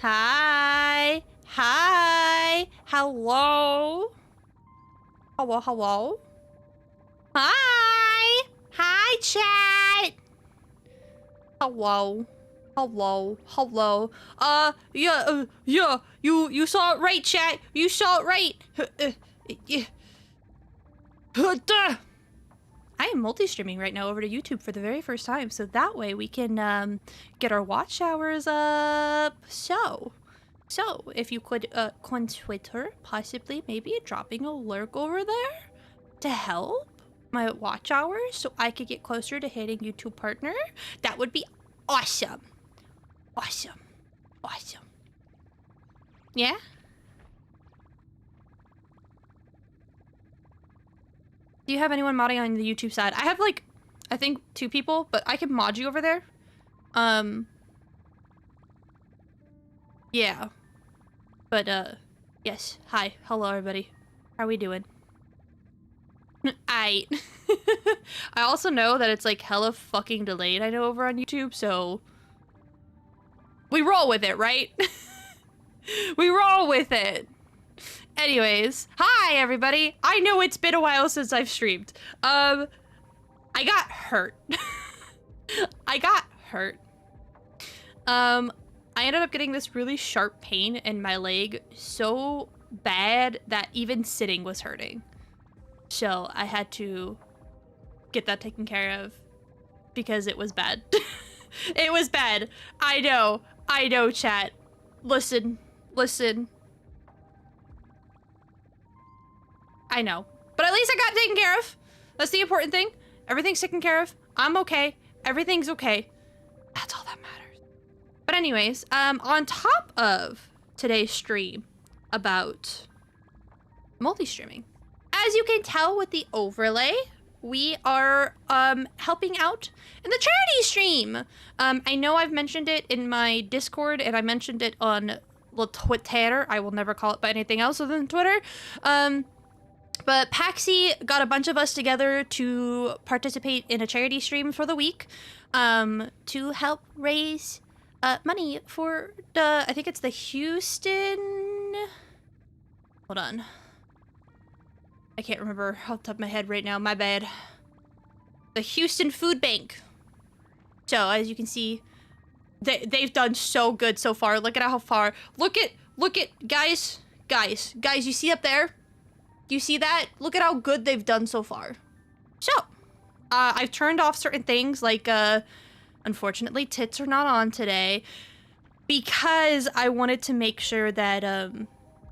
Hi. Hi. Hello. Hello, hello. Hi. Hi, chat. Hello. Hello. Hello. Yeah. You saw it right, chat. You saw it right. I am multi-streaming right now over to YouTube for the very first time, so that way we can get our watch hours up. So if you could on Twitter, possibly maybe dropping a lurk over there to help my watch hours so I could get closer to hitting YouTube partner, that would be awesome. Awesome. Awesome. Yeah? Do you have anyone modding on the YouTube side? I have like, I think 2 people, but I can mod you over there. Yeah. But yes. Hi. Hello everybody. How we doing? I also know that it's like hella fucking delayed, I know, over on YouTube, so we roll with it, right? We roll with it. Anyways, hi everybody. I know it's been a while since I've streamed. I got hurt. I got hurt. I ended up getting this really sharp pain in my leg so bad that even sitting was hurting. So I had to get that taken care of because it was bad. It was bad. I know, chat. Listen. I know. But at least I got taken care of. That's the important thing. Everything's taken care of. I'm okay. Everything's okay. That's all that matters. But anyways, on top of today's stream about multi-streaming, as you can tell with the overlay, we are helping out in the charity stream. I know I've mentioned it in my Discord and I mentioned it on Twitter. I will never call it by anything else other than Twitter. But Paxi got a bunch of us together to participate in a charity stream for the week to help raise money for the, I think it's the Houston... Hold on. I can't remember off the top of my head right now, my bad. The Houston Food Bank. So, as you can see, they've done so good so far. Look at how far. Look at, guys, you see up there? You see that? Look at how good they've done so far. So, I've turned off certain things, like, unfortunately, tits are not on today, because I wanted to make sure that,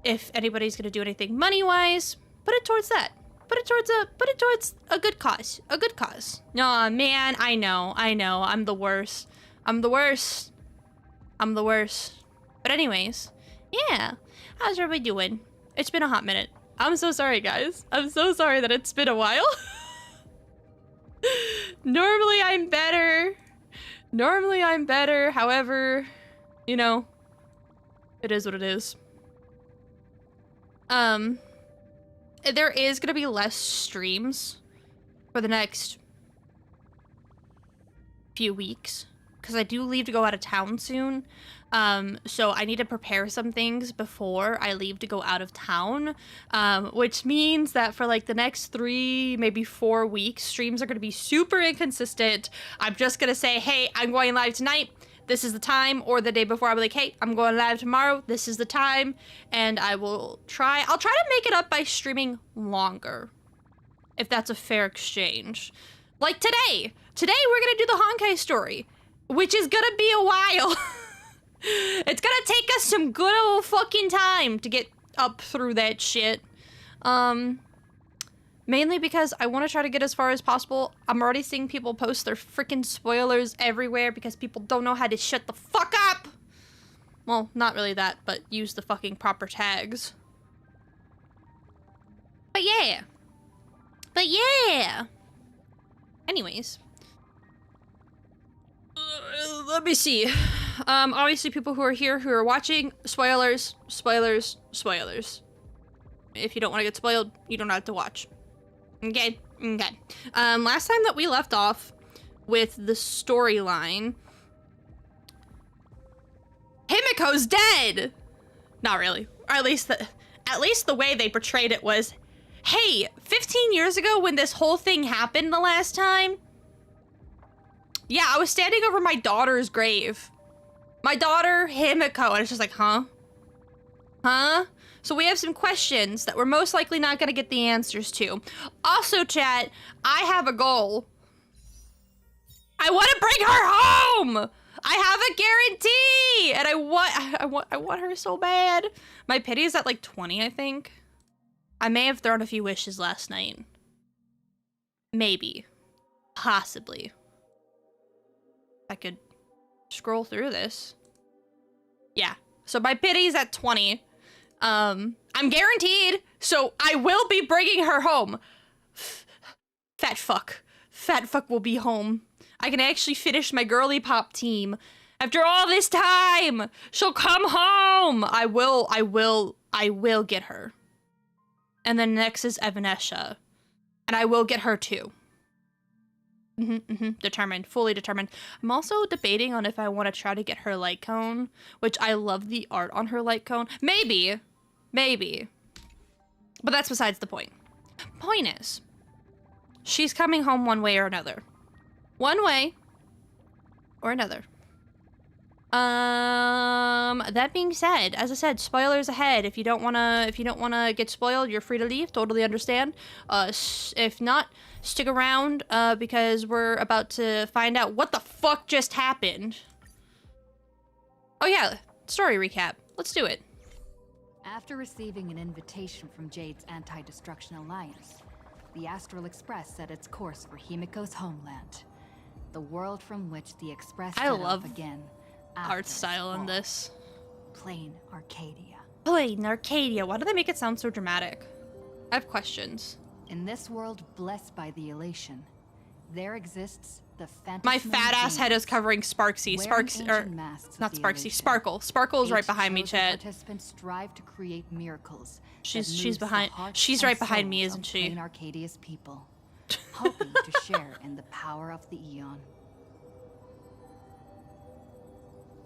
if anybody's gonna do anything money-wise, put it towards that. put it towards a good cause. A good cause. No, man, I know. I'm the worst. I'm the worst. But anyways, yeah. How's everybody doing? It's been a hot minute. I'm so sorry, guys. I'm so sorry that it's been a while. Normally I'm better. However, you know, it is what it is. There is gonna be less streams for the next few weeks because I do leave to go out of town soon. So I need to prepare some things before I leave to go out of town, which means that for like the next 3, maybe 4 weeks, streams are gonna be super inconsistent. I'm just gonna say, hey, I'm going live tonight. This is the time, or the day before I'll be like, hey, I'm going live tomorrow. This is the time. And I'll try to make it up by streaming longer, if that's a fair exchange. Like today. Today we're gonna do the Honkai story, which is gonna be a while. It's gonna take us some good old fucking time to get up through that shit. Mainly because I want to try to get as far as possible. I'm already seeing people post their freaking spoilers everywhere because people don't know how to shut the fuck up! Well, not really that, but use the fucking proper tags. But yeah. Anyways. Let me see. Obviously people who are here, who are watching, spoilers. If you don't want to get spoiled, you don't have to watch. Okay. Last time that we left off with the storyline, Himiko's dead! Not really. Or at least the way they portrayed it was, hey, 15 years ago when this whole thing happened the last time, yeah, I was standing over my daughter's grave. My daughter, Himiko, and it's just like, huh? So we have some questions that we're most likely not gonna get the answers to. Also, chat, I have a goal. I want to bring her home! I have a guarantee! And I want her so bad. My pity is at like 20, I think. I may have thrown a few wishes last night. Maybe. Possibly. I could scroll through this. Yeah. So my pity's at 20. I'm guaranteed, so I will be bringing her home. Fat fuck will be home. I can actually finish my girly pop team. After all this time, she'll come home. I will get her. And then next is Evanesha. And I will get her too. Determined, fully determined. I'm also debating on if I want to try to get her light cone, which I love the art on her light cone. Maybe. But that's besides the point. Point is, she's coming home one way or another. One way or another. That being said, as I said, spoilers ahead. If you don't wanna get spoiled, you're free to leave. Totally understand. If not, stick around, because we're about to find out what the fuck just happened. Oh yeah, story recap. Let's do it. After receiving an invitation from Jade's Anti-Destruction Alliance, the Astral Express set its course for Himiko's homeland, the world from which the Express I set love off again. art style in this. Plain Arcadia. Plain Arcadia. Why do they make it sound so dramatic? I have questions. In this world blessed by the elation, there exists the Phantasm. My fat ass head is covering Sparksy. Not Sparksy. Sparkle. Sparkle is right behind me, Chad. Participants strive to create miracles. She's right behind me, isn't she? Plain Arcadia's people, hoping to share in the power of the Eon.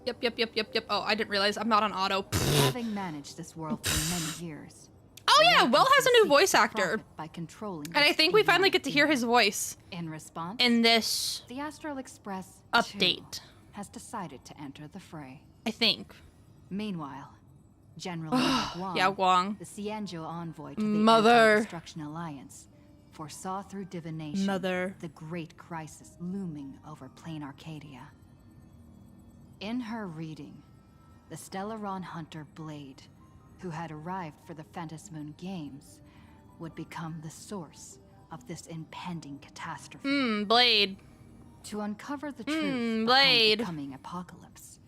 Yep. Oh, I didn't realize I'm not on auto. Having managed this world for many years. Oh yeah, Will has a new voice actor. By controlling and I think we finally get to hear his voice. In response, in this the Astral Express update has decided to enter the fray. I think. Meanwhile, General Yao Guang, the Xianzhou envoy to the Anti-Destruction Alliance, foresaw through divination the great crisis looming over Plain Arcadia. In her reading, the Stellaron hunter Blade, who had arrived for the Phantasmoon Games, would become the source of this impending catastrophe. Blade. To uncover the truth Blade. behind the coming apocalypse,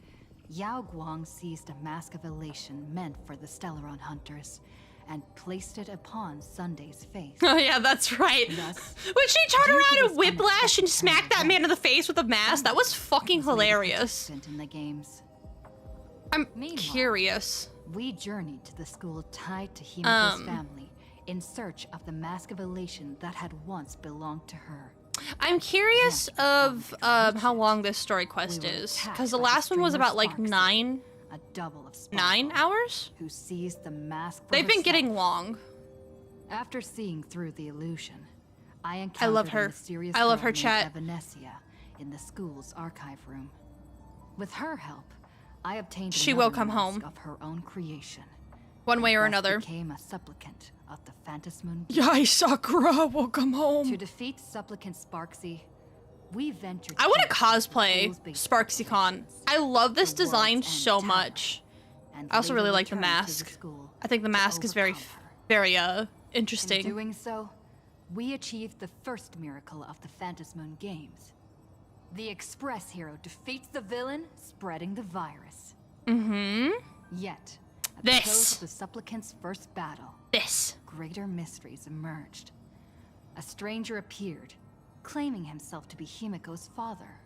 Yao Guang seized a mask of elation meant for the Stellaron hunters and placed it upon Sunday's face. Oh yeah, that's right. Thus, when she turned due to around this and whiplash and unexpected smacked that man in the face with a mask, that was fucking hilarious. In the games. I'm Meanwhile, curious. We journeyed to the school tied to Himiko's family in search of the mask of elation that had once belonged to her. I'm curious of how long this story quest is, because the last one was about like 9 hours? Who seized the mask for They've been herself. getting long. After seeing through the illusion, I encountered I love her. a mysterious I love girl her named chat. Evanesia in the school's archive room. With her help, I obtained She another will come mask home. of her own creation. One way or Thus another. became a supplicant of the Phantas Moon. Yai Sakura will come To home. defeat supplicant Sparksy, we ventured. I want to deep cosplay into the school's SparksyCon. I love this the design world's so end much. and I also later really like the returned to mask. school I think the to mask is very, overcome her. very In interesting. doing so, we achieved the first miracle of the Phantas Moon games. The Express hero defeats the villain, spreading the virus. Yet, at the close of the supplicant's first battle, This. greater mysteries emerged. A stranger appeared, claiming himself to be Himiko's father,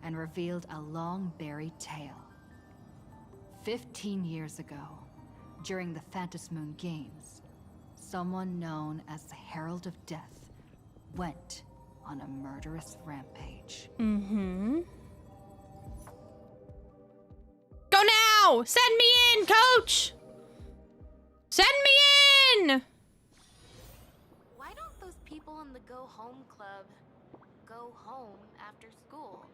and revealed a long-buried tale. 15 years ago, during the Phantas Moon Games, someone known as the Herald of Death went on a murderous rampage. Go now! Send me in, coach! Send me in! Why don't those people in the Go Home Club go home after school?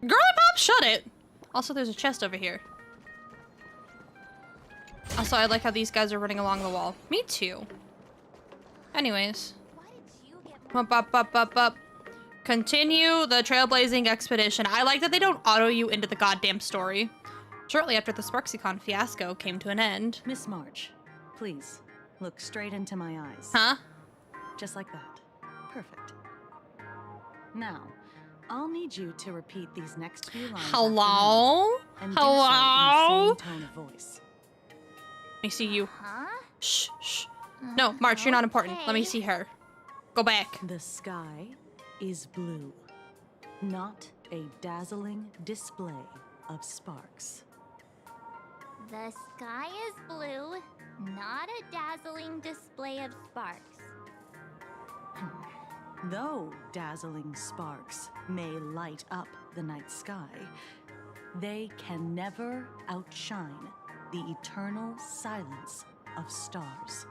Girly Pop, shut it! Also, there's a chest over here. Also, I like how these guys are running along the wall. Me too. Anyways. Why did you get Up, up, up, up, up. Continue the trailblazing expedition. I like that they don't auto you into the goddamn story. Shortly after the SparksyCon fiasco came to an end. Miss March, please, look straight into my eyes. Huh? Just like that. Perfect. Now, I'll need you to repeat these next few lines. Hello? after me, and do Hello? so in the same tone of voice. Let me see you. Huh? Shh, shh. No, March, you're not important. Let me Okay. see her. Go back. The sky is blue, not a dazzling display of sparks. The sky is blue, not a dazzling display of sparks. Though dazzling sparks may light up the night sky, they can never outshine the eternal silence of stars.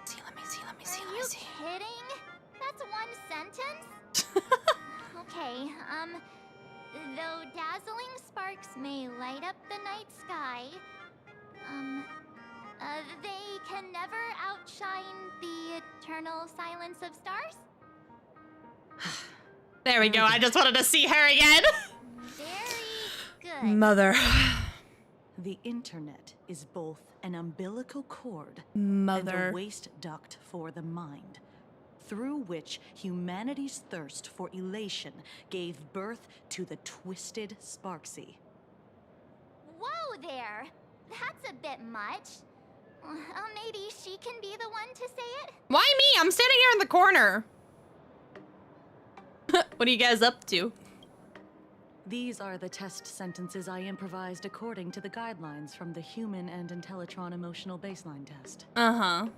See, let me see, let me see, Are let me you see. kidding? That's one sentence? Okay, though dazzling sparks may light up the night sky, they can never outshine the eternal silence of stars? There we go. I just wanted to see her again. Very good. Mother. The internet is both an umbilical cord Mother. and a waste duct for the mind, through which humanity's thirst for elation gave birth to the twisted Sparksy. Whoa there! That's a bit much. Maybe she can be the one to say it? Why me? I'm standing here in the corner. What are you guys up to? These are the test sentences I improvised according to the guidelines from the Human and Intellitron Emotional Baseline Test. Uh-huh.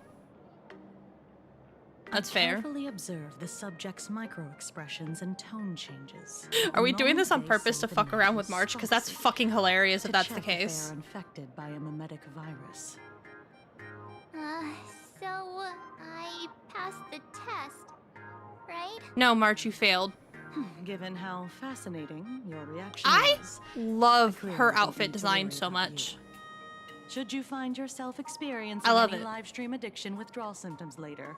That's fair. Carefully observe the subject's micro-expressions and tone changes. Are we doing this on They purpose say to the fuck man around with is March? Because that's Sparksy, fucking hilarious if to that's the check if they case. are infected by a mimetic virus. So I passed the test, right? No, March, you failed. Given how fascinating your reaction I was, love clearly her don't outfit need to design worry so about much. you. Should you find yourself experiencing I love any it. live stream addiction withdrawal symptoms later,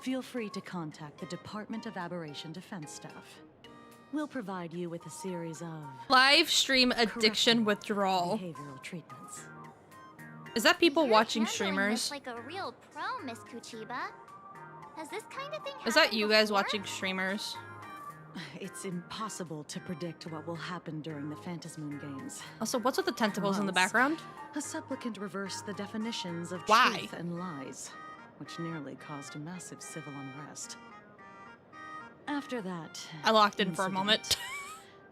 feel free to contact the Department of Aberration Defense staff. We'll provide you with a series of Live stream addiction corrective withdrawal. behavioral treatments. Is that people You're watching handling streamers? this like a real pro, Miss Kuchiba. Has this kind of thing Is that happened you guys before? watching streamers? It's impossible to predict what will happen during the Phantasmoon Games. Also, what's with the tentacles in the Once, background? A supplicant reversed the definitions of Why? truth and lies, which nearly caused a massive civil unrest. After that, I locked in for a incident, moment.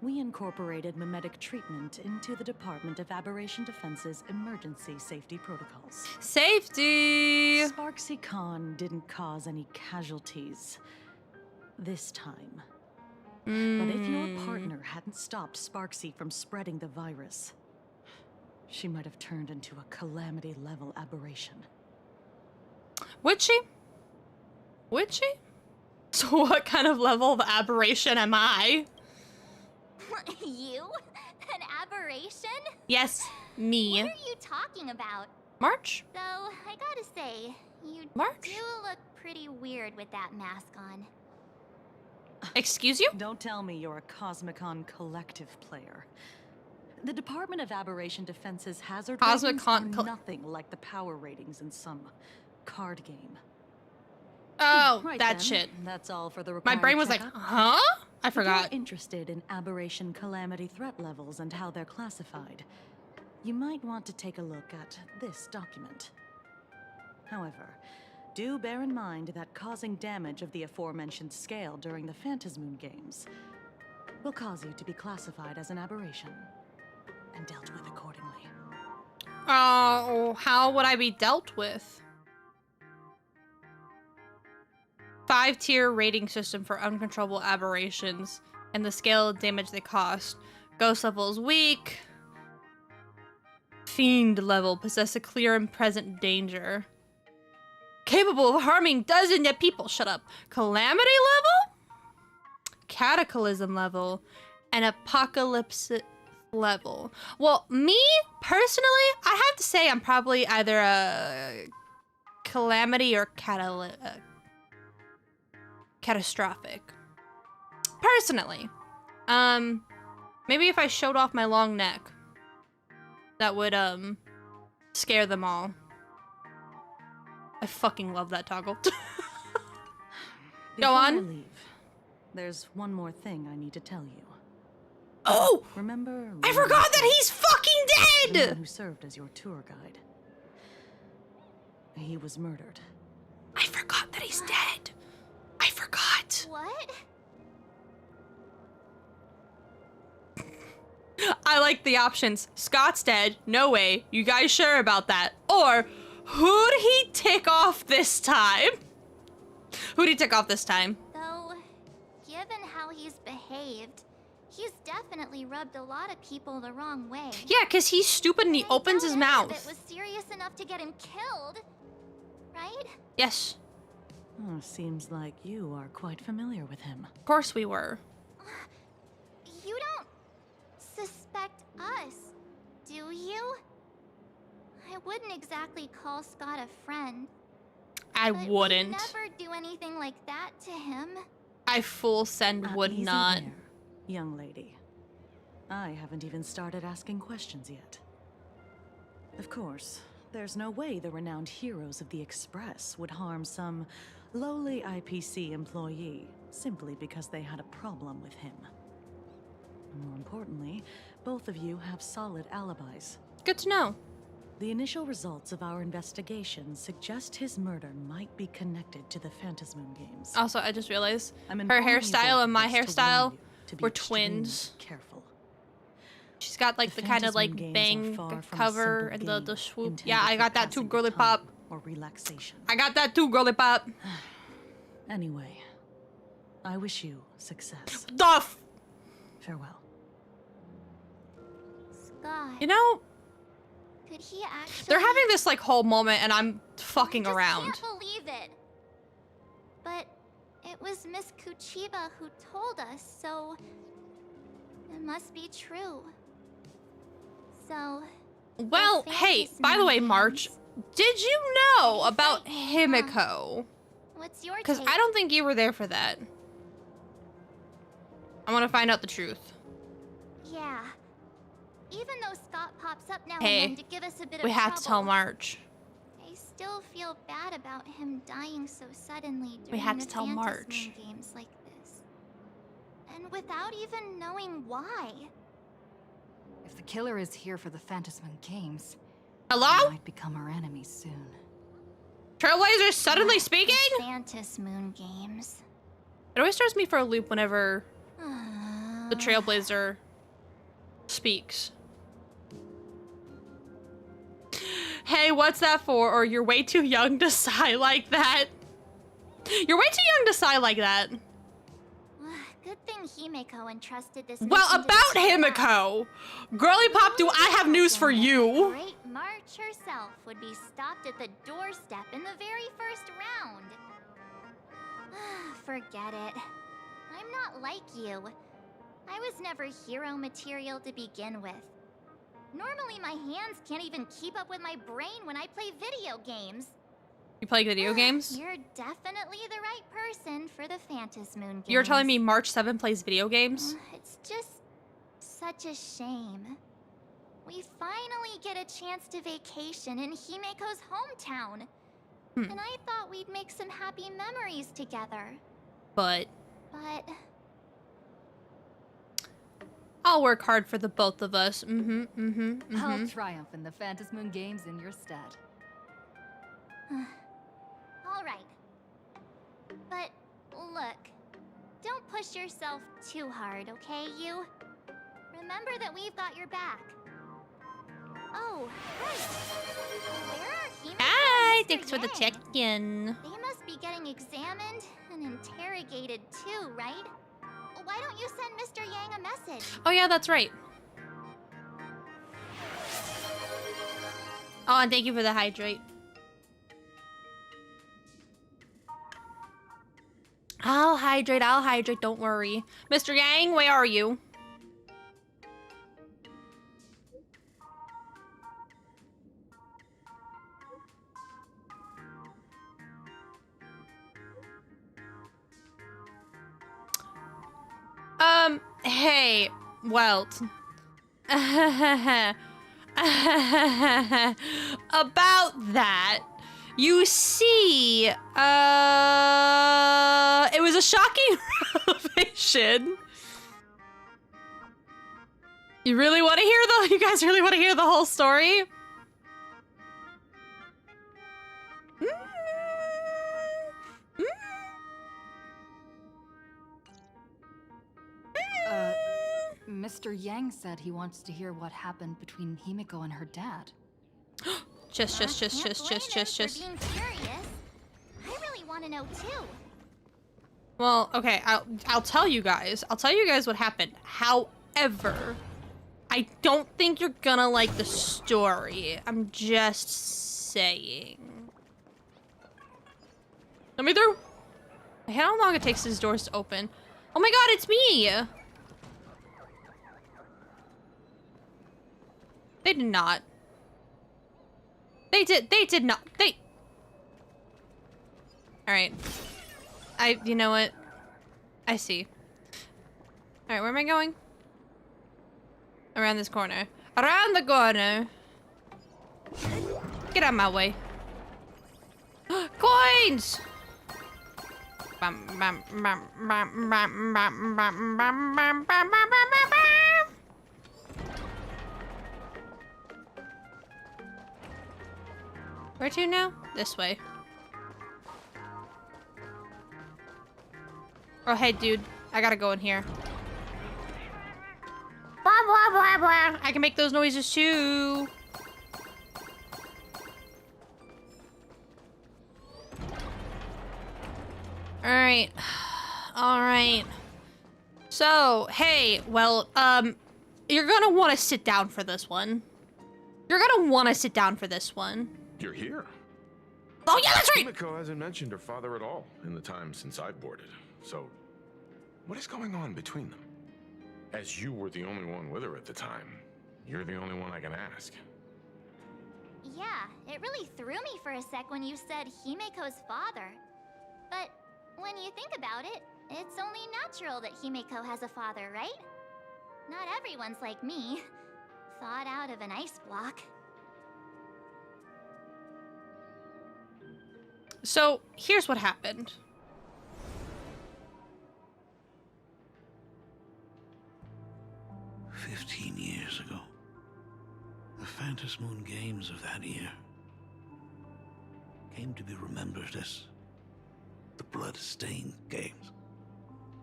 we incorporated mimetic treatment into the Department of Aberration Defense's emergency safety protocols. Safety! Sparksy Khan didn't cause any casualties this time. But if your partner hadn't stopped Sparksy from spreading the virus, she might have turned into a calamity-level aberration. Would she? Would she? So what kind of level of aberration am I? You? An aberration? Yes, me. What are you talking about? March? Though, I gotta say, you March? do look pretty weird with that mask on. Excuse you? Don't tell me you're a Cosmicon collective player. The Department of Aberration Defense's hazard ratings are nothing like the power ratings in some card game. Oh, Right that then, shit. That's all for the My required brain was like, checkup. huh? I If you're forgot. interested in aberration calamity threat levels and how they're classified, you might want to take a look at this document. However, do bear in mind that causing damage of the aforementioned scale during the Phantasmoon Games will cause you to be classified as an aberration and dealt with accordingly. Oh, how would I be dealt with? 5-tier rating system for uncontrollable aberrations and the scale of damage they cost. Ghost level is weak. Fiend level possess a clear and present danger. Capable of harming dozens of people. Shut up. Calamity level? Cataclysm level. And apocalypse level. Well, me, personally, I have to say I'm probably either a calamity or catastrophic. Personally. Maybe if I showed off my long neck, that would, scare them all. I fucking love that toggle. Go on. Before I leave, there's one more thing I need to tell you. Oh! Remember? I forgot that he's fucking the man dead! who served as your tour guide. He was murdered. I forgot that he's dead. I forgot. What? I like the options. Scott's dead. No way. You guys sure about that? Or, who'd he tick off this time? Who'd he tick off this time? Though, given how he's behaved, he's definitely rubbed a lot of people the wrong way. Yeah, because he's stupid and he I opens his doubt any of mouth. It was serious enough to get him killed, right? Yes, Oh, seems like you are quite familiar with him. of course we were. You don't suspect us, do you? I wouldn't exactly call Scott a friend. I But wouldn't. we'd never do anything like that to him. I full send would Easy not. there, young lady. I haven't even started asking questions yet. Of course, there's no way the renowned heroes of the Express would harm some lowly IPC employee simply because they had a problem with him. More importantly, both of you have solid alibis. Good to know. The initial results of our investigation suggest his murder might be connected to the Phantasmoon Games. Also, I just realized I'm her informing you hairstyle both and my of this to hairstyle warn you to be were extremely twins. Careful. She's got like the kind of Phantasmoon like Games are bang far from a cover simple and game the swoop. intended Yeah, I for got that too, passing the girly time pop. Or relaxation. I got that too, girly pop. Anyway, I wish you success. Duff. Farewell. Scott, You know, could he actually... they're having this like whole moment and I'm fucking I around. can't believe it. But it was Miss Kuchiba who told us, so it must be true. So, Well, the hey, by the way, March, did you know about Himiko? what's your Because take? I don't think you were there for that. I want to find out the truth. Yeah. Even though Scott pops up now Hey, and then to give us a bit of we have to tell trouble, March. I still feel bad about him dying so suddenly We during have the to tell Phantasm March. games like this. And without even knowing why. If the killer is here for the Phantasm Games, Hello? he might become our enemy soon. Trailblazer suddenly speaking? The Phantasm games. It always throws me for a loop whenever the Trailblazer speaks. Hey, what's that for? Or you're way too young to sigh like that. You're way too young to sigh like that. Good thing Himeko entrusted this. Well, mission to the about two of us. Himeko, Girly Pop, do I have news for you? Great March herself would be stopped at the doorstep in the very first round. Forget it. I'm not like you. I was never hero material to begin with. Normally my hands can't even keep up with my brain when I play video games. You play video games? You're definitely the right person for the Phantasm games. You're telling me March 7 plays video games? It's just such a shame. We finally get a chance to vacation in Himeko's hometown. And I thought we'd make some happy memories together. But But I'll work hard for the both of us. I'll triumph in the Phantasm Games in your stead. all right. But look, don't push yourself too hard, okay, you? Remember that we've got your back. Oh, right. Where are Himeko Hi, and Mr. thanks for the Yang? check-in. They must be getting examined and interrogated too, right? Why don't you send Mr. Yang a message? Oh yeah, that's right. Oh, and thank you for the hydrate. I'll hydrate, don't worry. Mr. Yang, where are you? Hey, Welt. About that, you see, it was a shocking revelation. You really want to hear you guys really want to hear the whole story? Mr. Yang said he wants to hear what happened between Himeko and her dad. Just. Can't blame him for being curious. I really want to know too. Well, okay, I'll tell you guys. I'll tell you guys what happened. However, I don't think you're gonna like the story. I'm just saying. Let me through. How long it takes these doors to open? Oh my god, it's me! They did not. They did not. Alright. You know what? I see. Alright, where am I going? Around this corner. Around the corner! Get out of my way. Coins! Where to now? This way. Oh, hey, dude. I gotta go in here. Blah, blah, blah, blah. I can make those noises too. Alright. Alright. So, hey, well, you're gonna want to sit down for this one. You're gonna want to sit down for this one. You're here. Oh, yeah, that's right! Himeko hasn't mentioned her father at all in the time since I've boarded. So, what is going on between them? As you were the only one with her at the time, you're the only one I can ask. Yeah, it really threw me for a sec when you said Himeko's father. But when you think about it, it's only natural that Himeko has a father, right? Not everyone's like me. thawed out of an ice block. So, here's what happened. "15 years ago, the Phantom Moon Games of that year came to be remembered as the Blood-Stained Games.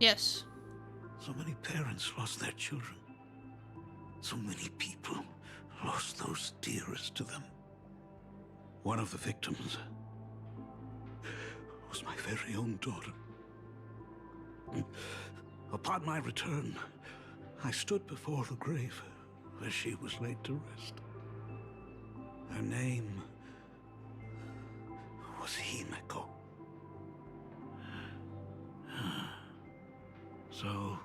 Yes. So many parents lost their children. So many people lost those dearest to them. One of the victims was my very own daughter. Upon my return, I stood before the grave where she was laid to rest. Her name was Himeko. So,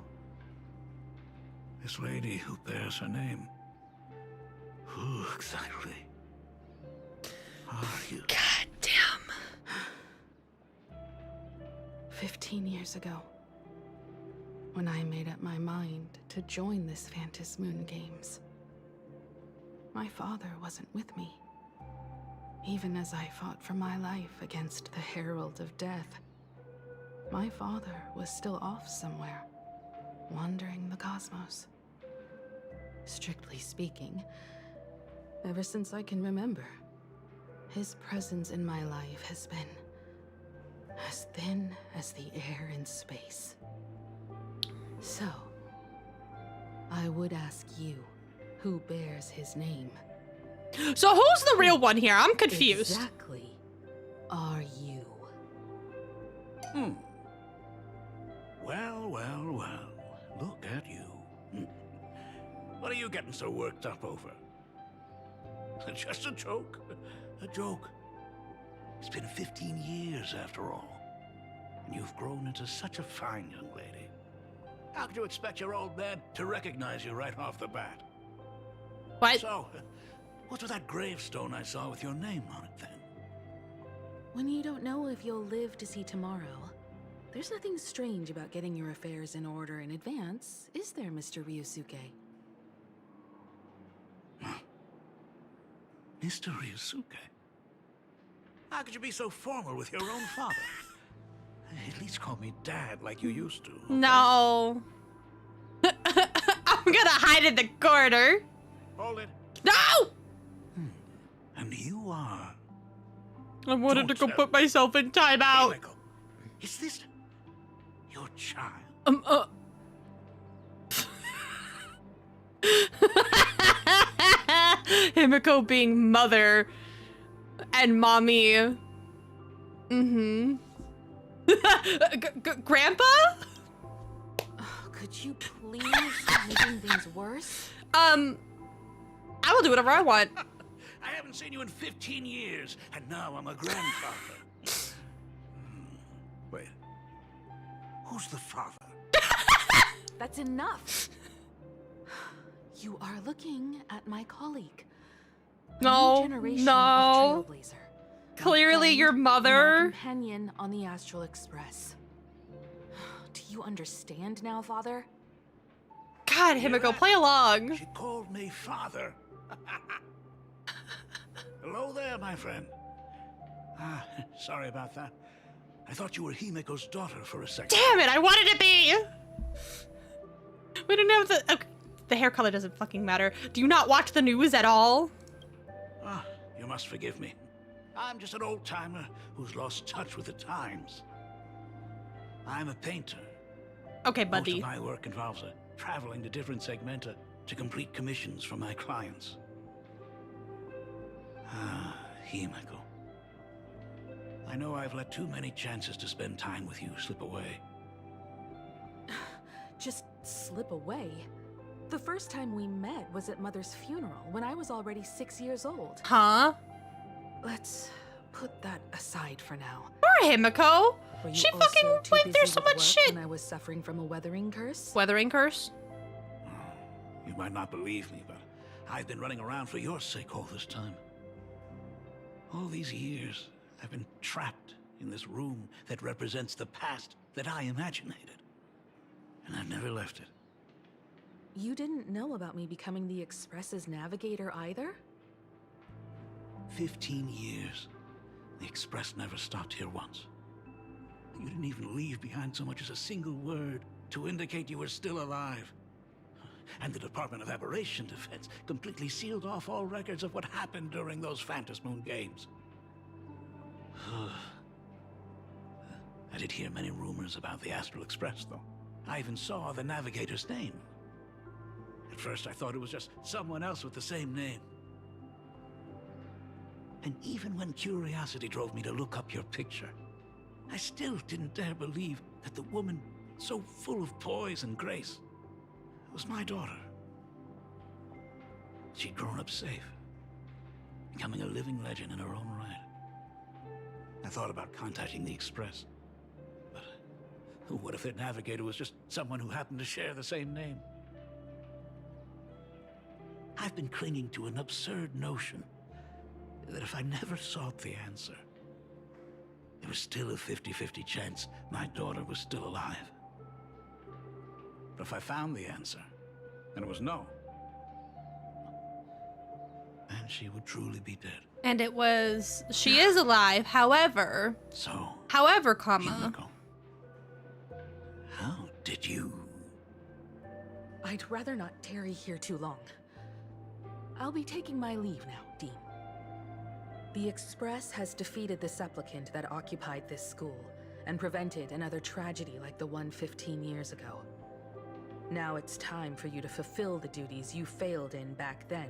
this lady who bears her name, who exactly are you? God damn. 15 years ago, when I made up my mind to join this Phantom Moon Games, my father wasn't with me. Even as I fought for my life against the Herald of Death, my father was still off somewhere, wandering the cosmos. Strictly speaking, ever since I can remember, his presence in my life has been as thin as the air in space. So, I would ask you, who bears his name? So who's the real one here? I'm confused. Exactly are you? Well, well, well. Look at you. What are you getting so worked up over? Just a joke. A joke. It's been 15 years after all. And you've grown into such a fine young lady. How could you expect your old man to recognize you right off the bat? What? So, what's with that gravestone I saw with your name on it then? When you don't know if you'll live to see tomorrow, there's nothing strange about getting your affairs in order in advance, is there, Mr. Ryusuke? Mr. Ryusuke? How could you be so formal with your own father? At least call me Dad like you used to. Okay? No. I'm gonna hide in the corner. Hold it. No! And you are... I wanted to Don't go tell put myself in timeout. Himeko. Is this your child? Himeko being mother and mommy. Mm-hmm. Grandpa? Oh, could you please stop making things worse? I will do whatever I want. I haven't seen you in 15 years, and now I'm a grandfather. Wait. Who's the father? That's enough. You are looking at my colleague. A No, new generation no. of trailblazer. Clearly My your friend, mother. my companion on the Astral Express. Do you understand now, Father? God, Himeko, play along. She called me father. Hello there, my friend. Sorry about that. I thought you were Himeko's daughter for a second. Damn it, I wanted to be. We didn't have the... Okay, the hair color doesn't fucking matter. Do you not watch the news at all? You must forgive me. I'm just an old-timer who's lost touch with the times. I'm a painter. Okay, Most buddy. of my work involves traveling to different segmenta to complete commissions for my clients. Himeko. I know I've let too many chances to spend time with you slip away. Just slip away? The first time we met was at Mother's funeral when I was already 6 years old. Huh? Let's put that aside for now. Poor Himeko. Were you She also fucking too went through busy so with much work shit. when I was suffering from a weathering curse? Weathering curse? You might not believe me, but I've been running around for your sake all this time. All these years, I've been trapped in this room that represents the past that I imaginated. And I've never left it. You didn't know about me becoming the Express's navigator either? 15 years. The Express never stopped here once. You didn't even leave behind so much as a single word to indicate you were still alive. And the Department of Aberration Defense completely sealed off all records of what happened during those Phantom Moon games. I did hear many rumors about the Astral Express, though. I even saw the navigator's name. At first, I thought it was just someone else with the same name. And even when curiosity drove me to look up your picture, I still didn't dare believe that the woman so full of poise and grace was my daughter. She'd grown up safe, becoming a living legend in her own right. I thought about contacting the Express, but what if their navigator was just someone who happened to share the same name? I've been clinging to an absurd notion that if I never sought the answer, there was still a 50-50 chance my daughter was still alive. But if I found the answer, and it was no, then she would truly be dead. And it was, she is alive, however, comma. Himiko, how did you... I'd rather not tarry here too long. I'll be taking my leave now, Dean. The Express has defeated the supplicant that occupied this school and prevented another tragedy like the one 15 years ago. Now it's time for you to fulfill the duties you failed in back then.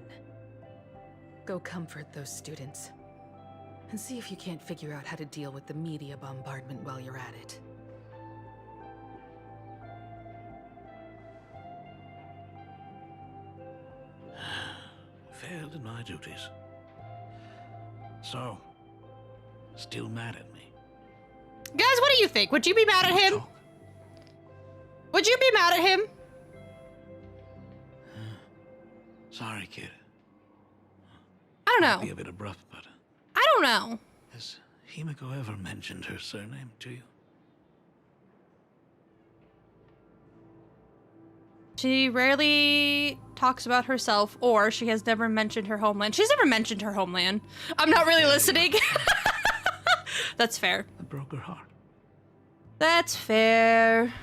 Go comfort those students, and see if you can't figure out how to deal with the media bombardment while you're at it. Failed in my duties. So, still mad at me. Guys, what do you think? Would you be mad at him? So, Would you be mad at him? sorry, kid. I don't Be know. a bit abrupt, but I don't know. has Himiko ever mentioned her surname to you? She rarely talks about herself, or she has never mentioned her homeland. She's never mentioned her homeland. I'm not really listening. That's fair. That broke her heart. That's fair.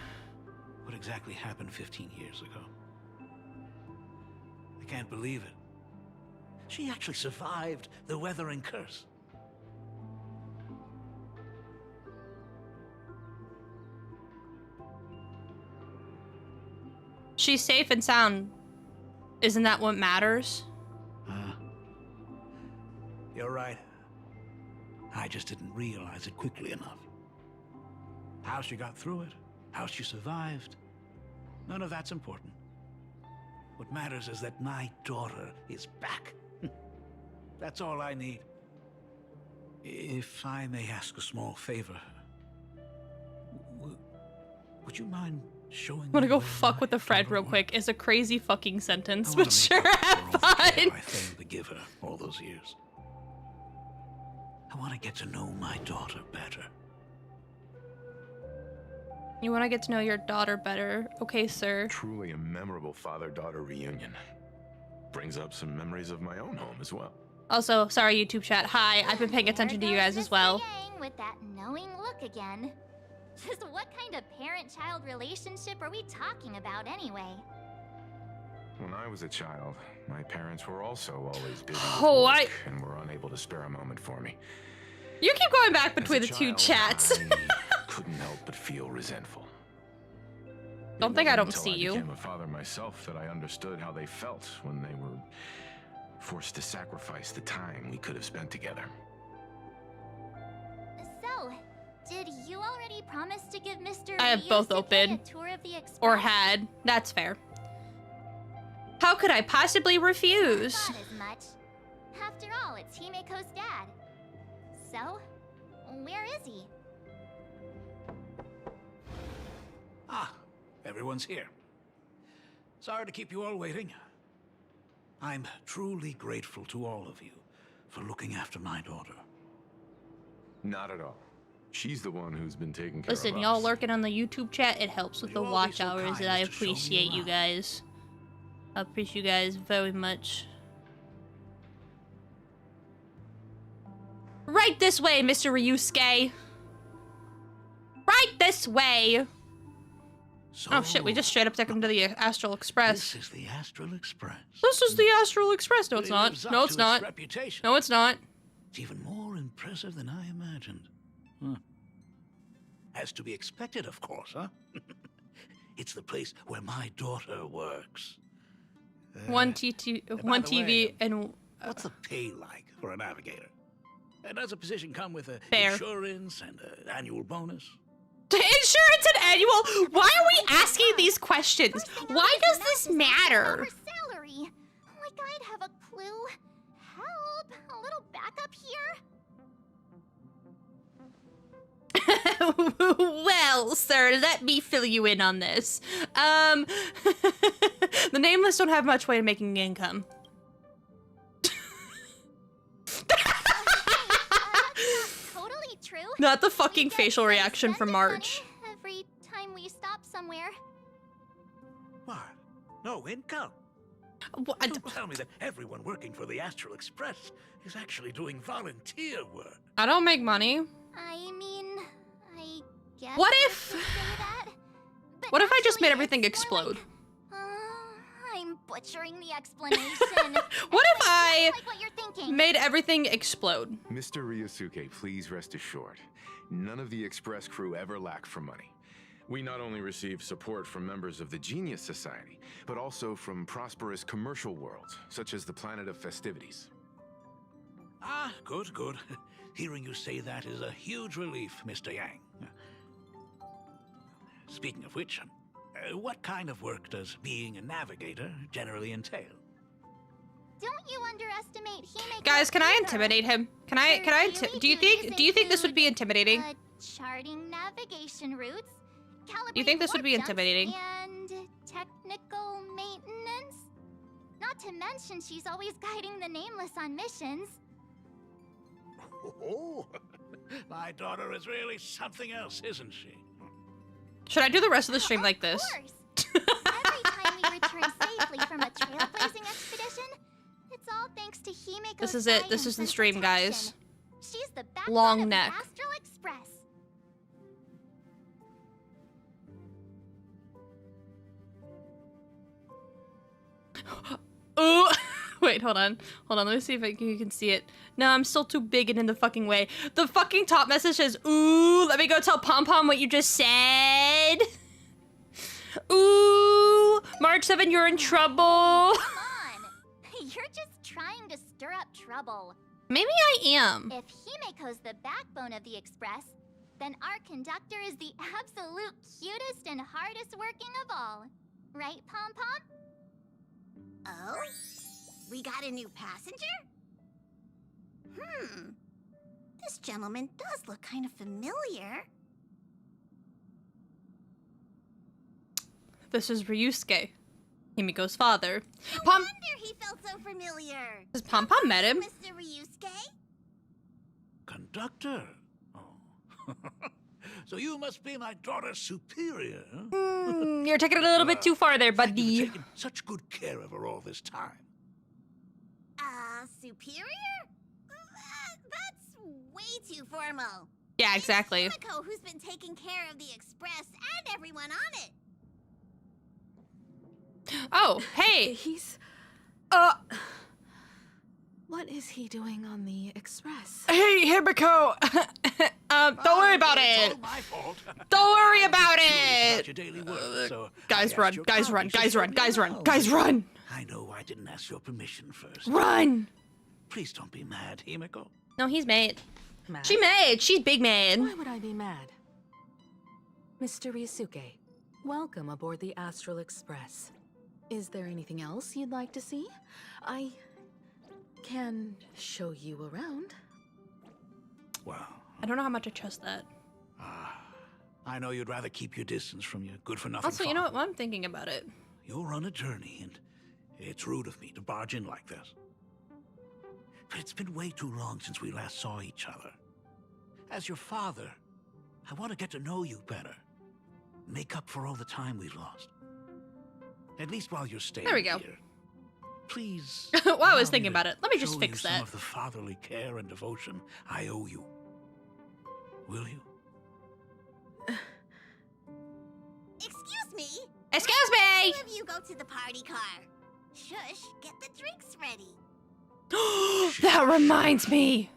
What exactly happened 15 years ago? I can't believe it. She actually survived the Weathering Curse. She's safe and sound. Isn't that what matters? You're right. I just didn't realize it quickly enough. How she got through it, how she survived, none of that's important. What matters is that my daughter is back. That's all I need. If I may ask a small favor, would you mind showing me? I'm gonna go where fuck my with a friend daughter real went? quick. It's a crazy fucking sentence, I wanna but make sure, up have for all the care fun. I failed to give her all those years. I want to get to know my daughter better. You want to get to know your daughter better. Okay, sir. Truly a memorable father-daughter reunion. Brings up some memories of my own home as well. Also, sorry, YouTube chat. Hi, I've been paying attention to you guys as well. Yang with that knowing look again. Just what kind of parent-child relationship are we talking about anyway? When I was a child, my parents were also always busy Oh, with work and were unable to spare a moment for me. You keep going back As between a the two child, chats. I couldn't help but feel resentful. Don't It think I wasn't don't until see you. I became a father myself that I understood how they felt when they were forced to sacrifice the time we could have spent together. So, did you already promise to give Mr. I have Ryusuke both open. a tour of the Express? Or had. That's fair. How could I possibly refuse? Thought as much. After all, it's Himiko's dad. So, where is he? Ah, everyone's here. Sorry to keep you all waiting. I'm truly grateful to all of you for looking after my daughter. Not at all. She's the one who's been taking care Listen, of y'all us. lurking on the YouTube chat, it helps with the Would you all be watch so hours, kind and I as to show me appreciate you around? guys. I appreciate you guys very much. Right this way, Mr. Ryusuke. Right this way. So, Oh shit, we just straight up took him to the Astral Express. This is the Astral Express. This is the Astral Express. No, it's It not. lives up No, it's to not. Reputation. No, it's not. It's even more impressive than I imagined. Huh. As to be expected, of course, huh? It's the place where my daughter works. One by TV, the way, and What's the pay like for a navigator? And does a position come with a Fair. insurance and an annual bonus? insurance and annual. Why are we asking these questions? Why does this matter? Over salary. Like I'd have a clue. Help! A little backup here. Well, sir, let me fill you in on this. The Nameless don't have much way of making income. Totally true. Not the We fucking get facial some reaction from spending March. money every time we stop somewhere. What? No income? What? Don't tell me that everyone working for the Astral Express is actually doing volunteer work. I don't make money. I mean, I guess. What you if- could say that. But What if I just made actually, everything it's more explode? like, I'm butchering the explanation. What if I like what you're thinking? made everything explode? Mr. Ryusuke, please rest assured. None of the Express crew ever lack for money. We not only receive support from members of the Genius Society, but also from prosperous commercial worlds, such as the Planet of Festivities. Ah, good, good. Hearing you say that is a huge relief, Mr. Yang. Speaking of which, what kind of work does being a navigator generally entail? Don't you underestimate Himeko Guys, can I either. intimidate him? Can I Her do you daily think duties this would be include, intimidating? Charting navigation routes, You think this would be calibrating warp jumps, intimidating? and technical maintenance? Not to mention she's always guiding the Nameless on missions. Oh, my daughter is really something else, isn't she? Should I do the rest of the stream like this? Of course. Every time we return safely from a trailblazing expedition, it's all thanks to Himeko's This is it. This guidance is the and stream, protection. guys. She's the backbone Long of neck. the Astral Express. Ooh. Wait, hold on. Hold on. Let me see if you can see it. No, I'm still too big and in the fucking way. The fucking top message says, ooh, let me go tell Pom Pom what you just said. Ooh, March 7, you're in trouble. Come on. You're just trying to stir up trouble. Maybe I am. If Himeko's the backbone of the Express, then our conductor is the absolute cutest and hardest working of all. Right, Pom Pom? Oh? We got a new passenger? This gentleman does look kind of familiar. This is Ryusuke, Himiko's father. No Pom, wonder he felt so familiar. has Pom Pom met him? Mr. Ryusuke? Conductor? Oh. So you must be my daughter's superior, huh? You're taking it a little bit too far there, Thank you buddy. for taking such good care of her all this time. Superior? That's way too formal. Yeah, exactly. It's Himeko who's been taking care of the Express and everyone on it. Oh, hey. He's... What is he doing on the Express? Hey, Himiko. Don't worry about It's it. all my fault. Don't worry about Curious it. your daily work, so Guys, I run. asked your Guys, run. colleagues to Guys, show run. me Guys, run. around. Guys, run. I know I didn't ask your permission first. Run. Please don't be mad, Himiko. No, he's mad. Mad? She mad. She's big mad. Why would I be mad? Mr. Ryusuke, welcome aboard the Astral Express. Is there anything else you'd like to see? I can show you around. Well, I don't know how much I trust that. I know you'd rather keep your distance from your good-for-nothing Also, you know what? father. While I'm thinking about it, You're on a journey, and it's rude of me to barge in like this. But it's been way too long since we last saw each other. As your father, I want to get to know you better. Make up for all the time we've lost. At least while you're staying There we go. here. Please. Well, I was allow thinking me about to it. Let me just show fix you that. some of the fatherly care and devotion I owe you. Will you? Excuse me. Excuse me! Two of you go to the party car. Shush, get the drinks ready. That reminds me.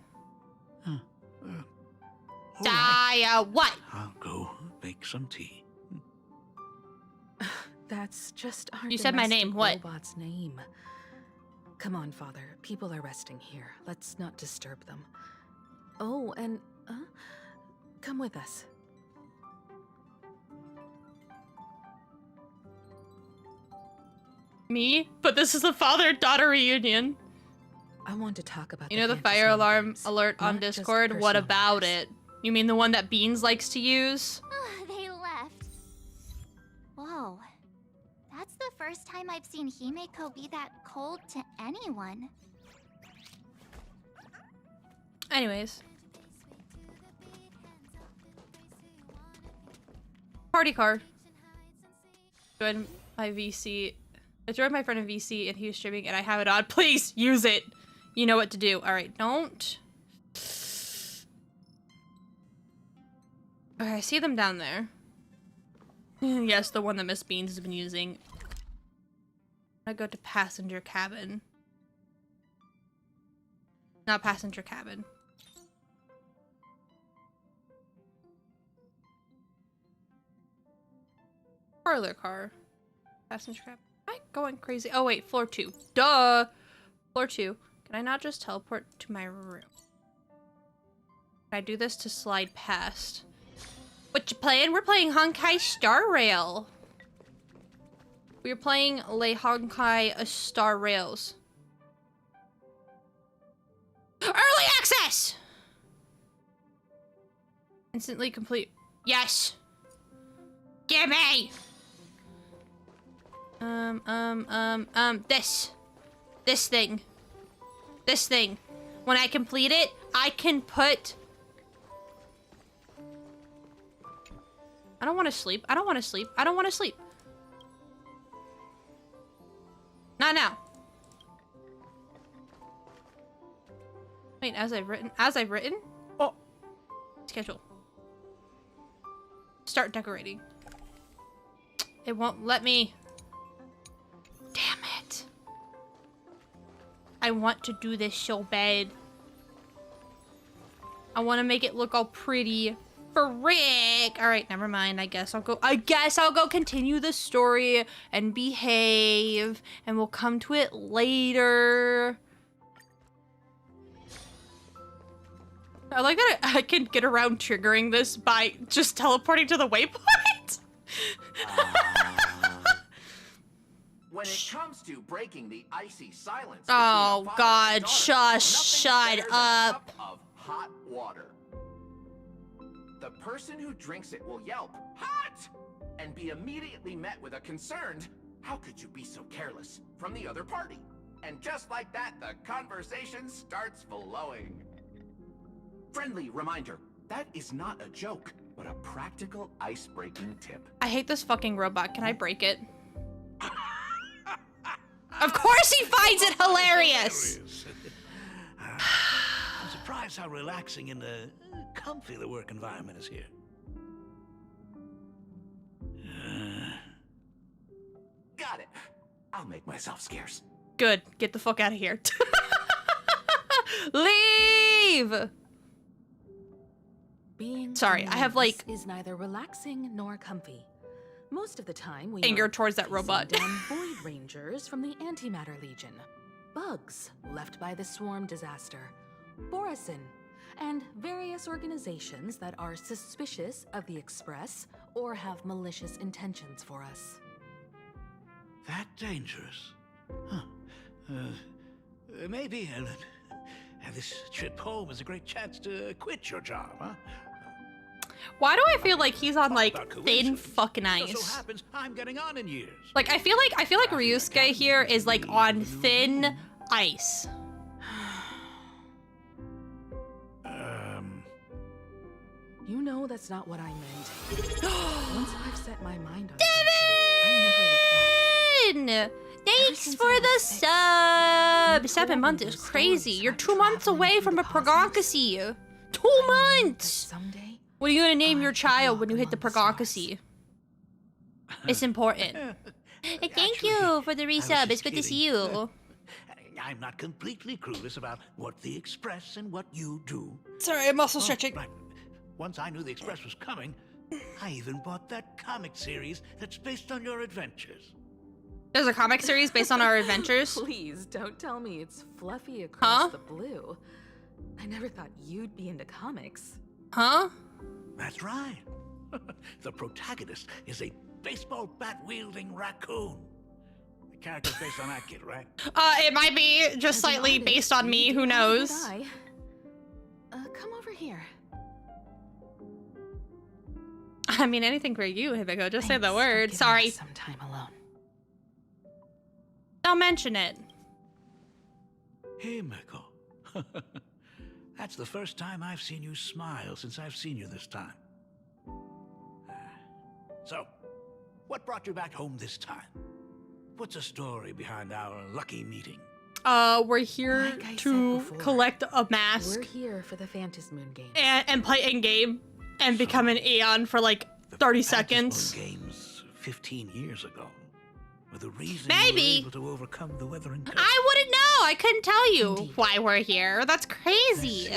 Huh. All right. What? I'll go make some tea. That's just our You said my domestic name, what? robot's name. Come on, Father. People are resting here. Let's not disturb them. Oh, and come with us. Me? But this is a father-daughter reunion. I want to talk about You know the Fantasy fire alarm games, alert on not just Discord? What personal about matters. it? You mean the one that Beans likes to use? They left. Whoa. That's the first time I've seen Himeko be that cold to anyone. Anyways. Party car. Join my VC. I joined my friend in VC and he was streaming and I have it on. Please use it. You know what to do. Alright, don't. Okay, I see them down there. Yes, the one that Miss Beans has been using. I go to passenger cabin. Not passenger cabin. Parlor car. Passenger cabin. Am I going crazy? Oh wait, floor 2. Duh! Floor 2. Can I not just teleport to my room? Can I do this to slide past? What you playing? We're playing Honkai Star Rail. We're playing Le Honkai Star Rails. Early access! Instantly complete. Yes! Gimme! This thing. This thing. When I complete it, I can put... I don't want to sleep. I don't want to sleep. I don't want to sleep. Not now. Wait, as I've written? Oh. Schedule. Start decorating. It won't let me. Damn it. I want to do this so bad. I want to make it look all pretty. Frick! Alright, never mind. I guess I'll go continue the story and behave. And we'll come to it later. I like that I can get around triggering this by just teleporting to the waypoint. When it comes to breaking the icy silence, Oh between a father God, and daughter, shush, nothing shut better than a up. cup of hot water. The person who drinks it will yelp, "Hot!" and be immediately met with a concerned, "How could you be so careless?" from the other party. And just like that, the conversation starts flowing. Friendly reminder, that is not a joke, but a practical ice-breaking tip. I hate this fucking robot. Can I break it? Of course he finds it hilarious! I'm surprised how relaxing and comfy the work environment is here. Got it. I'll make myself scarce. Good. Get the fuck out of here. Leave! Being Sorry, I have, like, is neither relaxing nor comfy. Most of the time, we anger are towards that facing robot. down Void Rangers from the Antimatter Legion, bugs left by the Swarm disaster, Borisin, and various organizations that are suspicious of the Express or have malicious intentions for us. That dangerous? Huh. Maybe this trip home is a great chance to quit your job, huh? Why do I feel like he's on, like, About thin coincidence. fucking Just so ice? happens I'm getting on in years. Like, I feel like Ryusuke here is, like, on thin ice. You know that's not what I meant. Once I've set my mind on something, I never look back. Jen! Thanks for the sub! 7 months is crazy. You're 2 months away from a progocracy. 2 months! Someday, What are you gonna name your child when you hit the progocracy? It's important. Thank you for the resub. It's good to see you. I'm not completely clueless about what the Express and what you do. Sorry, I'm muscle stretching. Right. Once I knew the Express was coming, I even bought that comic series that's based on your adventures. There's a comic series based on our adventures. please don't tell me it's fluffy across Huh? the blue. I never thought you'd be into comics. Huh? That's right. The protagonist is a baseball bat-wielding raccoon. The character's based on that kid, right? It might be just slightly based on me. Who knows? Come over here. I mean, anything for you, Hibiko. Just say the Thanks for word. giving Sorry. us some time alone. Don't mention it. Hey, Miko. That's the first time I've seen you smile since I've seen you this time. So, what brought you back home this time? What's the story behind our lucky meeting? We're here Like I said to before, collect a mask We're here for the Phantasmoon game. and play in-game and become an Aeon for like 30 seconds. Games 15 years ago. Were the reason Maybe. you were able to overcome the weathering curse. I wouldn't know. I couldn't tell you Indeed. why we're here. That's I crazy. see.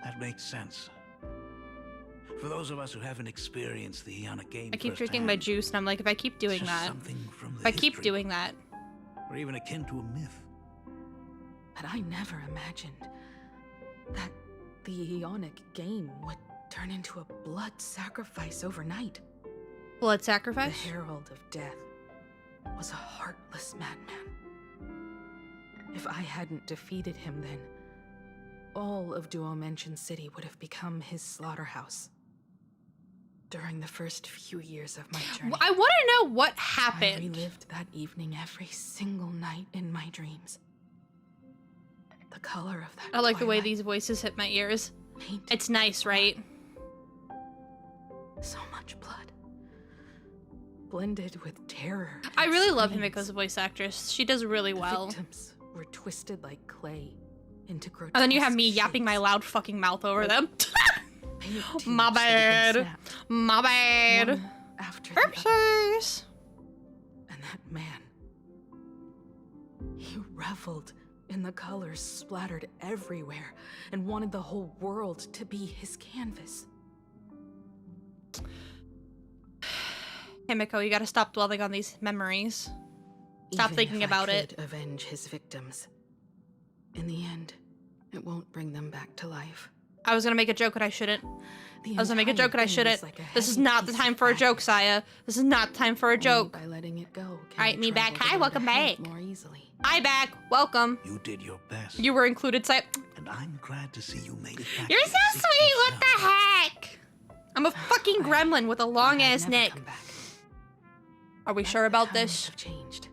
That makes sense. For those of us who haven't experienced the Ionic game I keep drinking my juice and I'm like, if I keep doing that, something from the if I keep history, doing that, or even akin to a myth. But I never imagined that the Ionic game would turn into a blood sacrifice overnight. blood The sacrifice? Herald of Death was a heartless madman. If I hadn't defeated him then, all of Duo Mansion City would have become his slaughterhouse. During the first few years of my journey, I want to know what I happened. relived that evening every single night in my dreams. The color of that I like the way twilight these voices hit my ears. painted It's nice, right? so much blood, blended with terror. I and really love screams. Himiko's voice actress. She does really The well. victims were twisted like clay into grotesque And then you have me yapping my shapes. loud fucking mouth over them. Paint tubes My that had been bad. snapped, My bad. one after the other. Oopsies. And that man, he reveled in the colors splattered everywhere and wanted the whole world to be his canvas. Himiko, you gotta stop dwelling on these memories. Stop Even thinking if about I it. could avenge his victims, in the end, it won't bring them back to life. I was gonna make a joke and I shouldn't. The I was gonna make a entire joke and I thing shouldn't. was like a This is heavy not the piece time of for a joke, baggage. Saya. This is not the time for a Only joke. by letting it go, can Alright, you me back. travel Hi, the road welcome ahead back. more easily. Hi, back. Welcome. You did your best. You were included, Saya. And I'm glad to see you made it back. You're to so the sweet. What yourself. the heck? I'm a fucking gremlin with a But long I'd ass never neck. come back. Are we But sure the about times this? have changed.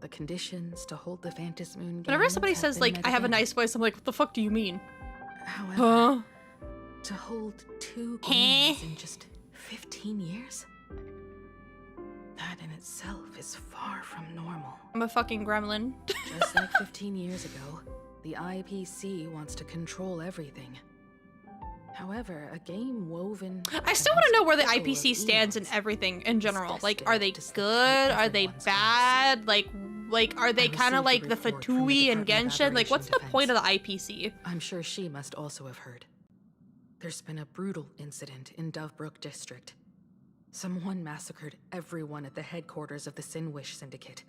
The conditions to hold the Phantasmoon Whenever games somebody have says, been like, met I have a again. nice voice, I'm like, what the fuck do you mean? However, Huh? to hold two Huh? games in just 15 years? That in itself is far from normal. I'm a fucking gremlin. Just like 15 years ago, the IPC wants to control everything. However, a game woven... I still want to know where the from IPC stands in eons everything in general. is Like, are they destined to good? slip Are they everyone's bad? Like, are they I kind of like received a the report from the Fatui and Department of Genshin? Like, what's the Aberration point of the IPC? I'm sure she must also have heard. There's been a brutal incident in Dovebrook District. Someone massacred everyone at the headquarters of the Sinwish Syndicate,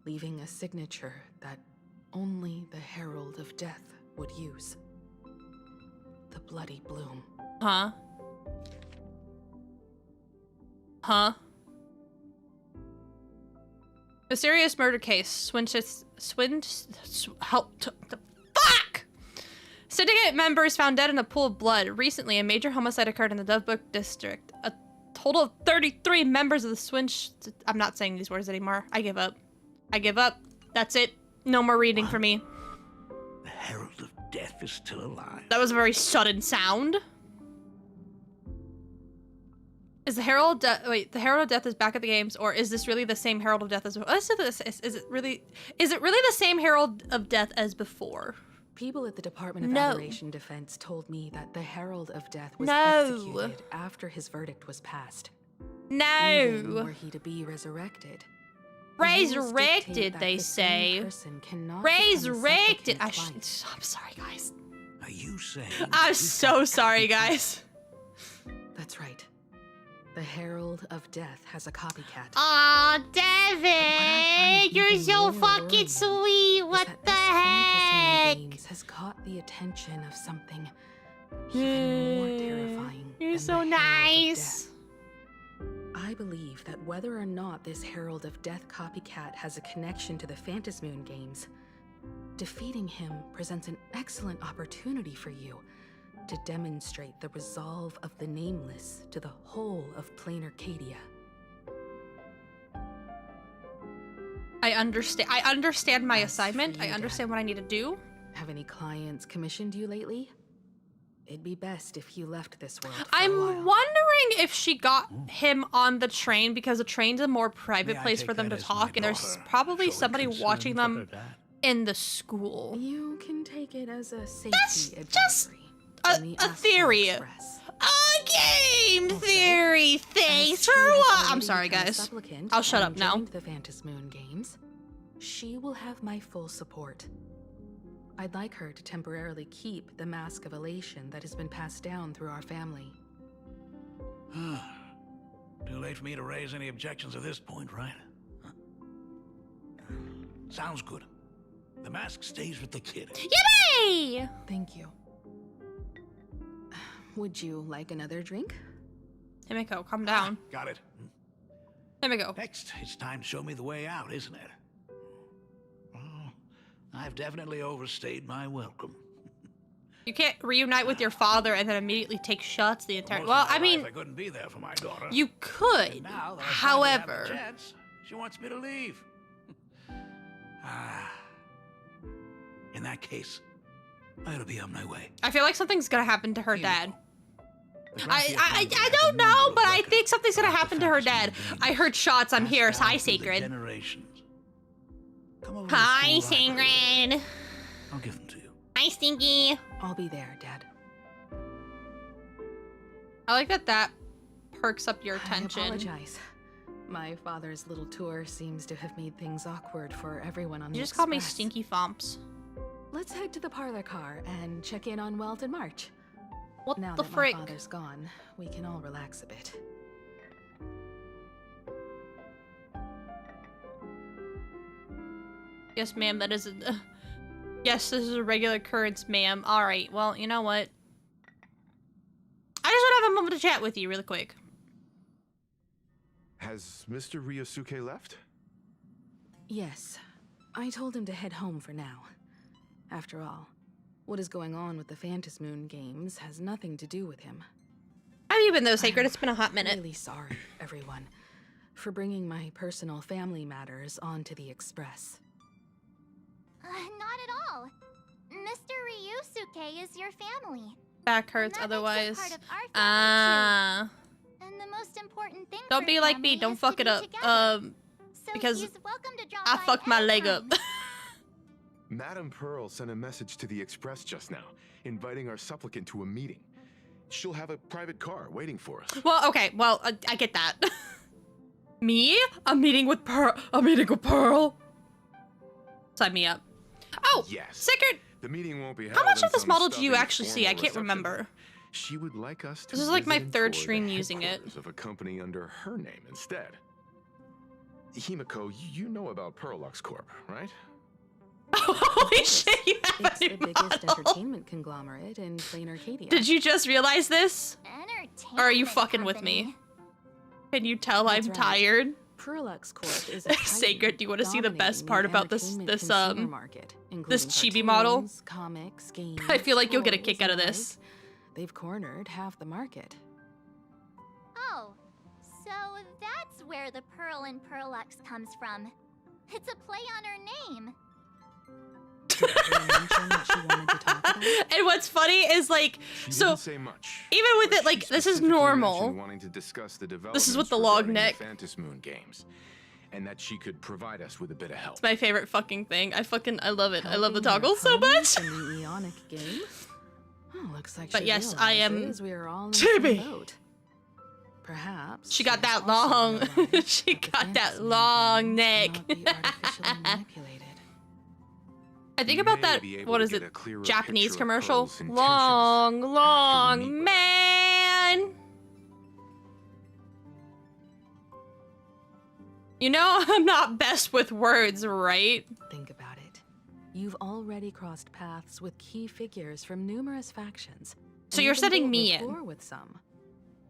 leaving a signature that only the Herald of Death would use. The Bloody Bloom. Huh? Huh? A serious murder case. Fuck! Syndicate members found dead in a pool of blood. Recently, a major homicide occurred in the Dovebrook district. A total of 33 members of the Swinch... I'm not saying these words anymore. I give up. I give up. That's it. No more reading for me. The Herald of Death is still alive. That was a very sudden sound. Is the Herald of Death, wait, the Herald of Death is back at the games, or is this really the same Herald of Death as before? Let's do this. Is it really the same Herald of Death as before? People at the Department of Aberration Defense told me that the Herald of Death was No. executed after his verdict was passed. No. Even were he to be resurrected. The rules dictate Resurrected, that they the same say. person cannot become a Resurrected. supplicant twice. I'm sorry, guys. Are you saying? I'm you so got sorry, copycat? guys. That's right. The Herald of Death has a copycat. Aw, But what I Devin, find you're even so more fucking worrying sweet. is What that the this fantasy heck? games has caught the attention of something even more terrifying. You're than so the Herald of nice. Death. I believe that whether or not this Herald of Death copycat has a connection to the Phantasmoon games, defeating him presents an excellent opportunity for you to demonstrate the resolve of the Nameless to the whole of Plain Arcadia. I understand my As assignment. for I you, understand what I need to do. Have any clients commissioned you lately? It'd be best if you left this world for I'm a while. wondering if she got him on the train because the train's a more private May I place take for them to that as my talk, and there's daughter probably showing somebody concern watching for her them dad? in the school. You can take it as a safety That's just advisory. a in the theory. Astral Express. A game theory. Thanks As for she has what? I'm already sorry, become a guys. supplicant I'll shut and up now. joined the Phantasmoon games. She will have my full support. I'd like her to temporarily keep the mask of elation that has been passed down through our family. Too late for me to raise any objections at this point, right? Huh. Sounds good. The mask stays with the kid. Yippee! Thank you. Would you like another drink? Himiko, calm down. Got it. Himiko. Next, it's time to show me the way out, isn't it? Oh, I've definitely overstayed my welcome. You can't reunite with your father and then immediately take shots the entire. Most Well, of my I mean, life I couldn't be there for my daughter. you could. And now that I finally have the However, chance, she wants me to leave. In that case, I ought to be on my way. I feel like something's gonna happen to her dad. The I Gracia family has don't a know, number but of I records think something's gonna about the happen to her dad. Phantasmoon I heard shots. I'm passed here. down Hi, through the Sacred. generations. Come over to the Hi, school library. Sacred. I'll give them to you. Hi, Stinky. I'll be there, Dad. I like that perks up your I attention. apologize. My father's little tour seems to have made things awkward for everyone on the You just called me Express. Stinky Fomps. Let's head to the parlor car and check in on Welt and March. What Now the that frick? my father's gone, we can all relax a bit. Yes, ma'am. That is a. Yes, this is a regular occurrence, ma'am. All right. Well, you know what? I just want to have a moment to chat with you, really quick. Has Mr. Ryosuke left? Yes, I told him to head home for now. After all, what is going on with the Phantasmoon games has nothing to do with him. How have you been, though, Sacred? It's been a hot minute. Really sorry, everyone, for bringing my personal family matters onto the Express. Not at all. Mr. Ryusuke is your family. Back hurts And that otherwise. makes him part of our family, Ah. too. And the most important thing Don't for be a like me. family Don't is fuck to it be up. together. So because he's welcome to drop I by fucked my leg up. anytime. Madame Pearl sent a message to the Express just now, inviting our supplicant to a meeting. She'll have a private car waiting for us. Well, okay. Well, I get that. Me? A meeting with Pearl. A meeting with Pearl. Sign me up. Oh, Yes. Sacred. The meeting won't be held How much in of this some model do you stuffy, actually see? I formal can't reception. remember. She would like us to This is like my visit and third tour the stream using it. headquarters of a company under her name instead. Himiko, you know about Perlux Corp, right? Holy shit, you have It's a the new biggest model. entertainment conglomerate in Plain Arcadia. Did you just realize this? Or are you Entertainment fucking with company. me? Can you tell That's I'm right. tired? Perlux Corp is a Sacred, do you want to see the best dominating part the about this entertainment this consumer market, this including chibi model? cartoons, comics, games, I feel like you'll get a toys, kick out of and this. the like. They've cornered half the market. Oh, so that's where the Pearl in Perlux comes from. It's a play on her name. Did Pearl mention that she wanted to talk And what's funny is like, She so didn't say much, even with but it, like she this is specifically normal. mentioned wanting to discuss the This is with developments the log regarding neck. the Phantom Moon games, and that she could provide us with a bit of help. It's my favorite fucking thing. I love it. I love the Helping your toggles so much. opponents in the Eonic game? Oh, looks like But she yes, I am realizes we are all in the Chibi. same boat. Perhaps She got has that also long. realized She that the got that fantasy long games neck. cannot be artificially manipulated. I think We about may that. be able What to is get it? a clearer Japanese picture of commercial. Pearl's intentions Long, after we meet long with her. man. You know I'm not best with words, right? Think about it. You've already crossed paths with key figures from numerous factions. So and you're even sending built me in. rapport with some.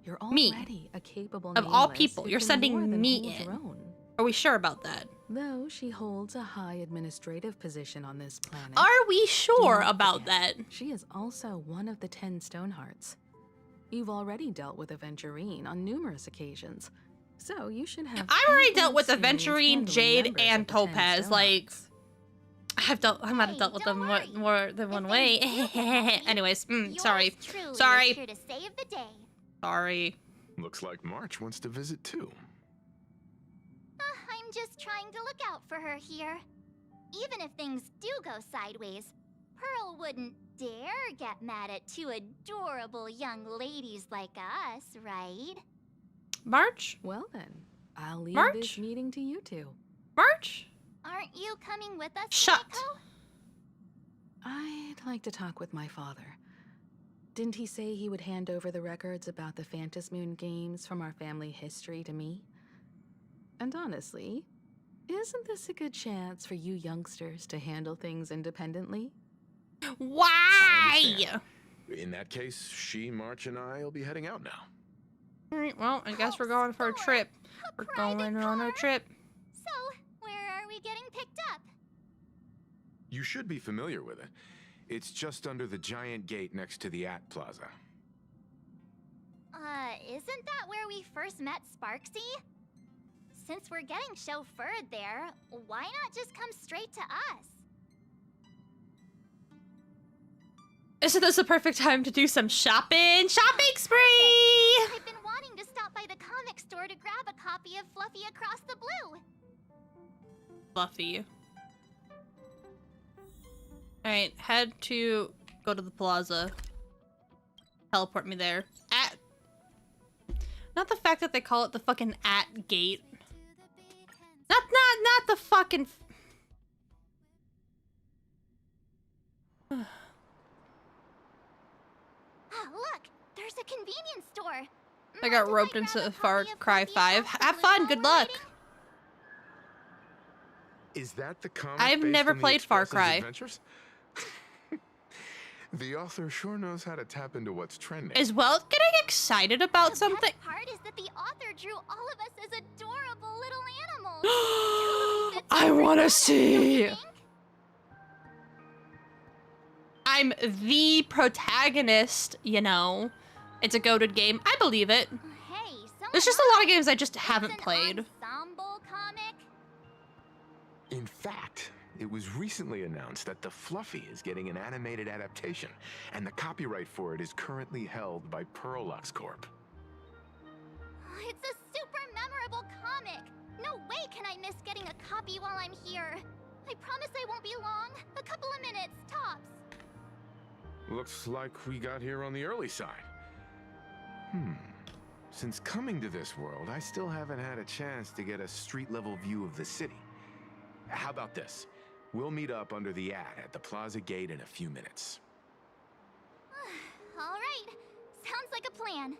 You're Me. already a capable Of all nameless people, who you're can sending more than me hold in. her own. Are we sure about that? Though she holds a high administrative position on this planet. Are we do sure not about forget, that? She is also one of the 10 Stonehearts. You've already dealt with Aventurine on numerous occasions, so you should have. I've already ample dealt with experience Aventurine, handling Jade, members and of the 10 Topaz. Like, Stonehearts. I might have Hey, dealt with don't them worry. more than one way. Anyways, Yours sorry. truly is Sorry. here to save the day. Sorry. Looks like March wants to visit too. I'm just trying to look out for her here. Even if things do go sideways, Pearl wouldn't dare get mad at two adorable young ladies like us, right? March? Well then, I'll leave March? this meeting to you two. March? Aren't you coming with us, Shut. Maiko? I'd like to talk with my father. Didn't he say he would hand over the records about the Phantom Moon games from our family history to me? And honestly, isn't this a good chance for you youngsters to handle things independently? I Why? understand. In that case, she, March, and I will be heading out now. Alright, well, I guess we're going for a trip. We're going on a trip. So, where are we getting picked up? You should be familiar with it. It's just under the giant gate next to the AT Plaza. Isn't that where we first met Sparksy? Since we're getting chauffeured there, why not just come straight to us? Isn't this the perfect time to do some shopping? Shopping spree! I've been wanting to stop by the comic store to grab a copy of Fluffy Across the Blue. Fluffy. Alright, head to go to the plaza. Teleport me there. At. Not the fact that they call it the fucking at gate. Not the fucking. Ah, look, there's a convenience store. I got Mind if roped grab into a Far copy of Cry Fluffy 5. Across the Have Blue fun, while good we're luck. waiting? Is that the comic I've based never on the played Far Express's Cry. adventures? The author sure knows how to tap into what's trending. Is Welt getting excited about The something? best part is that the author drew all of us as adorable little animals. Totally fits I our wanna persona, see. don't you think? I'm the protagonist, you know. It's a goated game. I believe it. Hey, someone There's just a lot of games I just It's haven't an played. ensemble comic. In fact, it was recently announced that the Fluffy is getting an animated adaptation, and the copyright for it is currently held by Pearlux Corp. It's a super memorable comic. No way can I miss getting a copy while I'm here. I promise I won't be long. A couple of minutes, tops. Looks like we got here on the early side. Since coming to this world, I still haven't had a chance to get a street-level view of the city. How about this? We'll meet up under the at the plaza gate in a few minutes. All right. Sounds like a plan.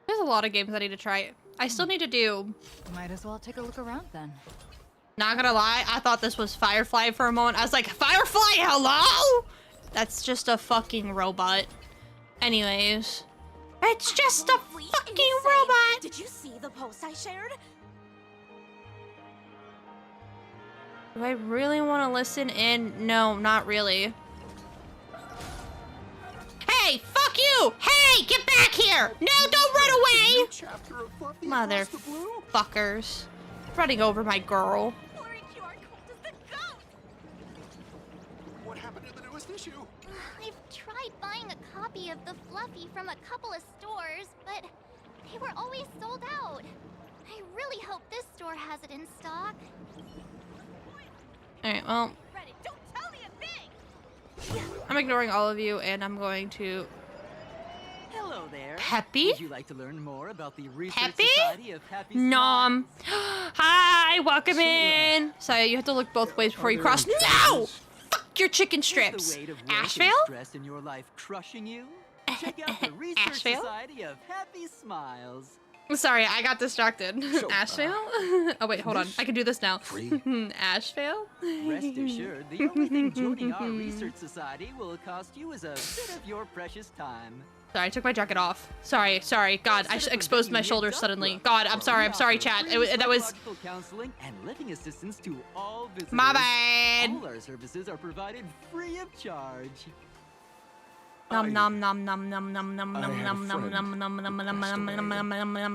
There's a lot of games I need to try. I still need to do. Might as well take a look around then. Not gonna lie, I thought this was Firefly for a moment. I was like, Firefly, hello? That's just a fucking robot. Anyways. It's just a fucking robot! Did you see the post I shared? Do I really want to listen in? No, not really. Hey, fuck you! Hey, get back here! No, don't run away! Motherfuckers. Running over my girl. What happened to the newest issue? hurt you. I've tried buying a copy of the Fluffy from a couple of stores, but they were always sold out. I really hope this store has it in stock. Alright, well. Don't tell me a thing! I'm ignoring all of you, and I'm going to... Hello there. Peppy? Would you like to learn more about the Research Peppy? Society of Happy Nom. Smiles? Hi, welcome in. Sorry, you have to look both ways before you cross. No! Fuck your chicken Is strips. the weight of work and Asheville? stress in your life crushing you? Check out the Research Asheville? Society of Happy Smiles. Sorry, I got distracted. Asheville? Oh wait, hold on. I can do this now. Asheville? Rest assured, the only thing joining our Research Society will cost you is a bit of your precious time. Sorry, I took my jacket off. Sorry. God, I exposed my shoulders suddenly. God, I'm sorry, chat. That was... counseling and living assistance to all visitors. My bad. All our services are provided free of charge. Nom nom nom nom nom nom nom nom nom nom nom nom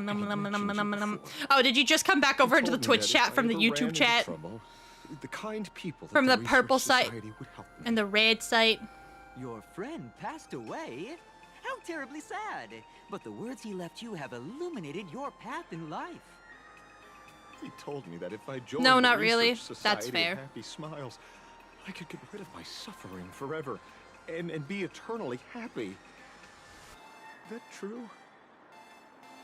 nom nom nom nom. Oh, did you just come back over into the Twitch chat from the YouTube chat? The kind people From the purple site and the red site? Your friend passed away? How terribly sad. But the words he left you have illuminated your path in life. He told me that if I joined No, the not really. Research That's Society fair. of Happy Smiles, I could get rid of my suffering forever and be eternally happy. That true?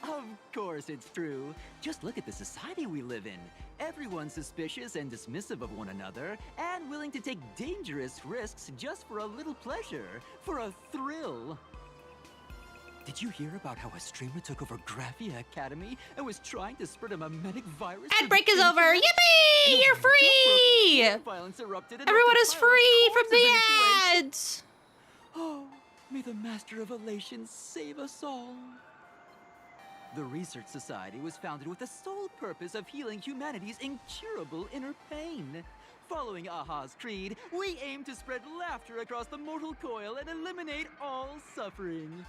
Of course it's true. Just look at the society we live in. Everyone's suspicious and dismissive of one another, and willing to take dangerous risks just for a little pleasure, for a thrill. Did you hear about how a streamer took over Graphia Academy and was trying to spread a mimetic virus? Ad break is over. Yippee! You're free! Violence erupted and Everyone after is violence, free from corpses the in its wake. ads. Oh, may the Master of Elation save us all. The Research Society was founded with the sole purpose of healing humanity's incurable inner pain. Following AHA's creed, we aim to spread laughter across the mortal coil and eliminate all suffering.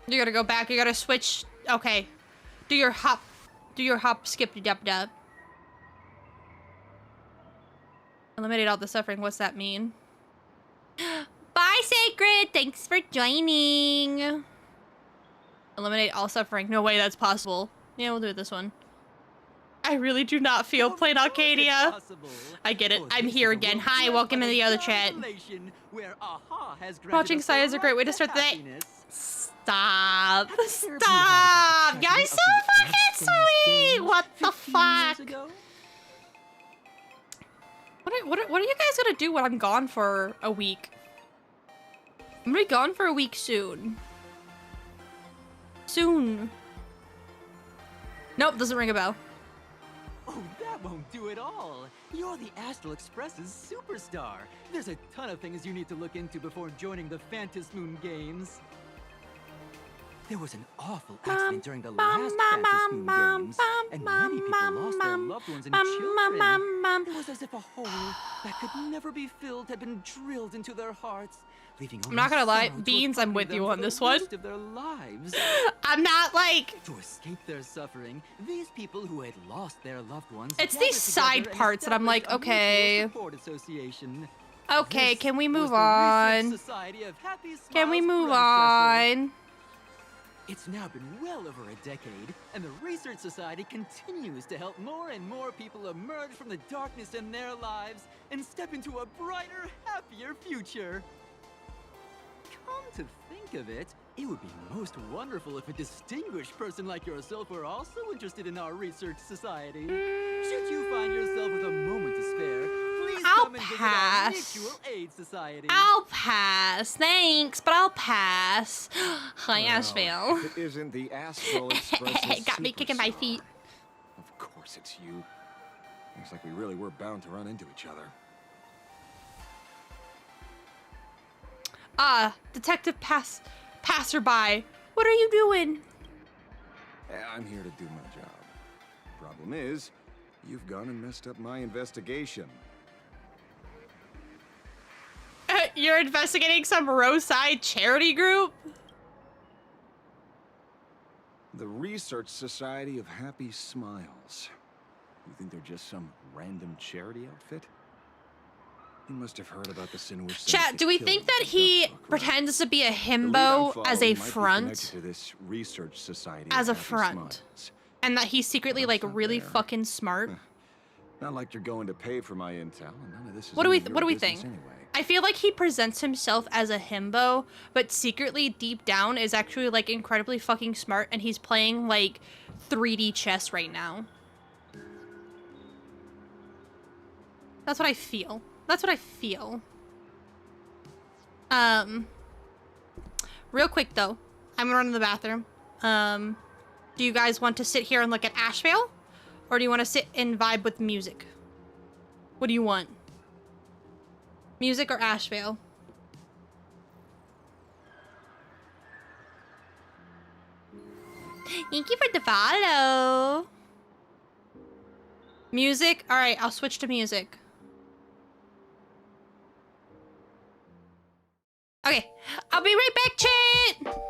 You gotta go back. You gotta switch. Okay. Do your hop, skip, dub, dub. Eliminate all the suffering. What's that mean? Bye, Sacred. Thanks for joining. Eliminate all suffering. No way that's possible. Yeah, we'll do this one. I really do not feel playing Arcadia. I get it. I'm here again. Hi, welcome in the other chat. Watching Saya is a great way to start the day. Stop. Stop. Guys, so fucking sweet. What the fuck? What are you guys gonna do when I'm gone for a week? I'm gonna be gone for a week soon. Soon. Nope, doesn't ring a bell. Oh, that won't do it all. You're the Astral Express's superstar. There's a ton of things you need to look into before joining the Phantom Moon Games. There was an awful accident during the last Phantom Moon Games, and many people lost their loved ones and children. It was as if a hole that could never be filled had been drilled into their hearts, leaving only I'm not gonna lie, sorrow to Beans, I'm with accompany you them on for this the one. rest of their lives. I'm not like... To escape their suffering, these people who had lost their loved ones It's gathered these side together and parts that I'm like, established a okay. mutual support association. Okay, This can we was move the on? Research Society of Happy Can we Smiles move predecessor. on? It's now been well over a decade, and the Research Society continues to help more and more people emerge from the darkness in their lives and step into a brighter, happier future. Come to think of it, it would be most wonderful if a distinguished person like yourself were also interested in our Research Society. Should you find yourself with a moment to spare, please I'll come and visit pass. our Mutual Aid Society. I'll pass. Thanks, but I'll pass. Hi, Asheville. It isn't the Astral Express's Got me kicking my superstar. feet. Of course it's you. Looks like we really were bound to run into each other. Detective Passerby. What are you doing? I'm here to do my job. Problem is, you've gone and messed up my investigation. You're investigating some roadside charity group? The Research Society of Happy Smiles. You think they're just some random charity outfit? He must have heard about the sin which Chat, do we think that he pretends to be a himbo as a front? To this research society as a front. And that he's secretly like really fucking smart. Not like you're going to pay for my intel, and none of this is What do we think? Anyway. I feel like he presents himself as a himbo, but secretly deep down is actually like incredibly fucking smart, and he's playing like 3D chess right now. That's what I feel. That's what I feel. Real quick though, I'm gonna run to the bathroom. Do you guys want to sit here and look at Ashevale? Or do you want to sit and vibe with music? What do you want? Music or Ashevale? Thank you for the follow. Music? Alright, I'll switch to music. Okay, I'll be right back, chat!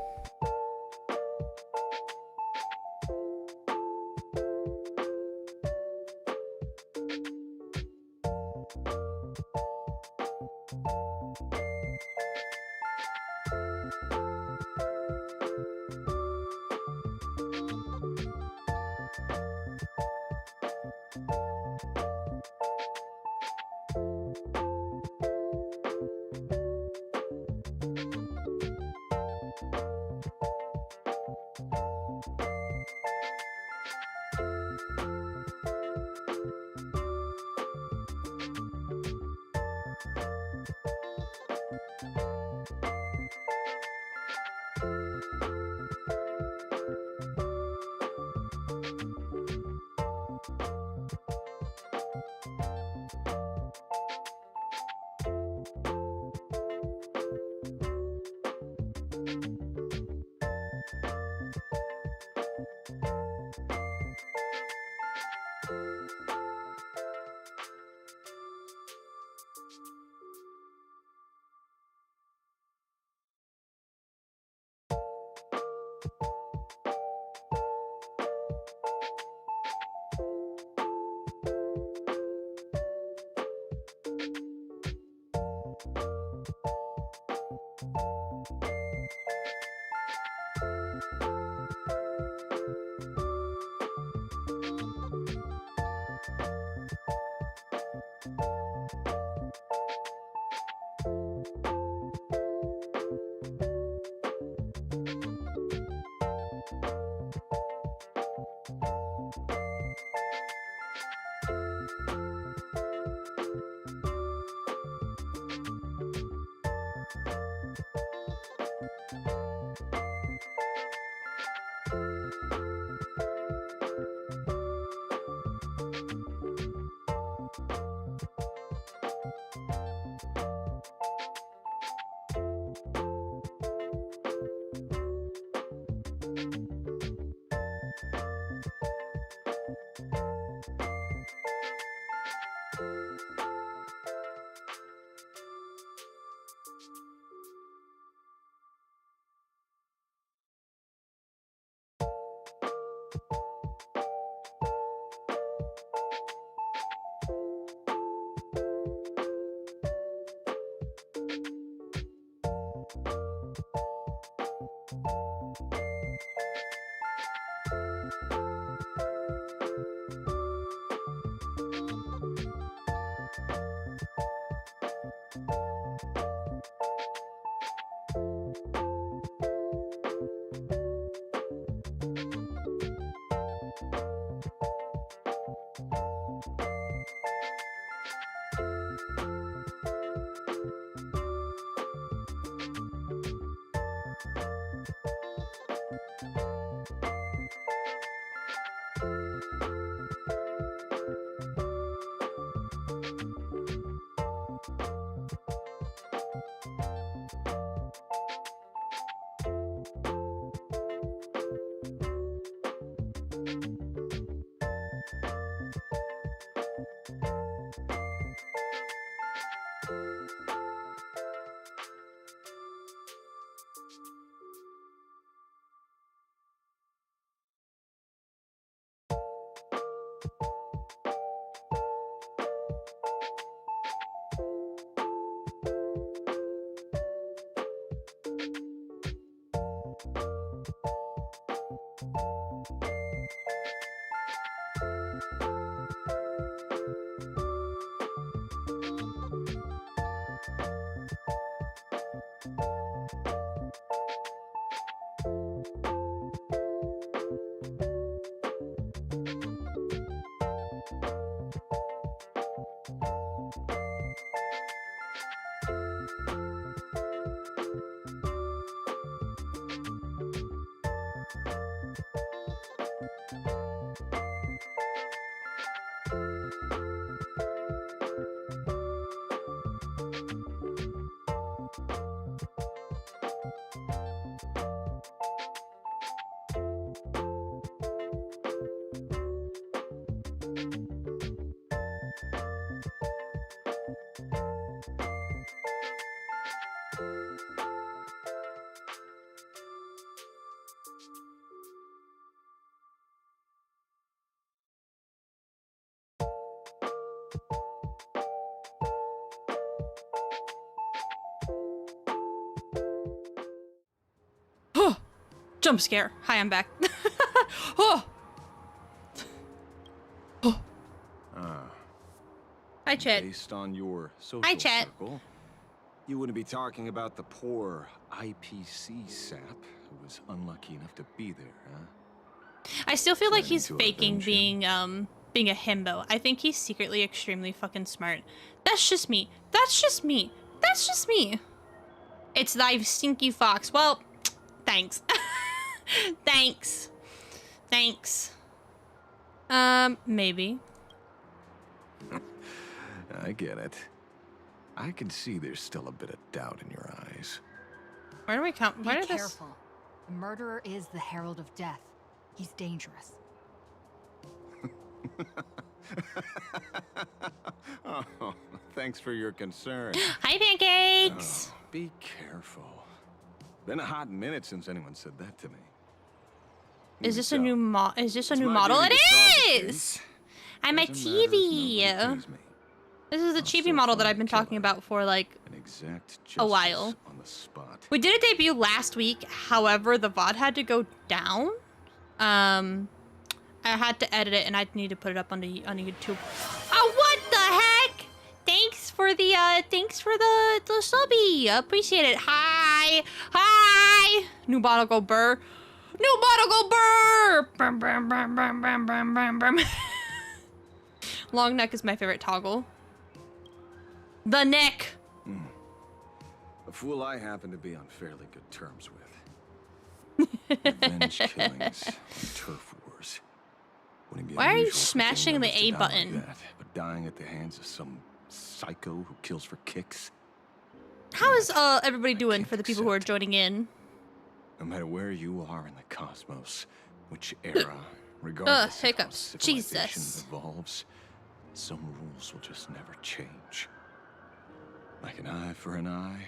Oh, jump scare. Hi, I'm back. Oh. Oh. Hi, Chet. Based on your social Hi, Chet. circle, you wouldn't be talking about the poor IPC sap who was unlucky enough to be there, huh? I still feel like he's Planning to faking avenge him? being a himbo. I think he's secretly extremely fucking smart. That's just me. That's just me. That's just me. It's thy stinky fox. Well, thanks. Thanks. Thanks. Maybe. I get it. I can see there's still a bit of doubt in your eyes. Where do we come? Where Be did this? careful. The murderer is the Herald of Death. He's dangerous. Oh, thanks for your concern. Hi, pancakes. Oh, be careful. Been a hot minute since anyone said that to me. Is this a new model? It is. I'm a TV. This is the chibi model that I've been talking about for like a while. On the spot. We did a debut last week. However, the VOD had to go down. I had to edit it, and I need to put it up on YouTube. Oh, what the heck? Thanks for the subby. Appreciate it. Hi. New bottle go burr. New bottle go burr. Brum, brum, brum, brum, brum, brum, brum, brum. Long neck is my favorite toggle. The neck. A fool I happen to be on fairly good terms with. Revenge killings and turf wars. Wouldn't be Why are you unusual for smashing gang the members to A die button? like that, but dying at the hands of some psycho who kills for kicks. How is everybody doing for the people who are joining in? No matter where you are in the cosmos, which era, regardless of how hiccups. civilization Jesus. evolves, some rules will just never change. Like an eye for an eye,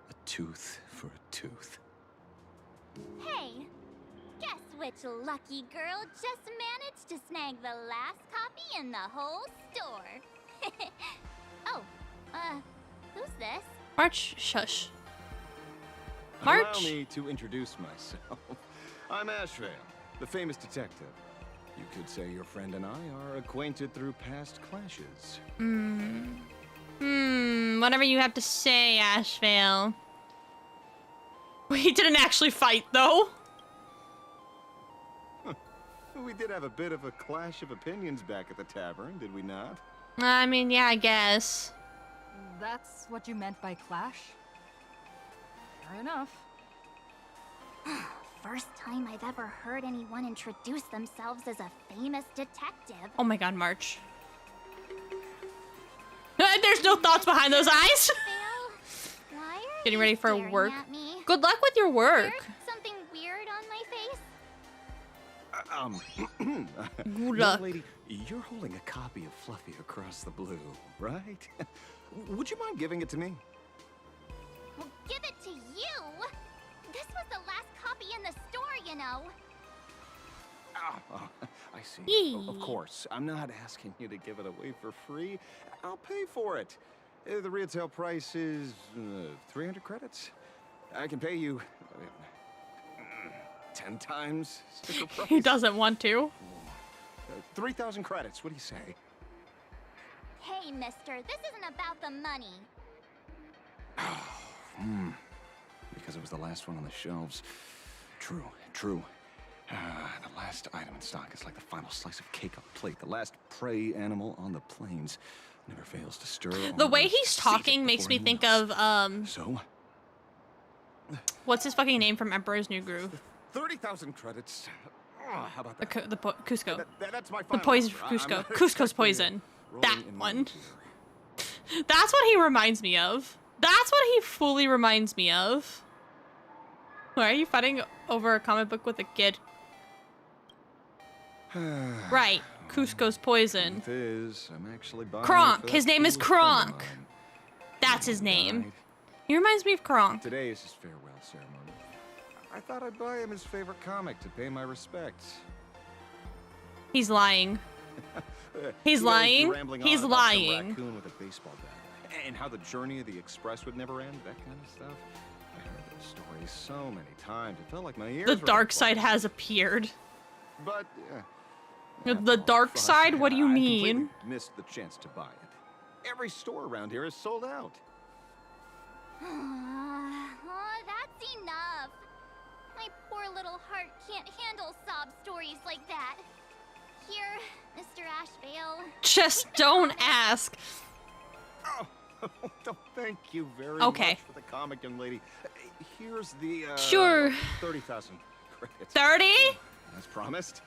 a tooth for a tooth. Hey, guess which lucky girl just managed to snag the last copy in the whole store? Oh, who's this? March, shush. Allow March. me to introduce myself. I'm Ashvale, the famous detective. You could say your friend and I are acquainted through past clashes. Whatever you have to say, Ashvale. We didn't actually fight, though. We did have a bit of a clash of opinions back at the tavern, did we not? I mean, yeah, I guess. That's what you meant by clash? Fair enough. First time I've ever heard anyone introduce themselves as a famous detective. Oh my god, March. There's no thoughts behind those eyes. Why are Getting you ready for staring work. at me? Good luck with your work. Something weird on my face? Good Young luck. lady, you're holding a copy of Fluffy Across the Blue, right? Would you mind giving it to me? Well, give it to you. This was the last copy in the store, you know. Oh, I see. Yee. Of course, I'm not asking you to give it away for free. I'll pay for it. The retail price is 300 credits. I can pay you 10 times sticker price. He doesn't want to. 3,000 credits. What do you say? Hey, mister, this isn't about the money. Because it was the last one on the shelves. True. The last item in stock is like the final slice of cake on the plate. The last prey animal on the plains never fails to stir. The way he's talking makes me think of, So? what's his fucking name from Emperor's New Groove? 30,000 credits. Oh, how about that? Cusco. That's my The final poison offer. I'm Cusco. not Cusco's expecting poison. rolling That in one. money here. That's what he reminds me of. That's what he fully reminds me of. Why are you fighting over a comic book with a kid? Right. Cusco's poison. Truth is, I'm actually buying Kronk. it for His that name is foolish friend of Kronk. mine. That's his He name. died. He reminds me of Kronk. Today is his farewell ceremony. I thought I'd buy him his favorite comic to pay my respects. He's lying. He's He'd always be lying. rambling He's on about some lying. raccoon with a baseball bat, and how the journey of the express would never end, that kind of stuff. I heard those stories so many times. It felt like my ears The were dark on side fire. has appeared. But The after all dark fuss, side? What do you I mean? completely missed the chance to buy it. Every store around here is sold out. Oh, that's enough. My poor little heart can't handle sob stories like that. Here, Mr. Ashvale. Just don't ask. Oh, thank you very Okay. much for the comic, young lady. Here's the Sure. 30,000 credits. 30? As promised.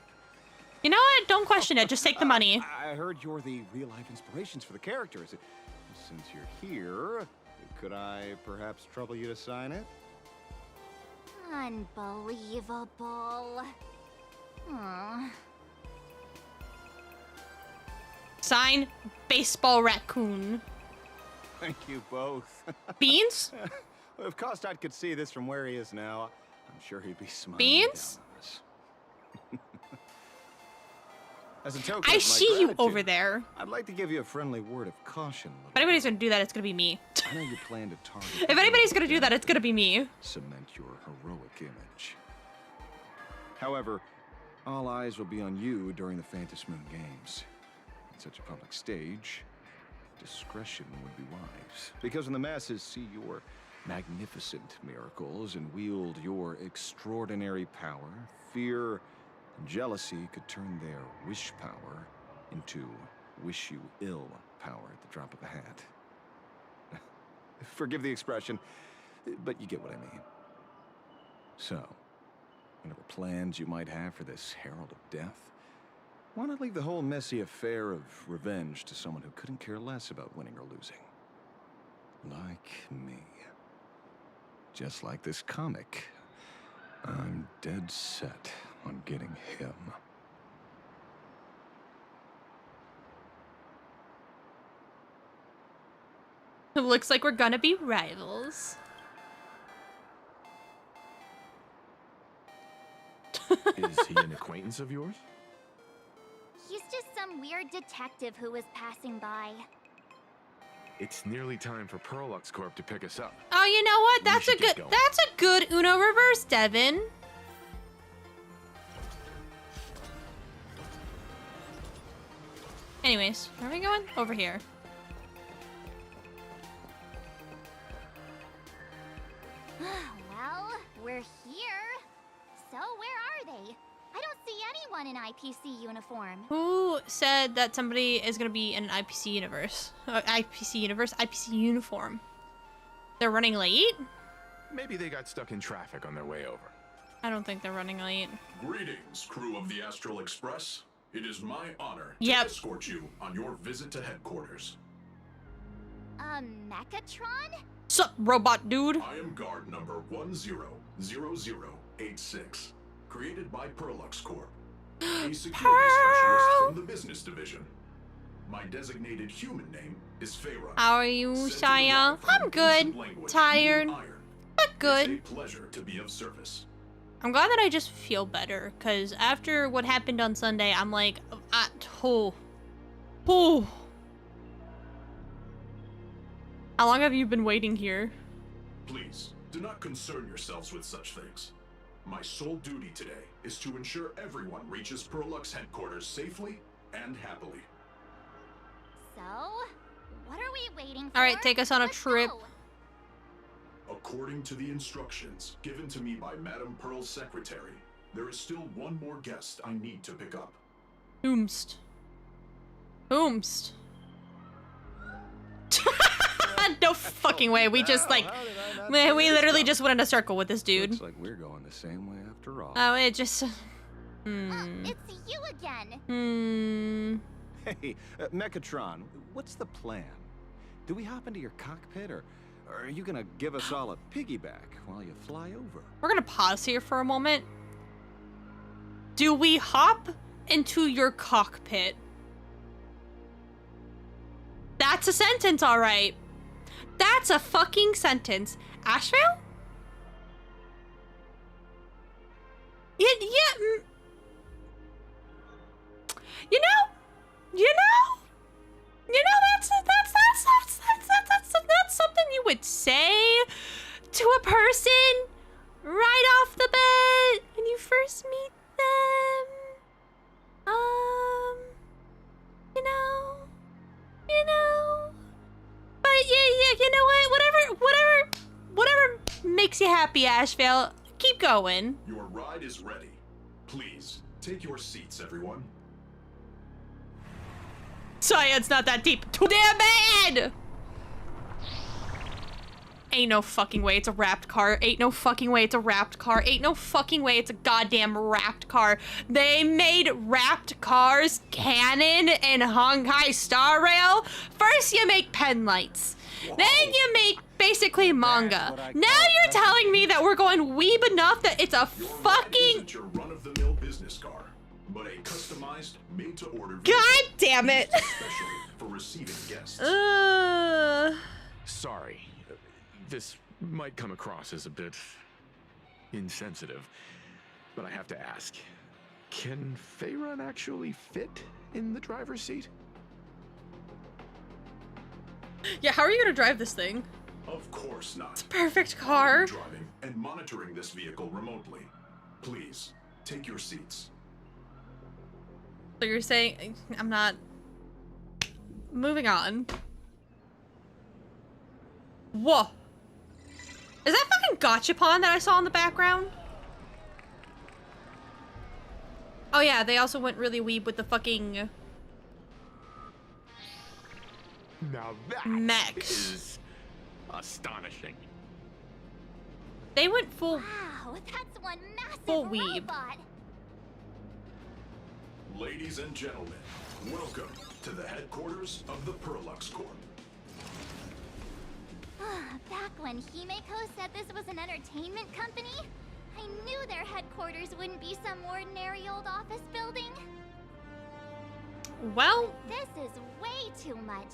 You know what? Don't question it. Just take the money. I heard you're the real-life inspirations for the characters. Since you're here, could I perhaps trouble you to sign it? Unbelievable. Aw. Sign baseball raccoon. Thank you both. Beans? If Kostat could see this from where he is now, I'm sure he'd be smiling Beans? down on us. As a token I of my see you gratitude, over there. I'd like to give you a friendly word of caution. If anybody's gonna do that, it's gonna be me. I know you plan to target. If anybody's gonna do that, it's gonna be me. Cement your heroic image. However, all eyes will be on you during the Phantom Moon Games. On such a public stage, discretion would be wise. Because when the masses see your magnificent miracles and wield your extraordinary power, fear and jealousy could turn their wish power into wish you ill power at the drop of a hat. Forgive the expression, but you get what I mean. So, whatever plans you might have for this herald of death, why not leave the whole messy affair of revenge to someone who couldn't care less about winning or losing? Like me. Just like this comic, I'm dead set on getting him. It looks like we're gonna be rivals. Is he an acquaintance of yours? He's just some weird detective who was passing by. It's nearly time for Perlux Corp to pick us up. Oh, you know what? We That's a should get good. going. That's a good Uno reverse, Devin. Anyways, where are we going? Over here. Well, we're here. So where are they? I don't see anyone in IPC uniform. Who said that somebody is gonna be in an IPC universe? IPC uniform. They're running late? Maybe they got stuck in traffic on their way over. I don't think they're running late. Greetings, crew of the Astral Express. It is my honor Yep. to escort you on your visit to headquarters. Mechatron? Sup, robot dude? I am guard number 100086, created by Perlux Corp, a security specialist from the business division. My designated human name is Pharaoh. How are you, Shia? I'm good. Tired, but good. It's a pleasure to be of service. I'm glad that I just feel better, because after what happened on Sunday, I'm like, oh. How long have you been waiting here? Please, do not concern yourselves with such things. My sole duty today is to ensure everyone reaches Perlux headquarters safely and happily. So, what are we waiting for? All right, take us on a Let's trip. go. According to the instructions given to me by Madame Pearl's secretary, there is still one more guest I need to pick up. Whomst. No fucking way. We just like, man, we literally just went in a circle with this dude. Looks like we're going the same way after all. Oh, it just. It's you again. Hey, Mechatron, what's the plan? Do we hop into your cockpit, or are you gonna give us all a piggyback while you fly over? We're gonna pause here for a moment. Do we hop into your cockpit? That's a sentence, all right. That's a fucking sentence. Ashvale? Yeah. You know, That's something you would say to a person right off the bat when you first meet them. You know. But yeah, you know what? Whatever makes you happy, Ashvale. Keep going. Your ride is ready. Please, take your seats, everyone. Science not that deep. Too damn bad! Ain't no fucking way it's a wrapped car. Ain't no fucking way it's a wrapped car. Ain't no fucking way it's a goddamn wrapped car. They made wrapped cars canon in Honkai Star Rail. First you make pen lights. Whoa. Then you make basically manga. Now you're telling me that we're going weeb enough that it's a fucking... Isn't your run-of-the-mill business car, but a customized, made-to-order... God damn it! Especially for receiving guests. Sorry. This might come across as a bit insensitive, but I have to ask. Can Faerun actually fit in the driver's seat? Yeah, how are you gonna drive this thing? Of course not. It's a perfect car. Driving and monitoring this vehicle remotely. Please, take your seats. So you're saying... I'm not... Moving on. Whoa. Is that fucking Gachapon that I saw in the background? Oh yeah, they also went really weeb with the fucking... Now that mechs. is astonishing. They went full... Wow, that's one massive full weeb. robot. Ladies and gentlemen, welcome to the headquarters of the Perlux Corp. Back when Himeko said this was an entertainment company, I knew their headquarters wouldn't be some ordinary old office building. Well... This is way too much.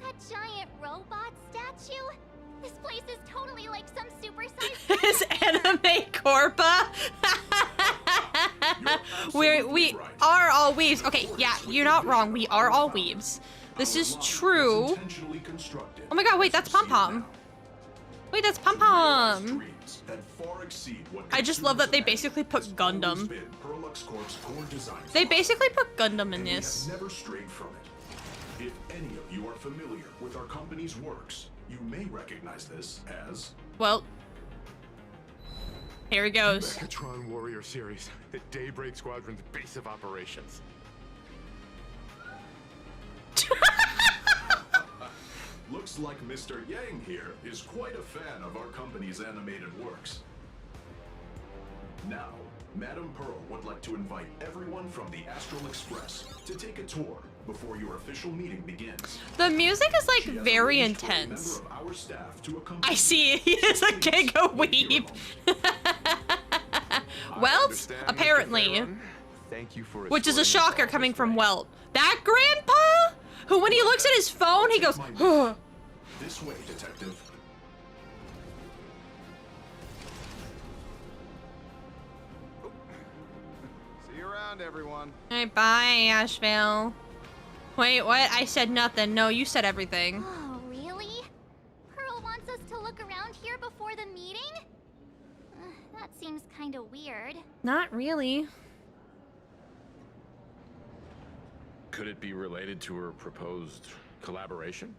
That giant robot statue? This place is totally like some supersized... Is Anime Corpa? we are all weebs. Okay, yeah, you're not wrong. We are all weebs. This is true. Oh my god, wait, that's Pom Pom. Wait, that's Pom Pom. I just love that they basically put Gundam. They basically put Gundam in this. Never strayed from it. If any of you are familiar with our company's works, you may recognize this as... Well, here he goes. Megatron Warrior Series, the Daybreak Squadron's base of operations. Looks like Mr. Yang here is quite a fan of our company's animated works. Now, Madame Pearl would like to invite everyone from the Astral Express to take a tour before your official meeting begins. The music is like very intense. I see, he is a giga weeb. Welt, apparently. Thank you for which is a shocker coming from Welt. That grandpa? Who, when he looks at his phone, he goes, oh. This way, detective. See you around, everyone. Alright, bye, Ashvale. Wait, what? I said nothing. No, you said everything. Oh, really? Pearl wants us to look around here before the meeting? That seems kind of weird. Not really. Could it be related to her proposed collaboration?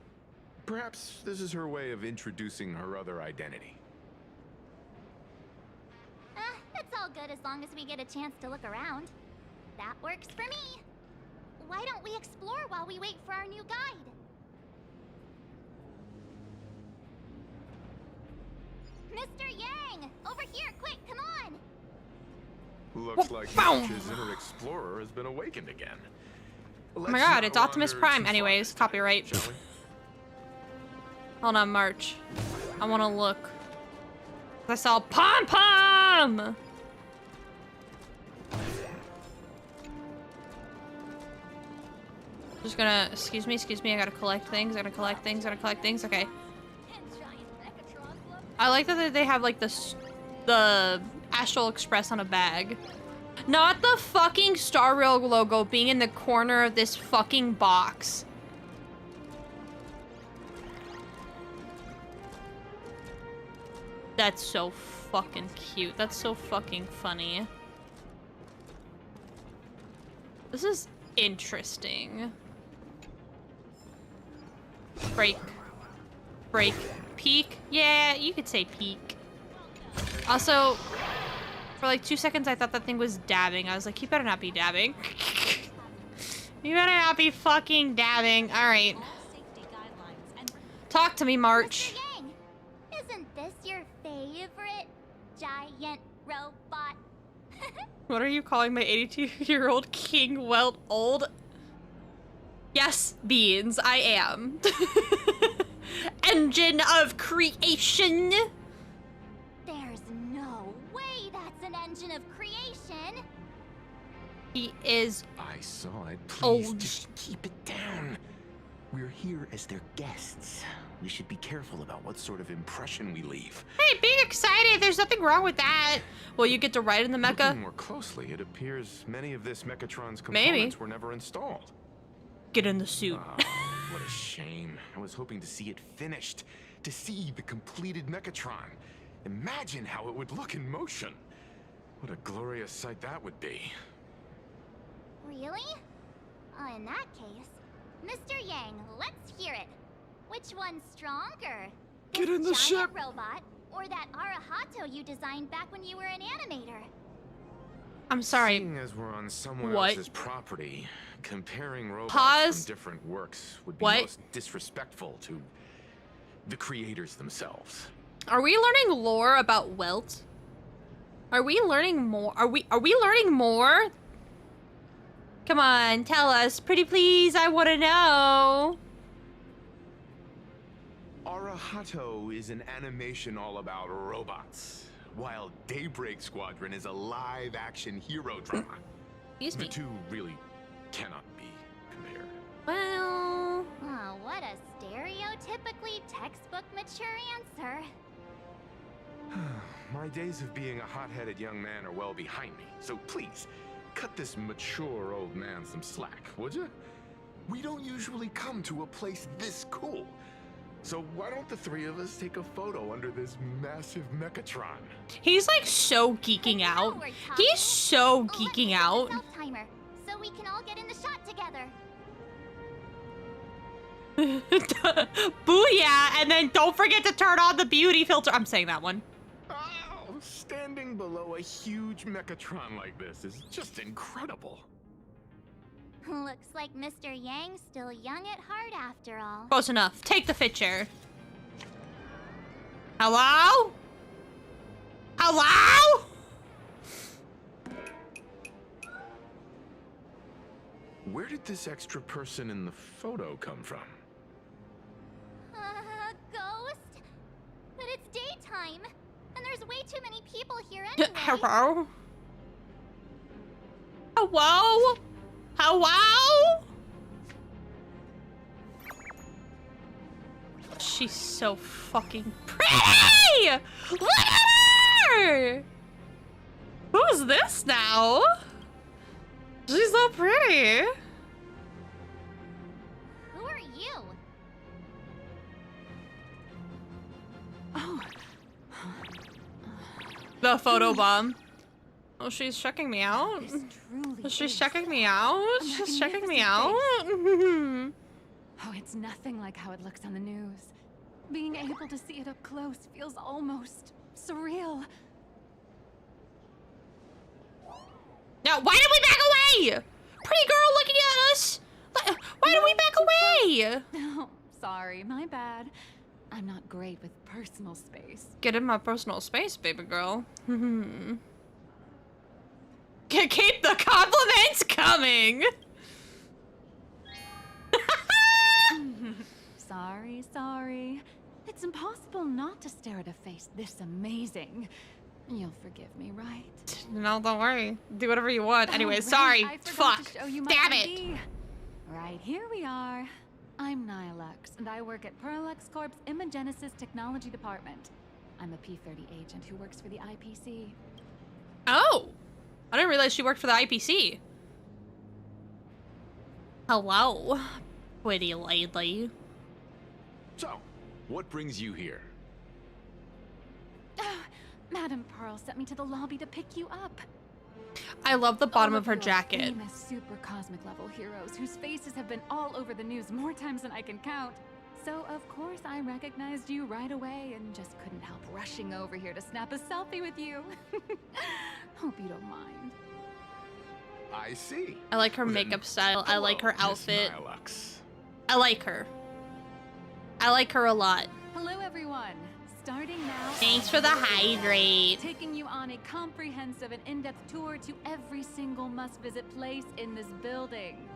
Perhaps this is her way of introducing her other identity. It's all good as long as we get a chance to look around. That works for me. Why don't we explore while we wait for our new guide? Mr. Yang! Over here, quick, come on! Looks like Nature's inner explorer has been awakened again. Oh my god, it's Optimus Prime. Anyways, copyright. Hold on, March. I want to look. I saw Pom Pom! Just gonna, excuse me, I gotta collect things, okay. I like that they have like the Astral Express on a bag. Not the fucking Star Rail logo being in the corner of this fucking box. That's so fucking cute. That's so fucking funny. This is interesting. Break. Break. Peek? Yeah, you could say peek. Also, for like 2 seconds I thought that thing was dabbing. I was like, you better not be dabbing. You better not be fucking dabbing. Alright. Talk to me, March. Mr. Yang, isn't this your favorite giant robot? What are you calling my 82-year-old king welt old? Yes, Beans, I am. Engine of creation. There's no way that's an engine of creation. He is I saw it. Please, old. just keep it down. We're here as their guests. We should be careful about what sort of impression we leave. Hey, being excited, there's nothing wrong with that. Well, you get to ride in the mecha. Looking more closely, it appears many of this Mechatron's components were never installed. Get in the suit. Oh, what a shame. I was hoping to see it finished, to see the completed Mechatron. Imagine how it would look in motion. What a glorious sight that would be. Really? In that case, Mr. Yang, let's hear it. Which one's stronger? Get in the This ship. giant robot or that Arahato you designed back when you were an animator? I'm sorry. Seeing as we're on someone What? else's property, comparing robots Pause. from different works would be What? most disrespectful to the creators themselves. Are we learning lore about Welt? Are we learning more? Are we learning more? Come on, tell us, pretty please. I want to know. Arahato is an animation all about robots, while Daybreak Squadron is a live-action hero drama. Excuse The me. two really cannot be compared. Well, Oh, what a stereotypically textbook mature answer. My days of being a hot-headed young man are well behind me, so please, cut this mature old man some slack, would you? We don't usually come to a place this cool. So why don't the three of us take a photo under this massive Mechatron? he's like so geeking Now out. we're talking. He's so Let me geeking set the out. self-timer so we can all get in the shot together. Booyah! And then don't forget to turn on the beauty filter. I'm saying that one. Oh, standing below a huge Mechatron like this is just incredible. Looks like Mr. Yang's still young at heart after all. Close enough. Take the picture. Hello? Hello? Where did this extra person in the photo come from? Ghost? But it's daytime, and there's way too many people here anyway. Hello? Hello? Hello? She's so fucking pretty! Look at her! Who's this now? She's so pretty. Who are you? Oh, The photo bomb. Oh, she's checking me out. this truly She's is checking me out. a She's checking me out. magnificent Oh, it's nothing like how it looks on the news. Being able to see it up close feels almost surreal. Now, why did we back away? Pretty girl looking at us. Why did we back away? Oh, sorry, my bad. I'm not great with personal space. Get in my personal space, baby girl. Keep the compliments coming. Sorry. It's impossible not to stare at a face this amazing. You'll forgive me, right? No, don't worry. Do whatever you want. Anyway, Oh, right, sorry. I forgot Fuck. to show you my Damn it. ID. Right, here we are. I'm Nihilux, and I work at Parallax Corp's Imagenesis Technology Department. I'm a P-30 agent who works for the IPC. Oh. I didn't realize she worked for the IPC. Hello, pretty lady. So, what brings you here? Madam Pearl sent me to the lobby to pick you up. I love the bottom of her You are jacket. Famous super cosmic level heroes whose faces have been all over the news more times than I can count. So of course I recognized you right away and just couldn't help rushing over here to snap a selfie with you. Hope you don't mind. I see. I like her Then, makeup style. I like her Miss outfit. Nihilux. I like her. I like her a lot. Hello everyone. Starting now. Thanks for the hydrate. Taking you on a comprehensive and in-depth tour to every single must-visit place in this building.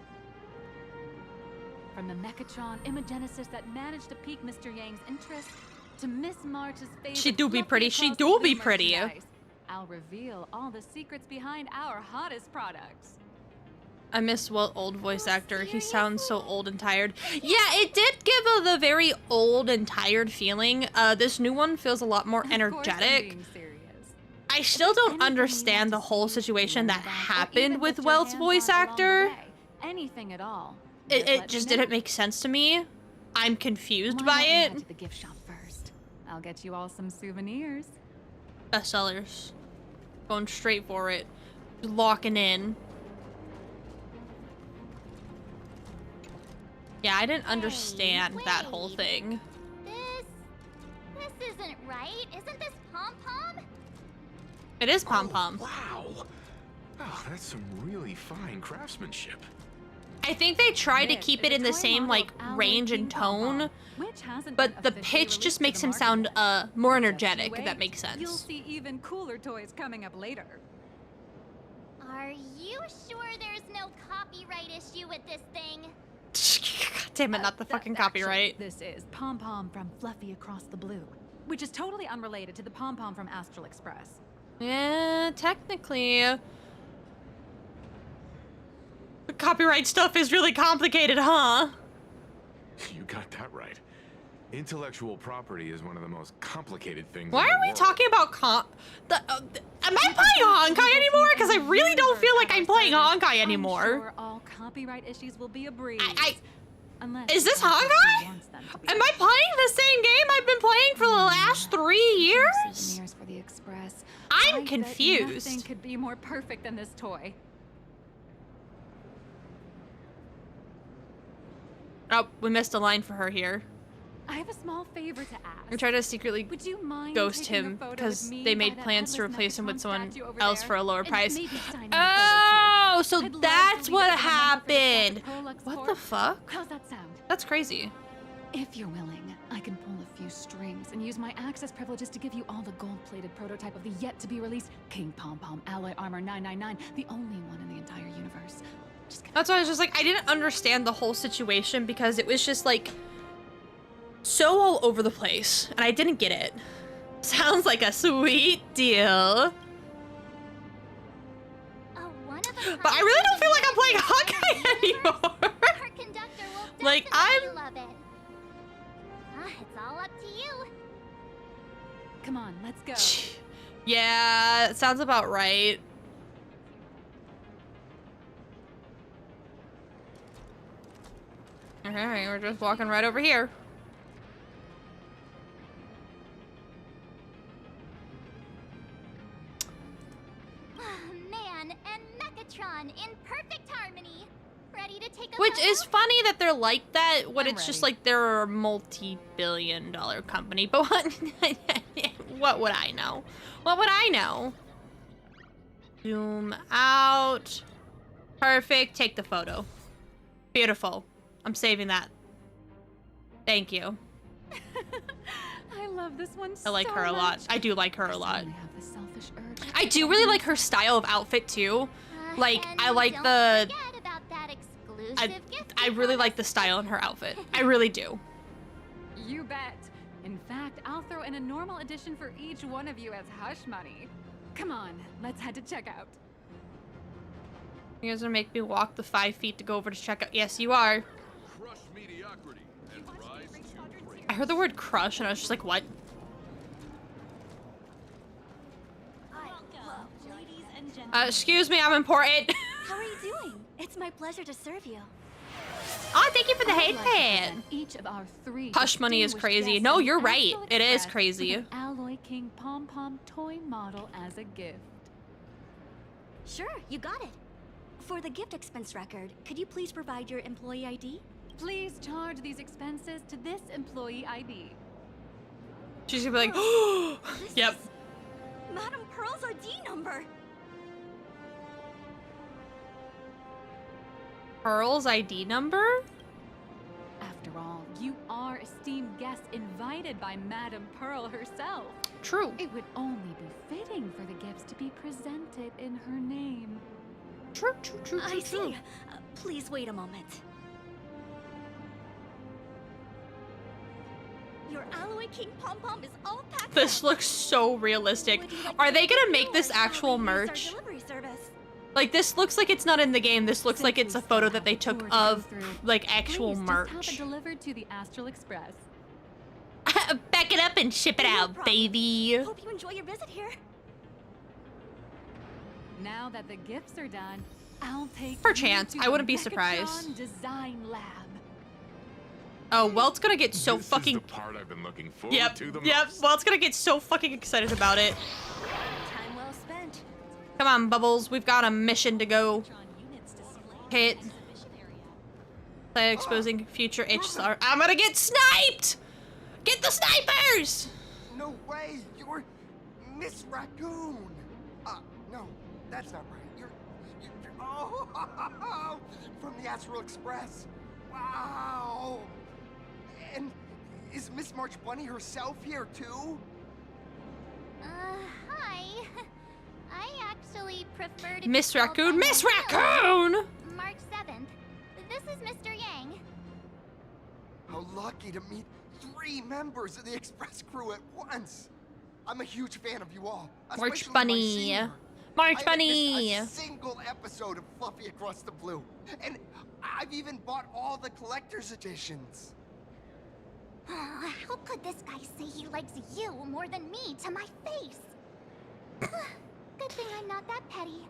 From the Mechatron Imagenesis that managed to pique Mr. Yang's interest, to Miss March's favorite. She do be fluffy pretty. She across do the be blue pretty. merchandise. I'll reveal all the secrets behind our hottest products. I miss what old voice actor. He sounds so old and tired. Yeah, it did give the very old and tired feeling. This new one feels a lot more Of course I'm energetic. being serious. I still don't understand the whole situation that happened with Welt's voice actor. Anything at all. It just didn't make sense to me. I'm confused by it. Head to the gift shop first. I'll get you all some souvenirs. Bestsellers. Going straight for it. Locking in. Yeah, I didn't understand that whole wait. thing. This isn't right. Isn't this Pom Pom? It is Pom Pom. Wow. Oh, that's some really fine craftsmanship. I think they tried to This keep is it a in the toy same model like of Alloy range King and Pom Pom, tone, which hasn't but been the officially pitch released just to makes the him market sound yet. more Just you energetic, if that wait. makes You'll sense. see even cooler toys coming up later. Are you sure there's no copyright issue with this thing? God damn it, not the fucking Actually, copyright. This is Pom Pom from Fluffy Across the Blue, which is totally unrelated to the Pom Pom from Astral Express. Yeah, technically. The copyright stuff is really complicated, huh? You got that right. Intellectual property is one of the most complicated things. Why in the are we world. talking about am I playing Honkai anymore? Because I really don't feel like I'm playing Honkai I'm anymore. sure all copyright issues will be a breeze. Unless Is this the licensee Honkai? wants them to be. Am I playing the same game I've been playing for the last 3 years? Souvenirs for the Express. I'm I bet confused. Nothing could be more perfect than this toy. Oh, we missed a line for her here. I have a small favor to ask. We tried to secretly Would you mind ghost taking a him photo because with me they by made that plans to headless replace him with Megatron someone statue over else there? for a lower And price. maybe signing a photo, Oh, too. so I'd love to that's leave what it as a member for the happened. Prolux What Corps. the fuck? How's that sound? That's crazy. If you're willing, I can pull a few strings and use my access privileges to give you all the gold-plated prototype of the yet-to-be-released King Pom Pom Alloy Armor 999, the only one in the entire universe. Just kidding. That's why I was just like, I didn't understand the whole situation because it was just like so all over the place and I didn't get it. Sounds like a sweet deal. But I really don't feel like I'm playing Honkai anymore. Our conductor will Like, definitely love it. It's all up to you. Come on, let's go. Yeah, it sounds about right. Okay, we're just walking right over here. Man and Mechatron in perfect harmony. Ready to take a Which photo? is funny that they're like that when I'm it's just ready. like they're a multi-billion-dollar company. But what would I know? What would I know? Zoom out. Perfect. Take the photo. Beautiful. I'm saving that. Thank you. I love this one I like so her a lot. much. I do like her a lot. I have the selfish urge. I do really like her style of outfit too. Like, And I like don't the... forget about that exclusive gift I we really like promised. the style in her outfit. I really do. You bet. In fact, I'll throw in a normal edition for each one of you as hush money. Come on, let's head to checkout. You guys gonna make me walk the 5 feet to go over to checkout? Yes, you are. Crush mediocrity and rise to greatness. I heard the word crush and I was just like, what? Ladies and Excuse me, I'm important. How are you doing? It's my pleasure to serve you. Oh, thank you for the hate pan. Each of our 3 Hush money is crazy. guests No, in you're right. Astral It is Express crazy. with an Alloy King pom-pom toy model as a gift. Sure, you got it. For the gift expense record, could you please provide your employee ID? Please charge these expenses to this employee ID. She's gonna be like, oh, yep. Madame Pearl's ID number. Pearl's ID number? After all, you are esteemed guests invited by Madame Pearl herself. True. It would only be fitting for the gifts to be presented in her name. True. I see. Please wait a moment. Your Alloy King pom-pom is all packed This up. looks so realistic. Would you like Are to they gonna do make this an actual Alloy User merch? delivery service? Like, this looks like it's not in the game. This looks like it's a photo that they took of, like, actual Please merch. just have it delivered to the Astral Express. Back it up and ship it No out, problem. baby. Hope you enjoy your visit here. Now that the gifts are done, I'll take Perchance, you to I wouldn't the be surprised. Megatron Design Lab. Oh, Welt's gonna get so This fucking... is the part I've been looking forward Yep, to the yep. most. Welt's gonna get so fucking excited about it. Time well spent. Come on, Bubbles. We've got a mission to go hit. Play exposing future HSR. I'm gonna get sniped! Get the snipers! No way! You're Miss Raccoon! No, that's not right. You're oh, from the Astral Express. Wow! And is Miss March Bunny herself here too? Hi. I actually prefer to Miss be called Raccoon, by Miss my real name, Raccoon! March 7th. This is Mr. Yang. How lucky to meet 3 members of the Express crew at once. I'm a huge fan of you all. March especially my Bunny. senior. March I Bunny. haven't missed a single episode of Fluffy Across the Blue. And I've even bought all the collector's editions. How could this guy say he likes you more than me to my face? Good thing I'm not that petty.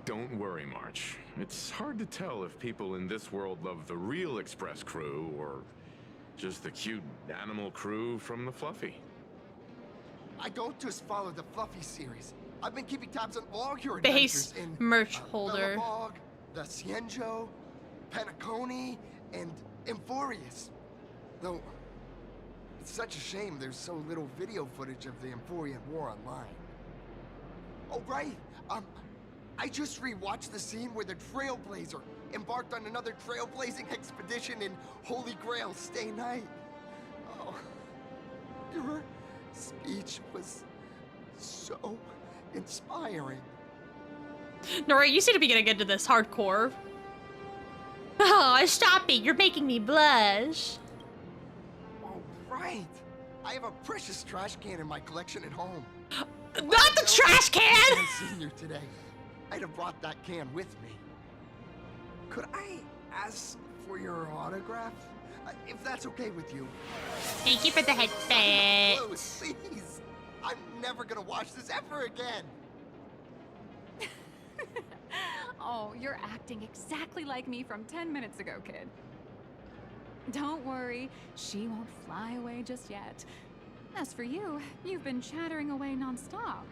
Don't worry, March. It's hard to tell if people in this world love the real Express crew or just the cute animal crew from the Fluffy. I don't just follow the Fluffy series. I've been keeping tabs on all your Base adventures in merch holder. Bellabog, the Cienjo, Penacony, and Emphorius. Though, it's such a shame there's so little video footage of the Emphorian War online. Oh, right. I just rewatched the scene where the Trailblazer embarked on another trailblazing expedition in Holy Grail Stay Night. Oh, your speech was so inspiring. Nora, you seem to be getting into this hardcore. Oh, stop it. You're making me blush. Oh, right. I have a precious trash can in my collection at home. Not the trash can! I've seen you today. I'd have brought that can with me. Could I ask for your autograph? If that's okay with you. Thank you for the headset. Please. I'm never gonna watch this ever again. Oh, you're acting exactly like me from 10 minutes ago, kid. Don't worry, she won't fly away just yet. As for you, you've been chattering away nonstop.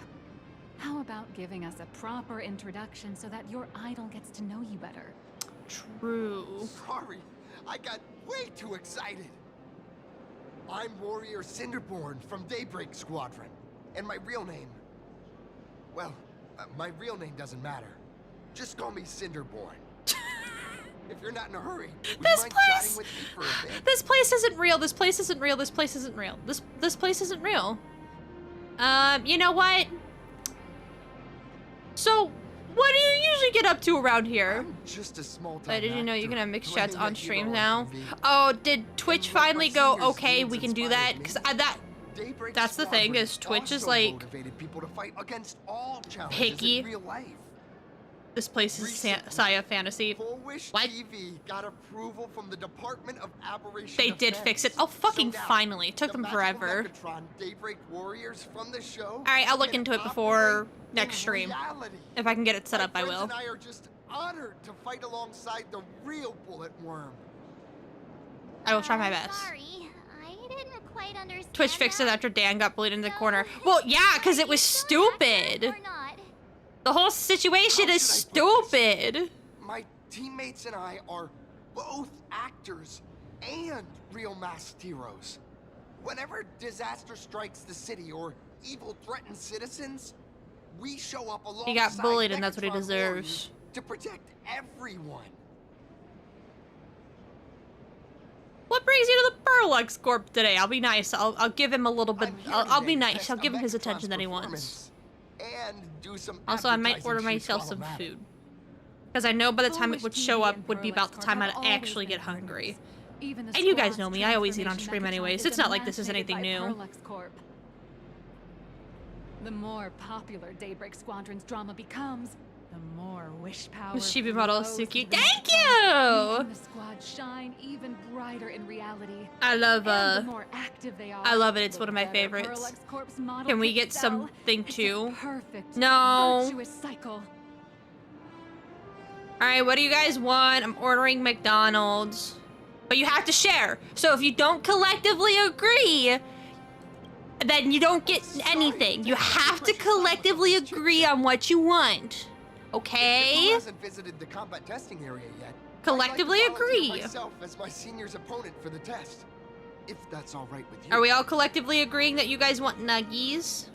How about giving us a proper introduction so that your idol gets to know you better? True. Sorry, I got way too excited. I'm Warrior Cinderborn from Daybreak Squadron. And my real name... Well, my real name doesn't matter. Just call me Cinderborn. If you're not in a hurry, would you mind chatting with me for a bit? This place isn't real. This place isn't real. This place isn't real. This place isn't real. You know what? So, what do you usually get up to around here? I'm just a small-time Did you know you actor can have mixed playing chats on a stream hero now? on TV. Oh, did Twitch And like finally my go, seniors' okay, needs we can do inspired that? me, Because Daybreak that's the thing, Squadron is Twitch is also like motivated people to fight against all challenges picky. in real life. This place is Saya Fantasy. Full Wish What? TV got approval from the Department of Aberration They did Affairs. fix it. Oh, fucking So now, finally. It took the them magical forever. Megatron Daybreak Warriors from the show Alright, I'll look can into it before operate next in stream. reality. If I can get it set My up, I friends will. and I are just honored to fight alongside the real Bullet Worm. I will try my best. Sorry, I didn't quite understand. Twitch fixed it that. after Dan got bullied in the corner. Well, yeah, because it was stupid. Or not. The whole situation is stupid. My teammates and I are both actors and real masked heroes. Whenever disaster strikes the city or evil threatens citizens, we show up alongside He got bullied and that's what he Megatron deserves. warriors to protect everyone. What brings you to the Burlux Corp today? I'll be nice. I'll give him a little bit. I'll be nice. I'll give him his attention that he wants. And do some Also, I might order advertising myself shoots some while I'm at it. food. Because I know by the time it Polish would TV show up and would be about the Burlux time Corp I'd have always actually been get hungry. friends. Even the And you guys squad's know me, I always eat on transformation stream Megatron anyways. is It's not like this is emanated anything by new. Burlux Corp. The more popular Daybreak Squadron's drama becomes, the more wish power. The Shibi model is flows so cute. into the Thank Megatron, you! making the squad shine even brighter in reality. I love And the more active they are, I love it. It's the one of my better favorites. Burlux Corp's model Can we could get sell. something It's a too? perfect, No. virtuous cycle. Alright, what do you guys want? I'm ordering McDonald's. But you have to share. So if you don't collectively agree, then you don't get anything. You have to collectively agree on what you want. Who Okay? hasn't visited the combat testing area yet? Collectively I'd like to volunteer agree. myself as my senior's opponent for the test, if that's all right with you. Are we all collectively agreeing that you guys want nuggies?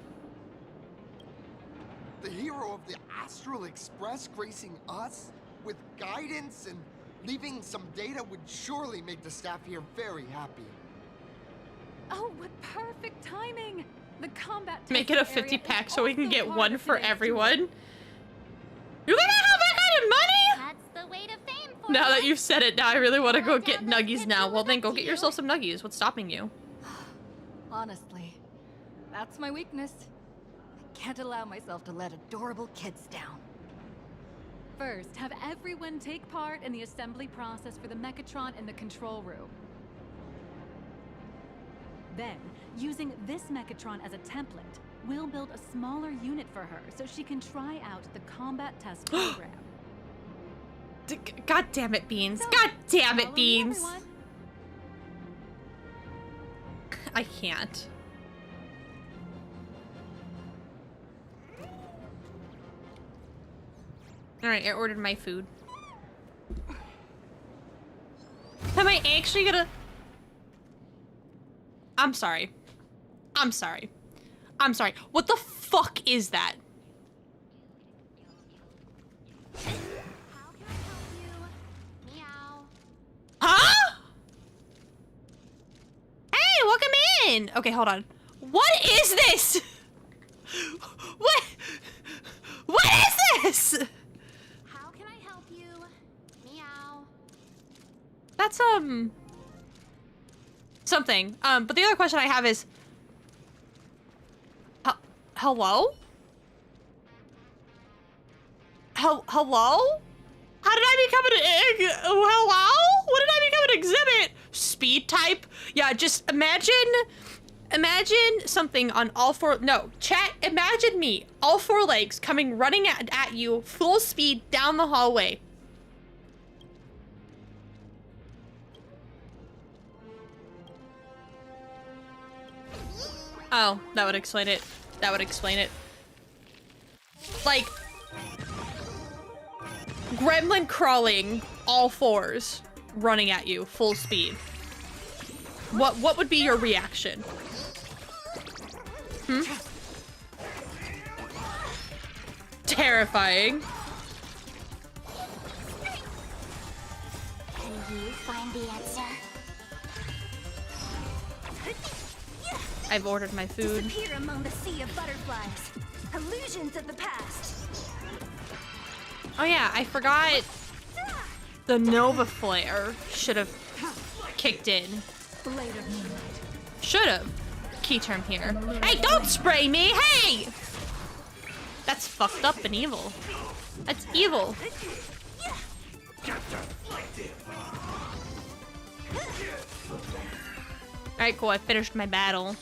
The hero of the Astral Express gracing us with guidance and leaving some data would surely make the staff here very happy. Oh, what perfect timing! The combat Make it a testing 50 area pack is so we can also get part one of for today's everyone. tour. You gonna have that kind of money? That's the way to fame for Now you. that you've said it, now I really want to go Well, get Dad, let's nuggies get now. to Well, it then up go to get you. yourself some nuggies. What's stopping you? Honestly, that's my weakness. I can't allow myself to let adorable kids down. First, have everyone take part in the assembly process for the Mechatron in the control room. Then, using this Mechatron as a template, we'll build a smaller unit for her so she can try out the combat test program. God damn it, Beans. So, God damn it, follow me, Beans. everyone. I can't. Alright, I ordered my food. Am I actually gonna... I'm sorry. I'm sorry. I'm sorry. What the fuck is that? How can I help you? Meow. Huh? Hey, welcome in. Okay, hold on. What is this? What is this? How can I help you? Meow. That's something. But the other question I have is hello? Hello? How did I become an hello? What did I become an exhibit? Speed type? Yeah, just imagine something on all four, no, chat, imagine me, all four legs, coming running at you, full speed down the hallway. Oh, that would explain it. That would explain it. Like, gremlin crawling, all fours, running at you, full speed. What would be your reaction? Hmm? Terrifying. Can you find the answer? I've ordered my food. Disappear among the sea of butterflies. Illusions of the past. Oh yeah, I forgot the Nova Flare should have kicked in. Blade of moonlight. Should have. Key term here. Hey, don't spray me! Hey! That's fucked up and evil. That's evil. Alright, cool. I finished my battle.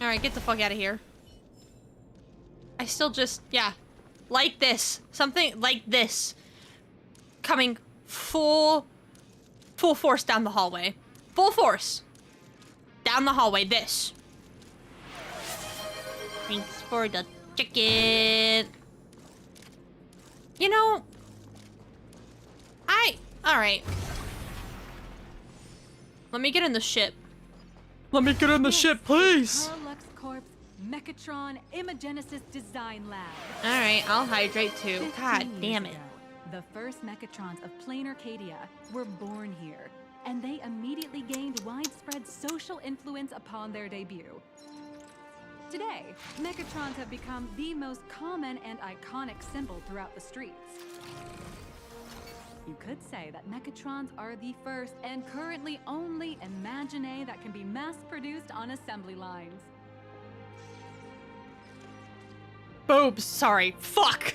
Alright, get the fuck out of here. I still just, yeah. Like this. Something like this. Coming full force down the hallway. Full force. Down the hallway, this. Thanks for the chicken. You know, alright. Let me get in the ship. Let me get in the ship, please. Lux Corp's Mechatron Imagenesis Design Lab. Alright, I'll hydrate too. 15 God years damn it. ago, the first Mechatrons of Plain Arcadia were born here, and they immediately gained widespread social influence upon their debut. Today, Mechatrons have become the most common and iconic symbol throughout the streets. You could say that Mechatrons are the first and currently only Imagine that can be mass-produced on assembly lines. Boobs, sorry. Fuck!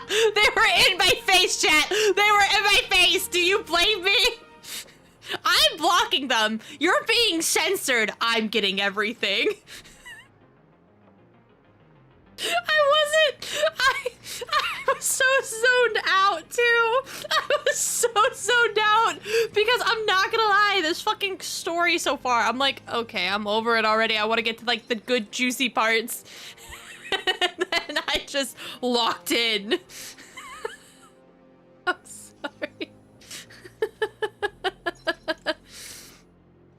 They were in my face, chat! They were in my face! Do you blame me? I'm blocking them. You're being censored. I'm getting everything. I was so zoned out too. I was so zoned out because I'm not gonna lie, this fucking story so far, I'm like, okay, I'm over it already. I want to get to like the good juicy parts. And then I just locked in. I'm sorry.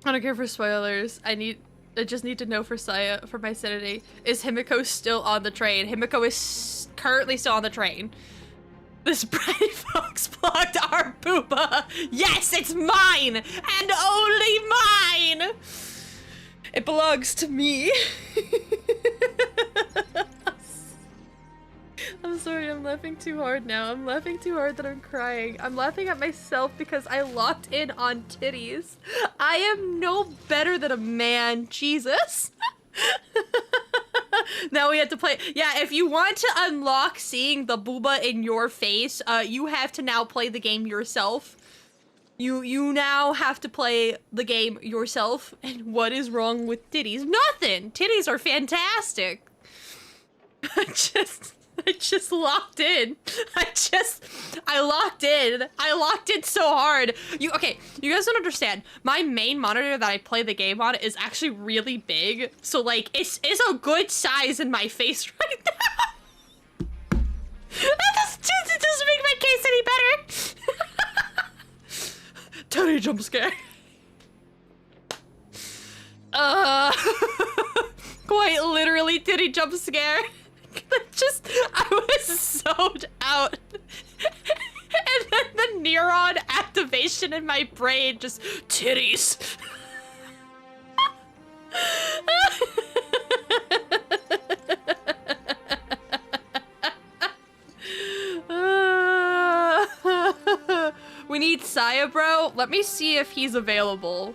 I don't care for spoilers. I just need to know for Saya, for my sanity. Is Himiko still on the train? Himiko is currently still on the train. This bratty fox blocked our booba. Yes, it's mine! And only mine! It belongs to me. I'm sorry, I'm laughing too hard now. I'm laughing too hard that I'm crying. I'm laughing at myself because I locked in on titties. I am no better than a man, Jesus. Now we have to play. Yeah, if you want to unlock seeing the booba in your face, you have to now play the game yourself. You now have to play the game yourself. And what is wrong with titties? Nothing. Titties are fantastic. I just locked in. I locked in. I locked in so hard. Okay, you guys don't understand. My main monitor that I play the game on is actually really big. So like, it's a good size in my face right now. It doesn't make my case any better. Tony jump scare. Quite literally titty jump scare. I was zoned out. And then the neuron activation in my brain just titties. We need Saya, bro. Let me see if he's available.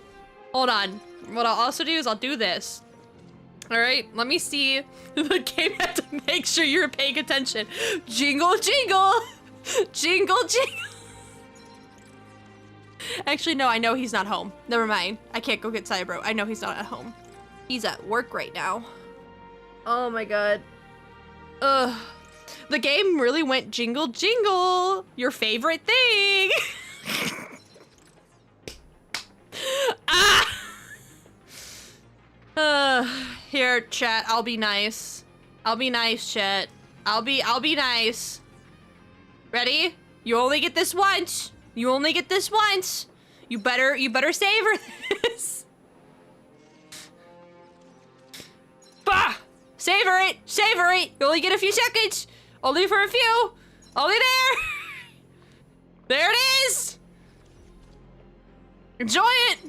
Hold on. What I'll also do is I'll do this. All right, let me see. The game had to make sure you're paying attention. Jingle, jingle. Jingle, jingle. Actually, no, I know he's not home. Never mind. I can't go get Cybro. I know he's not at home. He's at work right now. Oh my god. Ugh. The game really went jingle, jingle. Your favorite thing. Here, chat, I'll be nice. I'll be nice, chat. I'll be nice. Ready? You only get this once. You only get this once. You better savor this. Bah! Savor it! Savor it! You only get a few seconds. Only for a few. Only there. There it is. Enjoy it.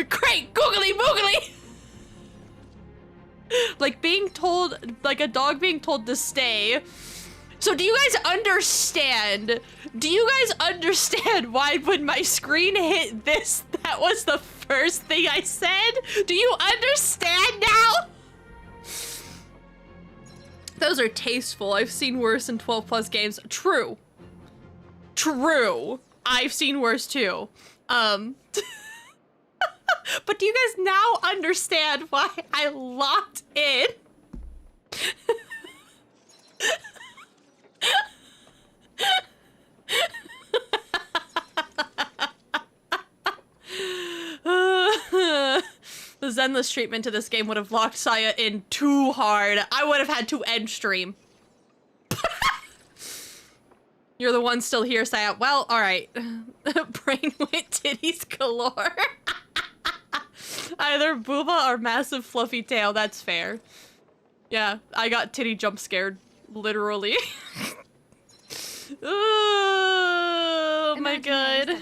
Great, googly boogly. Like being told, like a dog being told to stay So do you guys understand? Do you guys understand why when my screen hit this, that was the first thing I said? Do you understand now? Those are tasteful. I've seen worse in 12+ games. True. True. I've seen worse too. But do you guys now understand why I locked in? The Zenless treatment to this game would have locked Saya in too hard. I would have had to end stream. You're the one still here, Saya. Well, alright. Brain went titties galore. Either booba or massive fluffy tail, that's fair. Yeah, I got titty jump scared. Literally. Oh my god.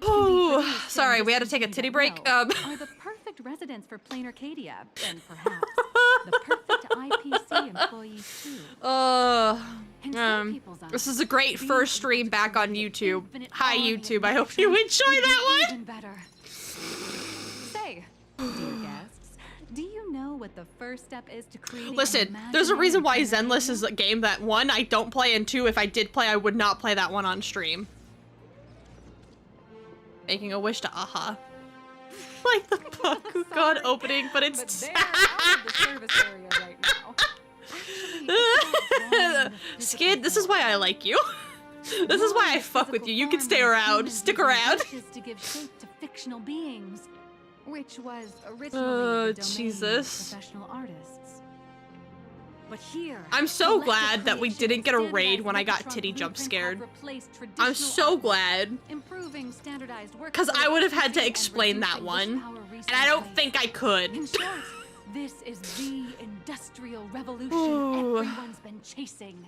Oh, sorry, we had to take a titty break. Are the perfect residents for Plain Arcadia, and perhaps the perfect IPC employees too. This is a great first stream back on YouTube. Hi YouTube, I hope you enjoy that one. Better. Say, dear guests, do you know what the first step is to creating? Listen, there's a reason why Zenless is a game that 1, I don't play, and 2, if I did play, I would not play that one on stream. Making a wish to Aha. Like the Bakugan opening, but it's they're out of the service area right now. Skid, this is why I like you. This is why I fuck with you. You can stay around. Stick around. To give shape to fictional beings, which was originally the domain of professional artists. But here, I'm so glad that we didn't get a raid when I got titty jump scared. I'm so glad. Because I would have had to explain that one. And I don't think I could. In short, this is the industrial revolution everyone's been chasing.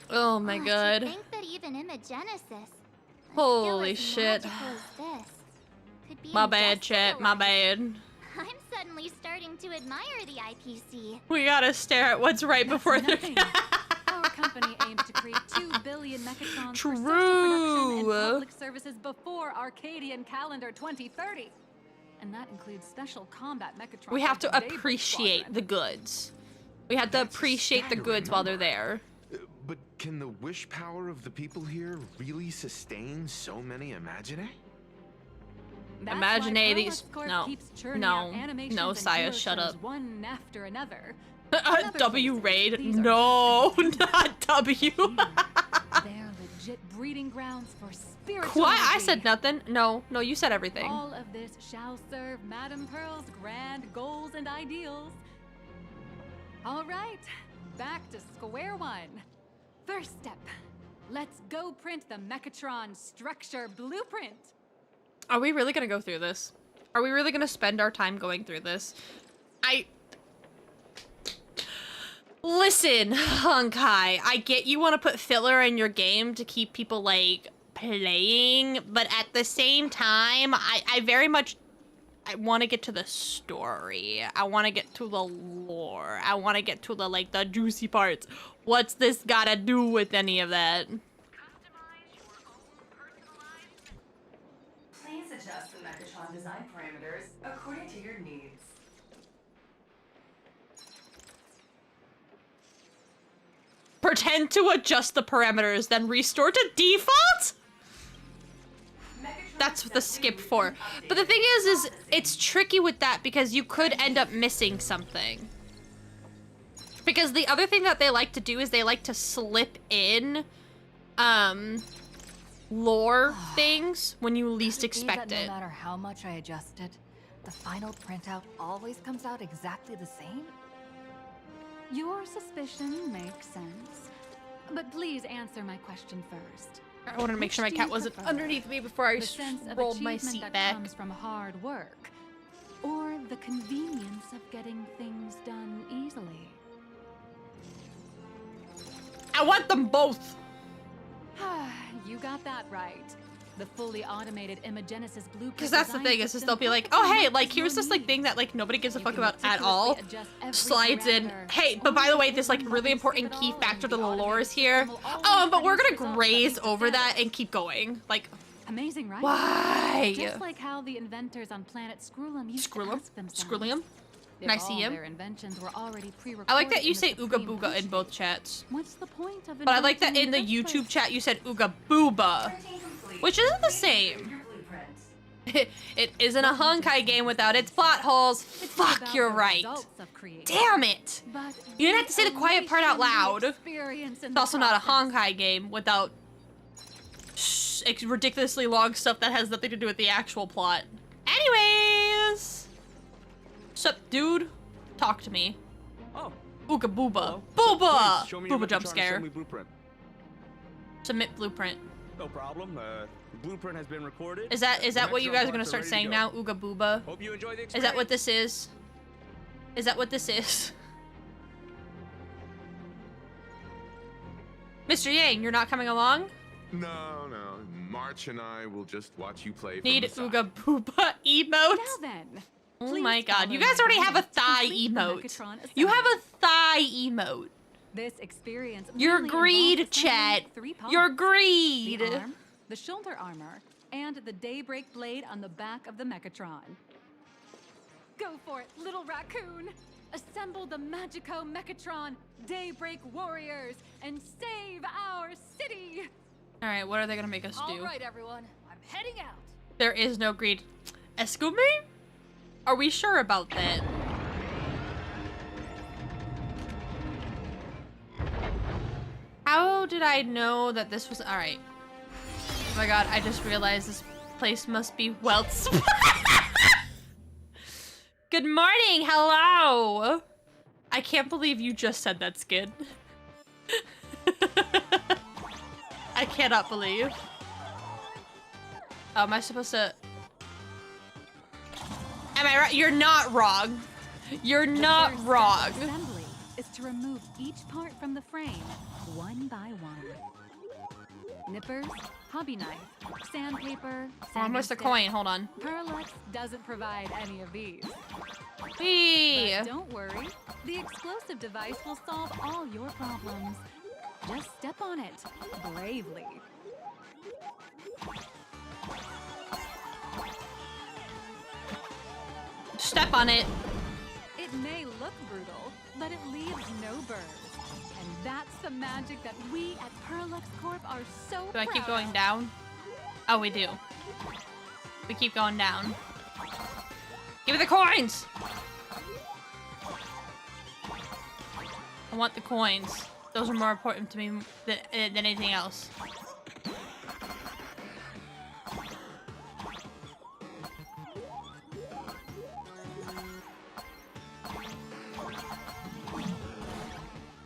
Oh my god. To think that even Imagenesis, Holy shit. My bad, chat. My bad. I'm suddenly starting to admire the IPC. We gotta stare at what's right before they're Our company aims to create 2 billion mechatrons for social production and public services before Arcadian calendar 2030. And that includes special combat mechatrons. We have to appreciate the goods. We have to appreciate the goods while they're there. But can the wish power of the people here really sustain so many Imagine? Imagine these. No, Saya, shut up. One after another. W raid? No, not W. They're legit breeding grounds for spiritual. What? I said nothing. No, you said everything. All of this shall serve Madame Pearl's grand goals and ideals. All right, back to square one. First step, let's go print the Mechatron structure blueprint. Are we really gonna go through this? Are we really gonna spend our time going through this? Listen, Honkai, I get you want to put filler in your game to keep people, like, playing, but at the same time, I very much... I want to get to the story. I want to get to the lore. I want to get to the, like, the juicy parts. What's this gotta do with any of that? Adjust the Mechatron design parameters according to your needs. Pretend to adjust the parameters, then restore to default? That's what the skip for. But the thing is it's tricky with that because you could end up missing something. Because the other thing that they like to do is they like to slip in, lore things when you least expect it. No matter how much I adjust it, the final printout always comes out exactly the same? Your suspicion makes sense. But please answer my question first. I wanted to make sure my cat wasn't underneath me before I rolled my seat back. Comes from hard work, or the convenience of getting things done easily? I want them both. You got that right. The fully automated Imagenesis blueprint. Because that's the thing, is they'll be like, oh hey, like here's this like thing that like nobody gives a fuck about at all. Slides in, hey, but by the way, this like really important key factor to the lore is here. Oh, but we're gonna graze over that and keep going. Like, amazing, right? Why? Just like how the inventors on planet Skrullum used to ask themselves. Skrullum? Can I see him? Their inventions were already I like that you say Ooga Booga in both chats. What's the point of but I like that in the YouTube chat you said Ooga Booba, which isn't the same. It isn't a Honkai game without its plot holes. Fuck, you're right. Damn it! You didn't have to say the quiet part out loud. It's also not a Honkai game without ridiculously long stuff that has nothing to do with the actual plot. Anyways. Sup, dude? Talk to me. Oh. Ooga Booba. Hello. Booba! Show me Booba your jump Megatron scare. assembly blueprint. Submit blueprint. No problem. Blueprint has been recorded. Is that what you guys are gonna start ready to saying go. now? Ooga Booba? Hope you enjoy the Is that what this is? Is that what this is? Mr. Yang, you're not coming along? No, no. March and I will just watch you play. Need from the Ooga Booba emotes? Now then. Oh my god, you guys already have a thigh emote. You have a thigh emote. This experience You're mainly greed, involves chat. assembling 3 parts. You're greed. The arm, the shoulder armor, and the Daybreak blade on the back of the Mechatron. Go for it, little raccoon! Assemble the Magico Mechatron Daybreak warriors and save our city! Alright, what are they gonna make us do? All right, everyone. I'm heading out. There is no greed. Excuse me? Are we sure about that? How did I know that this was... Alright. Oh my god, I just realized this place must be Welt's. Good morning, hello! I can't believe you just said that, Skid. I cannot believe. Oh, am I supposed to... Am I right? You're not wrong. You're not wrong. Assembly is to remove each part from the frame, one by one. Nippers, hobby knife, sandpaper, Oh, I missed a coin. Hold on. Perlux doesn't provide any of these. Whee! But don't worry, the explosive device will solve all your problems. Just step on it, bravely. Step on it. It may look brutal, but it leaves no burrs. And that's the magic that we at Perlux Corp are so Do I keep proud going of. down? Oh, we do. We keep going down. Give me the coins! I want the coins. Those are more important to me than anything else.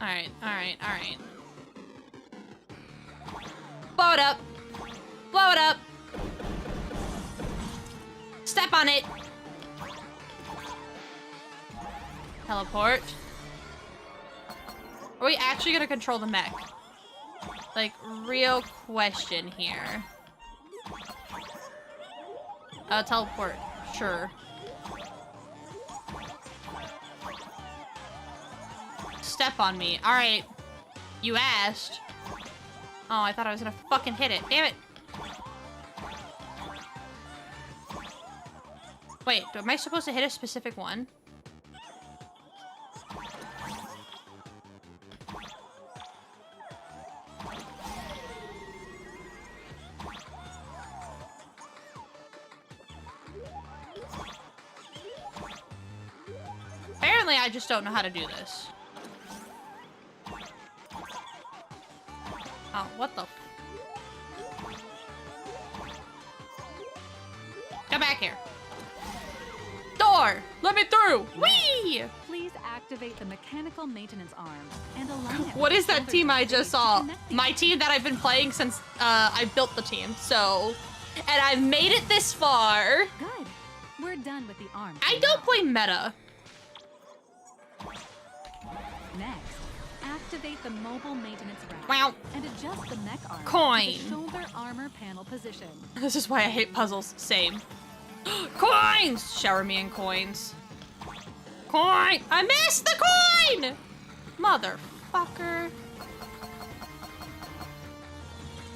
Alright, alright, alright. Blow it up! Blow it up! Step on it! Teleport. Are we actually gonna control the mech? Like, real question here. Teleport. Sure. Step on me. Alright. You asked. Oh, I thought I was gonna fucking hit it. Damn it. Wait, am I supposed to hit a specific one? Apparently, I just don't know how to do this. Oh, what the? Come back here. Door! Let me through! Whee! Please activate the mechanical maintenance arm and align it. What with is the that shoulder team I blade just to saw? connect the My team that I've been playing since I built the team, so... And I've made it this far. Good. We're done with the arm. I don't play meta. Next, Activate the mobile maintenance rack Wow. and adjust the mech armor Coin. to the shoulder armor panel position. This is why I hate puzzles. Same. Coins! Shower me in coins. Coin! I missed the coin! Motherfucker.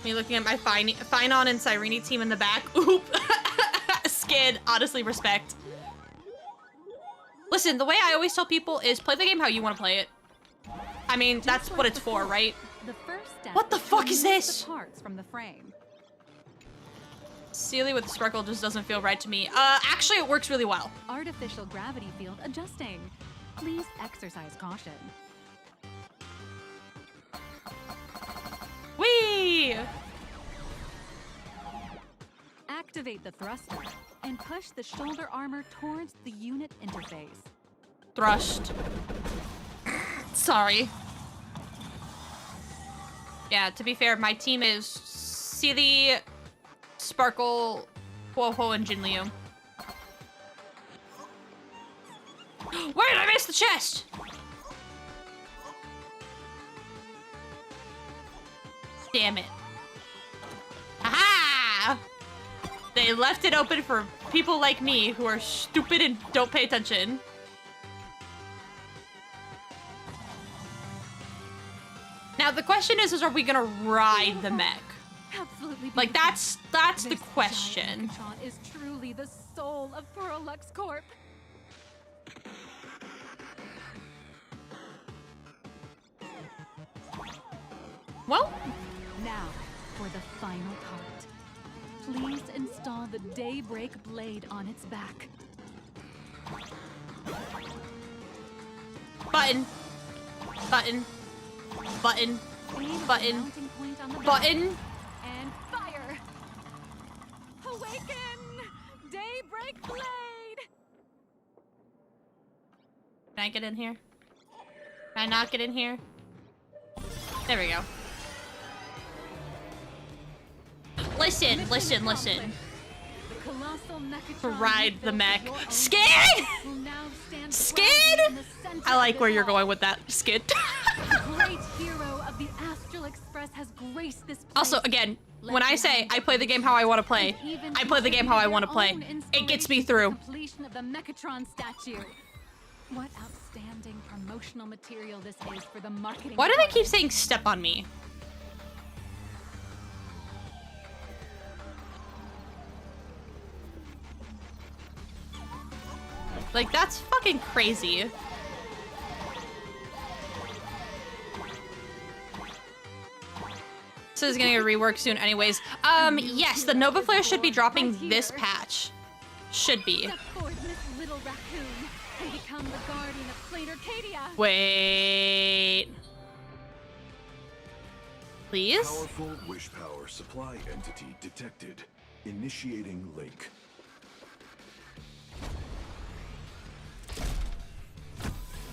Me looking at my Finon and Cyrene team in the back. Oop. Skid. Honestly, respect. Listen, the way I always tell people is play the game how you want to play it. I mean, that's what it's for, right? The first step What the fuck is this? The parts from the frame. Sealy with the sparkle just doesn't feel right to me. Actually, it works really well. Artificial gravity field adjusting. Please exercise caution. Whee! Activate the thruster and push the shoulder armor towards the unit interface. Thrust. Sorry. Yeah, to be fair, my team is Sealy, Sparkle, Ho-Ho, and Jinliu. Where did I miss the chest? Damn it. Aha! They left it open for people like me who are stupid and don't pay attention. Now the question is are we gonna ride the mech? Absolutely. Like that's the question. Megatron is truly the soul of Prolux Corp. Well, now for the final part. Please install the Daybreak blade on its back. Button. Button. Button. Button. Mounting point on the Button. back. And fire. Awaken! Daybreak blade! Can I get in here? Can I not get in here? There we go. Listen. The colossal Megatron Ride the mech. will Skid! now stand Skid! proudly in the center I like of where this you're hall. going with that, Skid. The great hero of the Astral Express has graced this place. Also, again, when I say I play the game how I want to play, I play the game how I want to play. It gets me through. Completion of the Megatron statue. What outstanding promotional material this is for the marketing. Why do they keep department. saying step on me? Like, that's fucking crazy. This is gonna get reworked soon anyways. Yes, the Nova Flare should be dropping this patch. Should be. Step forward, Miss Little Raccoon, and become the guardian of Plain Arcadia. Wait. Please? Powerful wish power supply entity detected. Initiating link.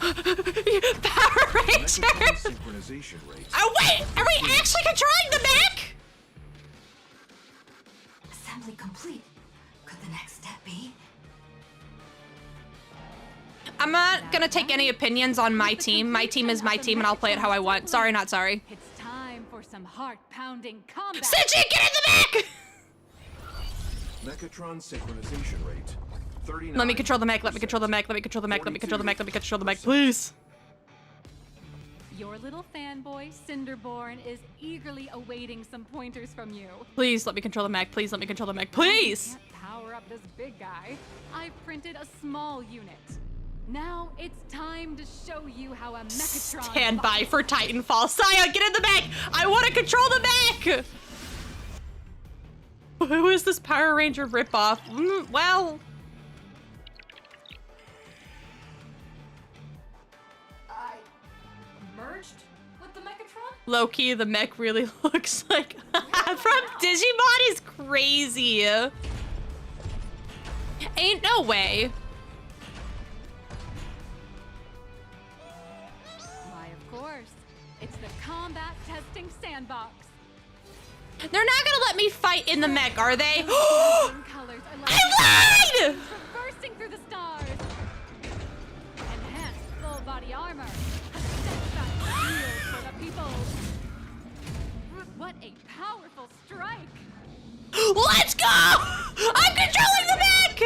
Power Ranger! Synchronization rate. Oh wait! Are we actually controlling the mech? Assembly complete. Could the next step be? I'm not gonna take any opinions on my team. My team is my team and I'll play it how I want. Sorry, not sorry. It's time for some heart-pounding combat. Sinji, get in the mech! Mechatron synchronization rate. 39. Let me control the mech, let me control the mech, let me control the mech, let me control the mech, let me control the mech, please. Your little fanboy, Cinderborn, is eagerly awaiting some pointers from you. Please let me control the mech, please let me control the mech, please! Can't power up this big guy. I've printed a small unit. Now it's time to show you how a Mechatron... Stand by for Titanfall. Saya, get in the mech! I want to control the mech! Who is this Power Ranger ripoff? Well... Merged with the Mechatron? Low-key, the mech really looks like... from Digimon is crazy. Ain't no way. Why, of course. It's the combat testing sandbox. They're not gonna let me fight in the mech, are they? Colors are like I lied! traversing through the stars. Enhanced full body armor. A steadfast shield for be bold. What a powerful strike! Let's go! I'm controlling the mech!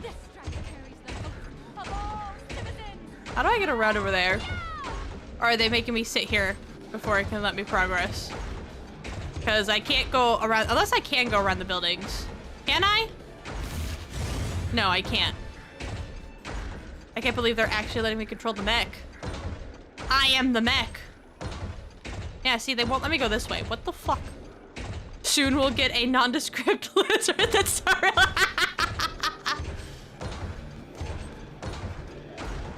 This strike carries the hope of all citizens. How do I get around over there? Or are they making me sit here before it can let me progress? Because I can't go around, unless I can go around the buildings. Can I? No, I can't. I can't believe they're actually letting me control the mech. I am the mech. Yeah, see, they won't let me go this way. What the fuck? Soon we'll get a nondescript lizard that's sorry.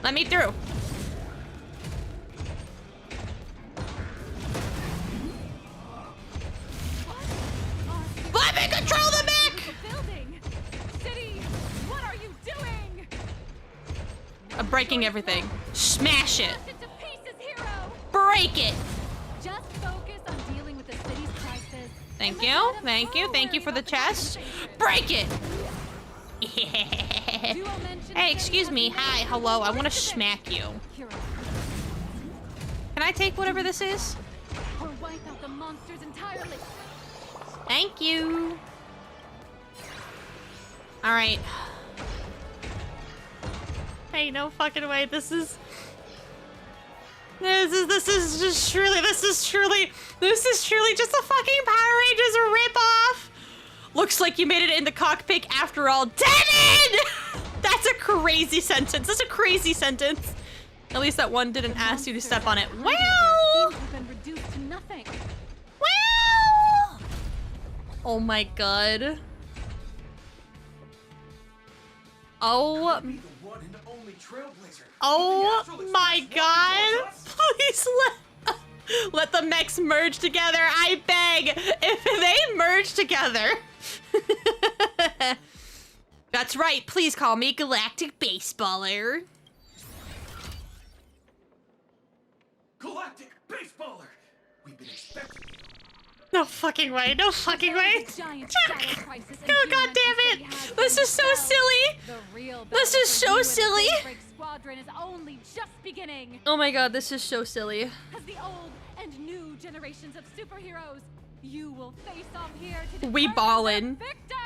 Let me through. Let me control the mech! Building. City, what are you doing? I'm breaking everything. Smash it. Blast it to pieces, hero. Break it. Just focus on dealing with the city's crisis. Thank you. Thank you. Thank you for the chest. Break it. Hey, excuse me. Hi. Hello. I want to smack you. Can I take whatever this is? Or wipe out the monsters entirely. Thank you. All right. Hey, no fucking way. This is just truly just a fucking Power Rangers ripoff. Looks like you made it in the cockpit after all. Devin! That's a crazy sentence. That's a crazy sentence. At least that one didn't ask you to step on it. Well. Well. Oh my god. Oh. Oh my god. Please let the mechs merge together. I beg. If they merge together. That's right. Please call me Galactic Baseballer. Galactic Baseballer! We've been expecting you. No fucking way. No fucking way. Oh god damn it. This is so silly. This is so silly. Squadron is only just beginning. Oh my god, this is so silly. As the old and new generations of superheroes, you will face off here to We ballin'. victor.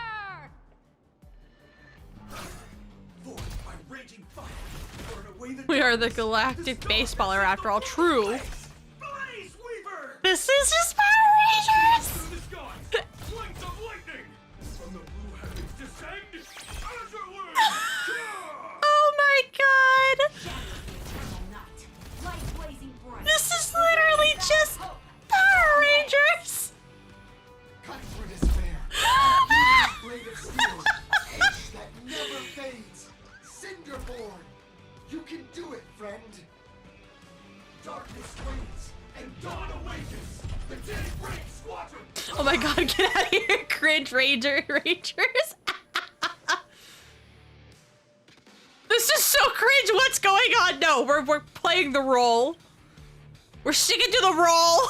We are the Galactic Baseballer after all. True. This is just Power Rangers! Oh my god! This is literally just Power Rangers! Cut through despair. Blade of steel, edge that never fades. Cinderborn, you can do it, friend. Darkness waits and dawn awakens. The Daybreak Squadron. Oh my god, get out of here, cringe Rangers. This is so cringe, what's going on? No, we're playing the role. We're sticking to the role.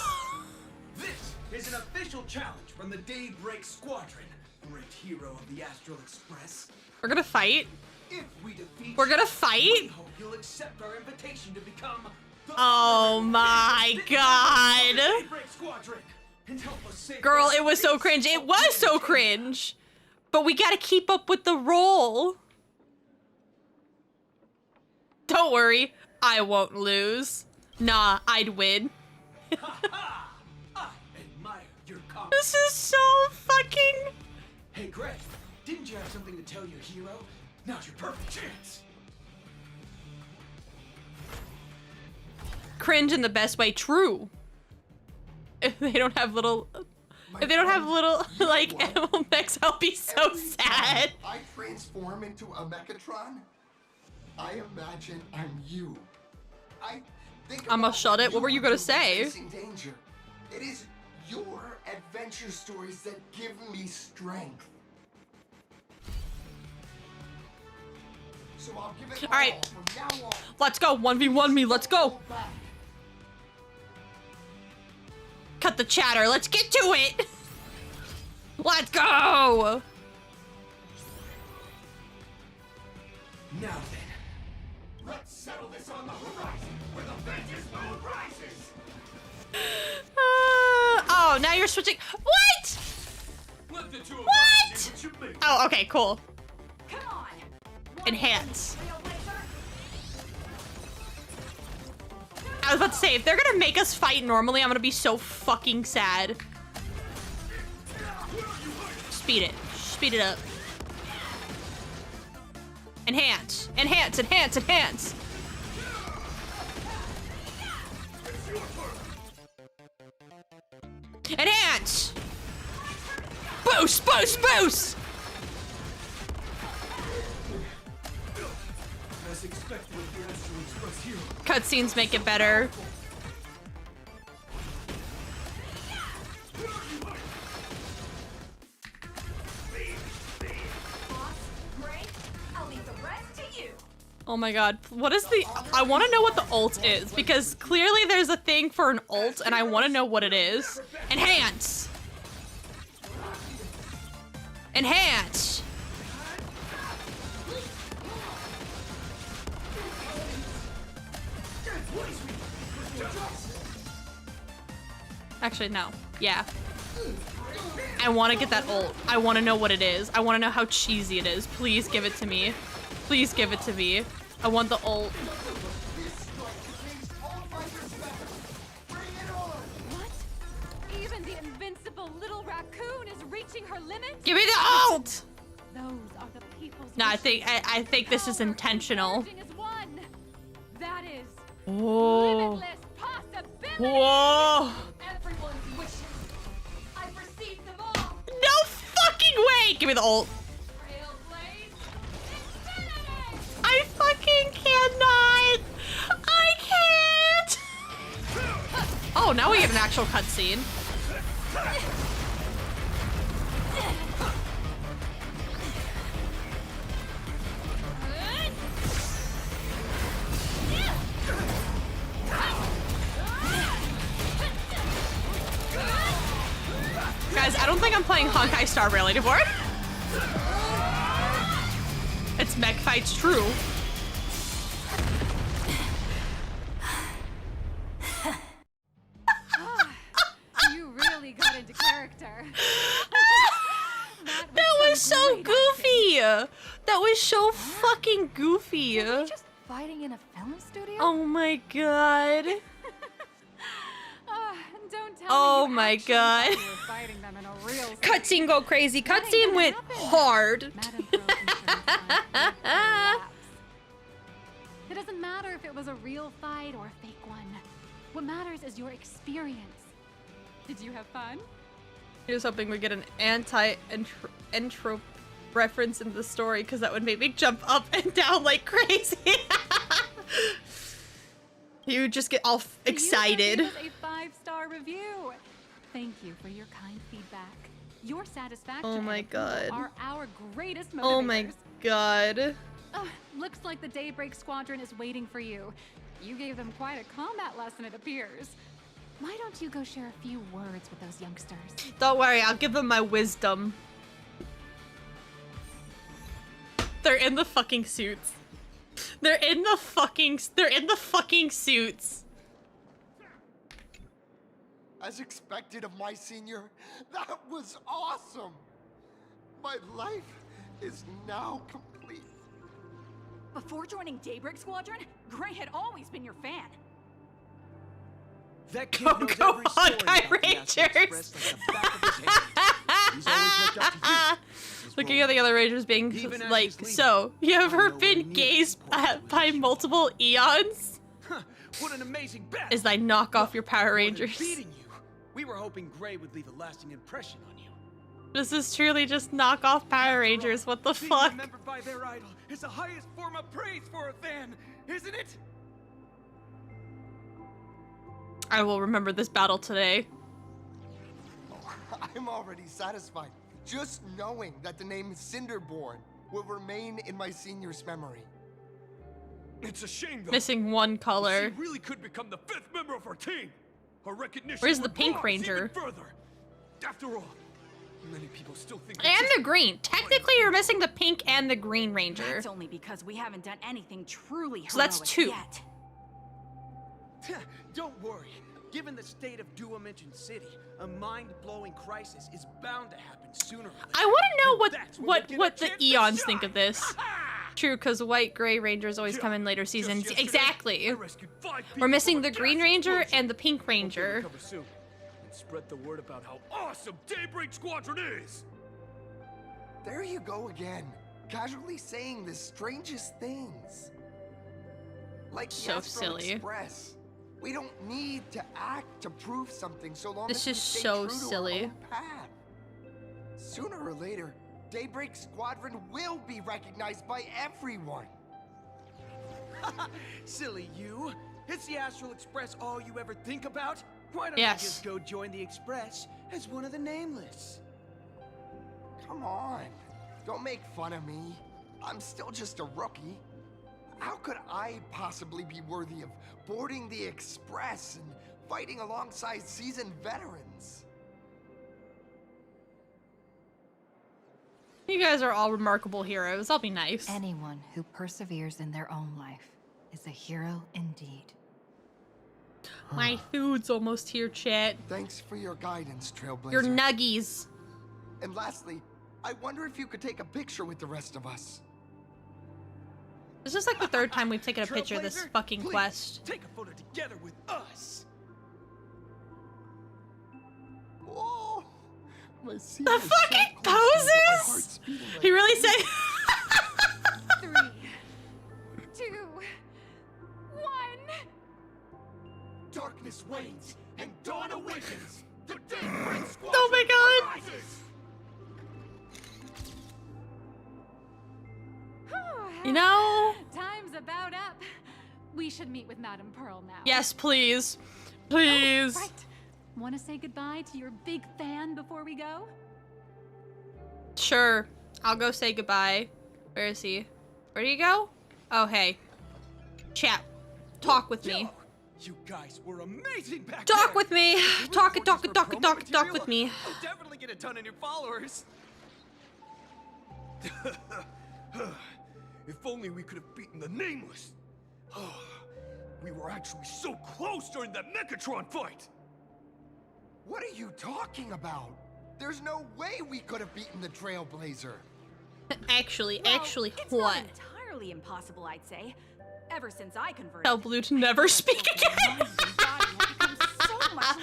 This is an official challenge from the Daybreak Squadron, great hero of the Astral Express. We're gonna fight. If we defeat We're gonna you, fight? we hope you'll accept our invitation to become the Oh my god. Daybreak Squadron and help us save Girl, it was so cringe. It was so cringe. But we gotta keep up with the role. Don't worry, I won't lose. Nah, I'd win. This is so fucking... Hey Greg, didn't you have something to tell your hero? Now's your perfect chance. Cringe in the best way. True. If they don't have little... If they don't have little, like, animal mechs, I'll be so sad. I transform into a Mechatron. I imagine I'm you. I think I'ma shut it. What were you gonna say? Danger. It is your adventure stories that give me strength. So I'll give it All right. from now on. Let's go. 1v1 me. Let's go. Cut the chatter. Let's get to it. Let's go. Now Let's settle this on the horizon, where the vengeance moon rises. Oh, now you're switching. What? Let the two of us What? see what you make. Oh, okay, cool. Come on. Enhance. Real laser. I was about to say, if they're gonna make us fight normally, I'm gonna be so fucking sad. Speed it. Speed it up. Enhance. Enhance, enhance, enhance. Enhance! Boost, boost, boost! As expected with your Astral Express hero. Cutscenes make it better. I'll leave the rest to you. Oh my god, what is the... I want to know what the ult is, because clearly there's a thing for an ult, and I want to know what it is. Enhance! Enhance! Actually, no. Yeah. I want to get that ult. I want to know what it is. I want to know how cheesy it is. Please give it to me. Please give it to me. I want the ult. What? Even the invincible little raccoon is reaching her limits? Give me the ult! Those are the people's No, I think this is intentional. Merging as one. That is Oh. limitless possibility. Whoa. Everyone's wishes. I've received them all. No fucking way! Give me the ult. I fucking cannot! I can't! Oh, now we get an actual cutscene. Guys, I don't think I'm playing Honkai Star Rail anymore. It's mech fights true. You really got into character. That was so goofy. That was so fucking goofy. Were we just fighting in a film studio? Oh my god. Don't tell Oh me you my actually god. thought you were fighting them in a real Cutscene go crazy. Cutscene went hard. It doesn't matter if it was a real fight or a fake one. What matters is your experience. Did you have fun? He was hoping we get an anti-intro reference into the story because that would make me jump up and down like crazy. You would just get all excited. You gave us a 5-star review. Thank you for your kind feedback. Your satisfaction Oh my and approval god. are our greatest motivators. Oh my god. Looks like the Daybreak Squadron is waiting for you. You gave them quite a combat lesson, it appears. Why don't you go share a few words with those youngsters? Don't worry, I'll give them my wisdom. They're in the fucking suits. They're in the fucking suits. As expected of my senior, that was awesome. My life is now complete. Before joining Daybreak Squadron, Gray had always been your fan. That kid knows every story Honkai about the Astral Rangers. Express like the back of his hand. He's always looked up to you. Looking at the other Rangers being Even as like, he's leaving, so, you ever I know been what he gazed at by multiple eons? What an amazing battle! As I knock off your Power More than Rangers. beating you, we were hoping Gray would leave a lasting impression on you. This is truly just knock off Power Rangers, what the Being fuck? remembered by their idol is the highest form of praise for a fan, isn't it? I will remember this battle today. I'm already satisfied. Just knowing that the name Cinderborn will remain in my senior's memory. It's a shame, though. Missing one color. She really could become the 5th member of our team. Her recognition Where's the would Pink draw us Ranger? even further. After all, Many people still think And the green. Technically, you're missing the pink and the green ranger. That's only because we haven't done anything truly heroic So that's 2. yet. Don't worry. Given the state of Duo-Mention City, a mind-blowing crisis is bound to happen sooner or later. I want to know That's when what we'll get a the chance to Eons shine. think of this. True, because white gray rangers always come in later seasons. yesterday, Exactly. I rescued 5 We're people missing from the a green gas ranger explosion. and the pink Hope they ranger. recover soon. And spread the word about how awesome Daybreak Squadron is. There you go again, casually saying the strangest things. Like the So Astral silly. Express. We don't need to act to prove something so long This as we is stay so true to silly. our own path. Sooner or later, Daybreak Squadron will be recognized by everyone. Silly you. Is the Astral Express all you ever think about? Why don't Yes. you just go join the Express as one of the nameless? Come on, don't make fun of me. I'm still just a rookie. How could I possibly be worthy of boarding the Express and fighting alongside seasoned veterans? You guys are all remarkable heroes. I'll be nice. Anyone who perseveres in their own life is a hero indeed. My food's almost here, chat. Thanks for your guidance, Trailblazer. Your nuggies. And lastly, I wonder if you could take a picture with the rest of us. This is like the 3rd time we've taken a picture of this Trailblazer, fucking please, quest. Take a photo together with us. Whoa! My seat The is so fucking close to me, but my heart's poses? beating like He really said. 3, 2, 1. Darkness wanes and dawn awakens. The Daybreak Squadron Oh my god. arises. You know? Time's about up. We should meet with Madame Pearl now. Yes, please. Please. Oh, right. Want to say goodbye to your big fan before we go? Sure. I'll go say goodbye. Where is he? Where do you go? Oh, hey. Chat. Talk with me. You guys were amazing back there. Talk with me. Talk Reporters for promo with material? me. I'll definitely get a ton of new followers. If only we could have beaten the Nameless. We were actually so close during that Mechatron fight. What are you talking about? There's no way we could have beaten the Trailblazer. Actually, It's what? not entirely impossible, I'd say. Ever since I converted. Tell Blue to never speak again. So much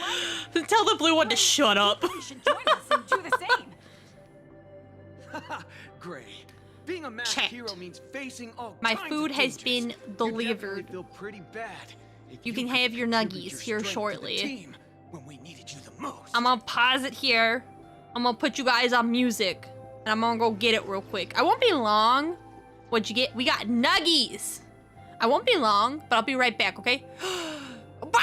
lighter. Tell the blue one to shut up. You should join us and do the same. Great. Being a masked Chat. hero means facing all My kinds food of has dangers. been You definitely delivered. feel pretty bad. If You can could have your contribute nuggies your here strength to the shortly. team when we needed you the most. I'm gonna pause it here. I'm gonna put you guys on music. And I'm gonna go get it real quick. I won't be long. What'd you get? We got nuggies. I won't be long, but I'll be right back, okay? Bah!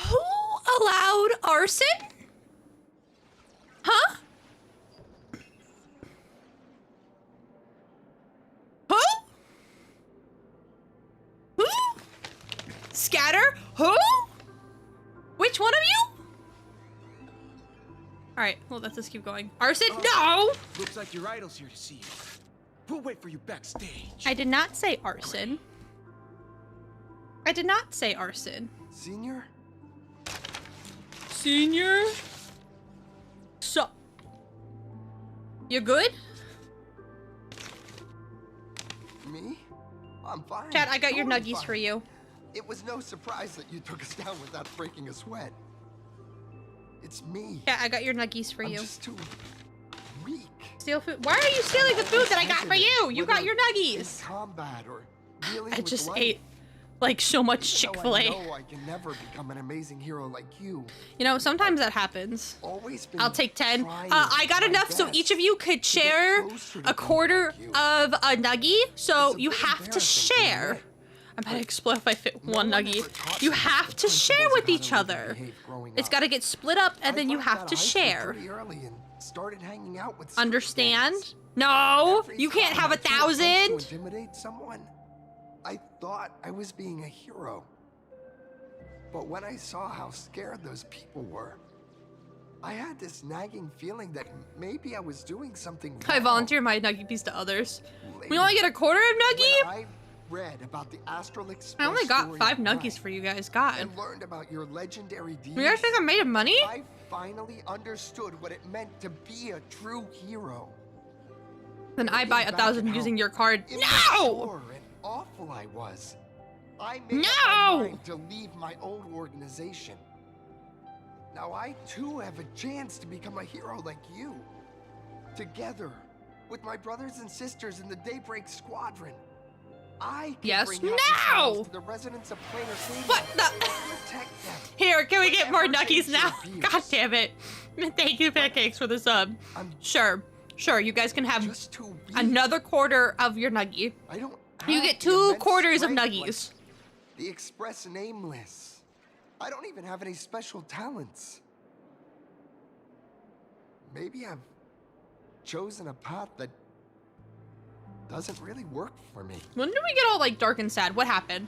Who allowed arson? Huh? Who? Who? Scatter? Who? Which one of you? Alright, well, let's just keep going. Arson? No! Looks like your idol's here to see you. We'll wait for you backstage. I did not say arson. I did not say arson. Senior? Senior? So. You good? Me? I'm fine. Chad, I got your Totally nuggies fine. for you. It was no surprise that you took us down without breaking a sweat. It's me. Yeah, I got your nuggies for I'm you. just too weak. Steal food? Why are you stealing the food that I got for you? You got your nuggies. Combat or dealing I with just life. ate like so much Now Chick-fil-A. I know I can never become an amazing hero like you. You know, sometimes that happens. Always been I'll take 10. trying I got my enough so best each of you could share a quarter of a nuggie. So you have to share. I'm about to explode if I fit one nuggie. You have to share with each other. It's got to get split up and then you have to share. Started hanging out with Understand? No, you can't have 1,000. To intimidate someone, I thought I was being a hero. But when I saw how scared those people were, I had this nagging feeling that maybe I was doing something wrong. I volunteer my nuggie piece to others. We only get a quarter of nuggie? When I read about the Astral Express I only got story 5 of nuggies life for you guys. God. and learned about your legendary deeds, You guys think I made money? I finally understood what it meant to be a true hero. Then I buy 1,000 using your card. No! Immature and awful I was. I made up my mind to leave my old organization. Now I too have a chance to become a hero like you. Together with my brothers and sisters in the Daybreak Squadron. I can bring happy tidings to the residents of Planar City. What the? Protect them. Here, can we get more Whatever nuggies danger now? appears. God damn it. Thank you, Pancakes, for the sub. Sure. Sure, you guys can have another quarter of your nuggie. I don't You have get the 2 immense quarters of strength nuggies. like the Express Nameless. I don't even have any special talents. Maybe I've chosen a path that doesn't really work for me. When did we get all like dark and sad? What happened?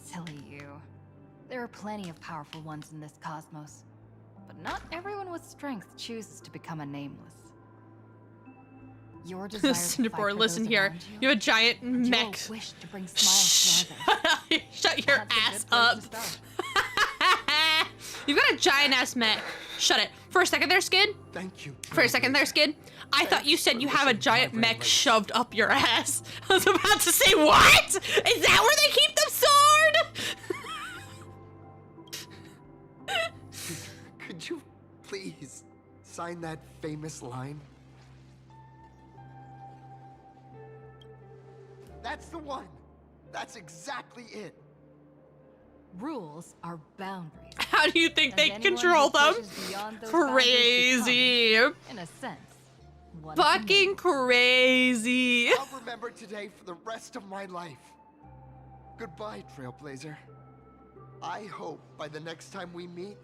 Silly you. There are plenty of powerful ones in this cosmos. But not everyone with strength chooses to become a nameless. Your desire to fight Cinnabor, for listen those here. around You have a giant mech. Your wish to bring smiles to others. Shut your ass up. You've got a giant ass mech. Shut it. For a second there, Skid. Thank you. For a second there, Skid. I thought you said you have a giant mech shoved up your ass. I was about to say, what? Is that where they keep the sword? Could you please sign that famous line? That's the one. That's exactly it. Rules are boundaries. How do you think they And anyone control who them? pushes beyond those boundaries Crazy. becomes, in a sense, one of Fucking crazy. I'll remember today for the rest of my life. Goodbye, Trailblazer. I hope by the next time we meet,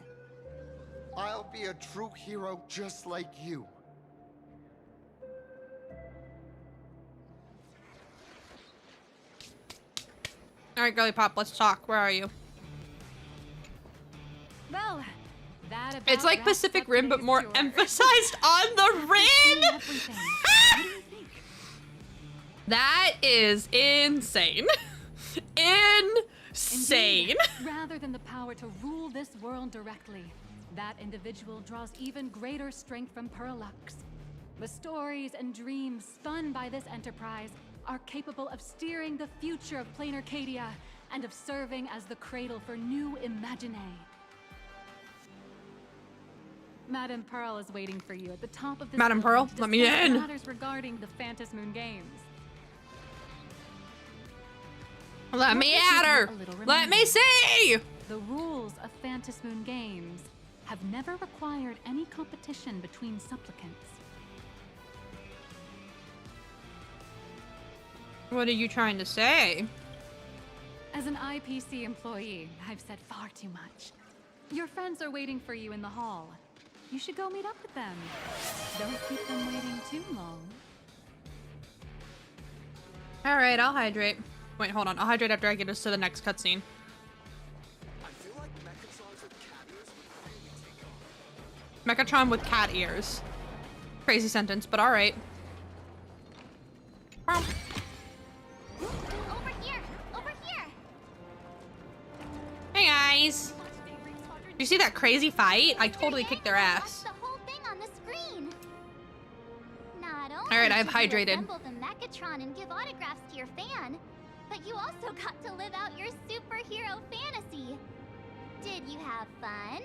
I'll be a true hero just like you. All right, girly pop, let's talk. Where are you? Well, that about It's like wraps Pacific up Rim, but today's more tour. emphasized on the rim. That is insane. Insane. Indeed, rather than the power to rule this world directly, that individual draws even greater strength from Parallax. The stories and dreams spun by this enterprise are capable of steering the future of Planar Cadia and of serving as the cradle for new imaginae. Madame Pearl is waiting for you at the top of this Madame building Pearl, to let me discuss in. matters regarding the Phantom Moon Games. Let me at her. Let me see. The rules of Phantom Moon Games have never required any competition between supplicants. What are you trying to say? As an IPC employee, I've said far too much. Your friends are waiting for you in the hall. You should go meet up with them. Don't keep them waiting too long. All right, I'll hydrate. Wait, hold on. I'll hydrate after I get us to the next cutscene. Megatron with cat ears. Crazy sentence, but all right. Over here! Over here! Hey guys! You see that crazy fight? I totally kicked their ass. The whole thing on the screen. Not only All right, I've did hydrated. you assemble the Mechatron and give autographs to your fan, but you also got to live out your superhero fantasy. Did you have fun?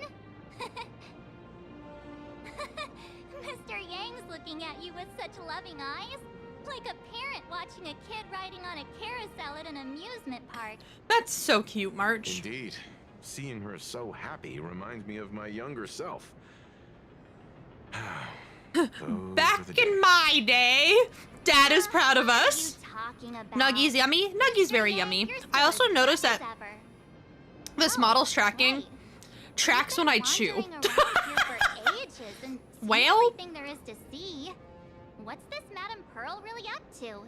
Mr. Yang's looking at you with such loving eyes, like a parent watching a kid riding on a carousel at an amusement park. That's so cute, March. Indeed. Seeing her so happy reminds me of my younger self. Back in my day, Dad is proud of us. Nuggy's yummy. Nuggy's very yummy. I also noticed that this model's tracks when I chew. Well, everything there is to see. What's this Madame Pearl really up to?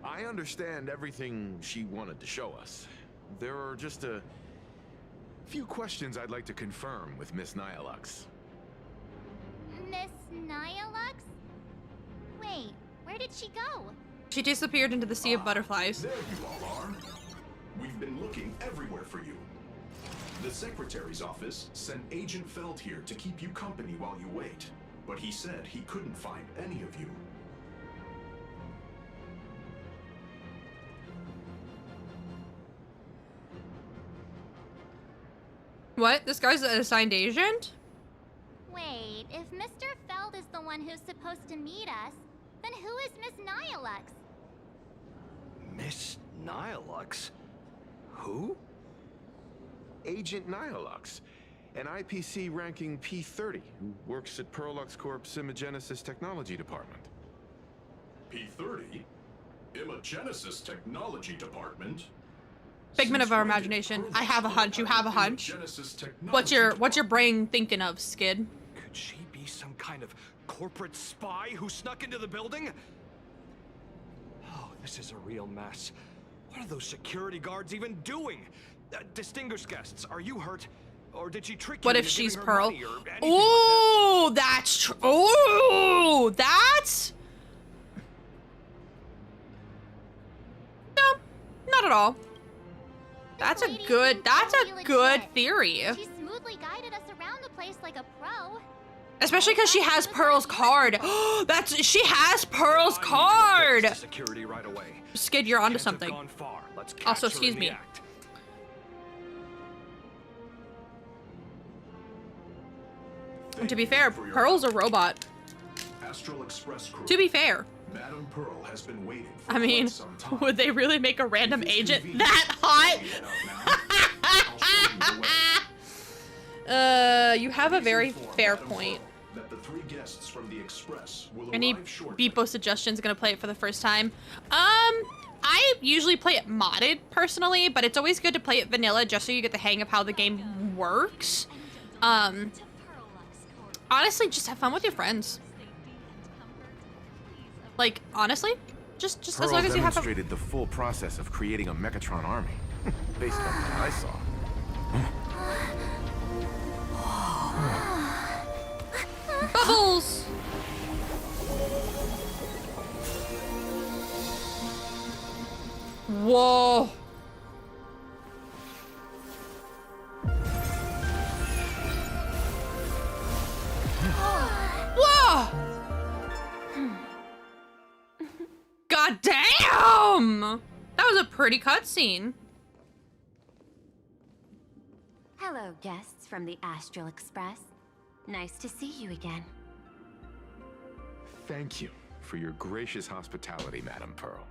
I understand everything she wanted to show us. There are just a few questions I'd like to confirm with Miss Nyalux. Miss Nyalux? Wait, where did she go? She disappeared into the sea of butterflies. There you all are. We've been looking everywhere for you. The Secretary's office sent Agent Feld here to keep you company while you wait, but he said he couldn't find any of you. What? This guy's an assigned agent? Wait, if Mr. Feld is the one who's supposed to meet us, then who is Miss Nyalux? Miss Nyalux? Who? Agent Nyalux, an IPC ranking P30 who works at Perlux Corp's Imagenesis Technology Department. P30? Imagenesis Technology Department? Figment of our imagination. I have a hunch. You have a hunch. What's your brain thinking of, Skid? Could she be some kind of corporate spy who snuck into the building? Oh, this is a real mess. What are those security guards even doing? Distinguished guests, are you hurt? Or did she trick you? What if into she's giving her Pearl? money or anything Ooh, like that? that's true. Ooh, that's... No, not at all. That's a good theory. She smoothly guided us around the place like a pro. Especially because she has Pearl's card. She has Pearl's card. Security right away. Skid, you're onto something. Also, excuse me. To be fair, Pearl's a robot. Astral Express crew. To be fair. Madame Pearl has been waiting for I mean, quite some time. would they really make a random agent that hot? You have a very fair point. That the 3 guests from the Express will Any arrive shortly. Beepo suggestions gonna play it for the first time? I usually play it modded personally, but it's always good to play it vanilla just so you get the hang of how the game works. Honestly, just have fun with your friends. Like, honestly, just as long as you have demonstrated the full process of creating a Mechatron army, based on what I saw. Bubbles! Whoa! Whoa! God damn! That was a pretty cutscene. Hello, guests from the Astral Express. Nice to see you again. Thank you for your gracious hospitality, Madame Pearl.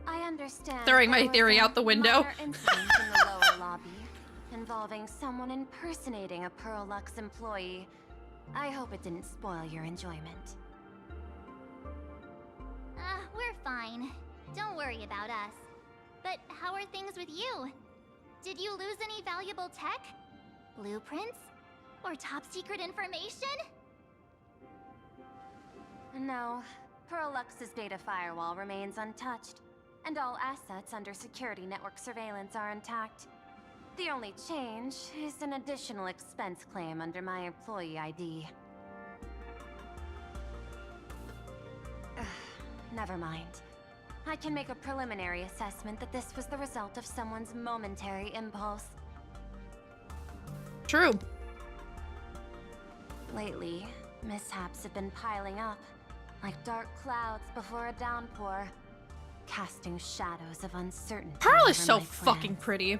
I understand. Throwing my there was theory a out the window. minor incident in the lower lobby involving someone impersonating a Perlux employee. I hope it didn't spoil your enjoyment. We're fine. Don't worry about us. But how are things with you? Did you lose any valuable tech? Blueprints? Or top secret information? No. Perlux's data firewall remains untouched, and all assets under security network surveillance are intact. The only change is an additional expense claim under my employee ID. Never mind. I can make a preliminary assessment that this was the result of someone's momentary impulse. True. Lately, mishaps have been piling up, like dark clouds before a downpour, casting shadows of uncertainty. Pearl is over so my fucking plans. pretty.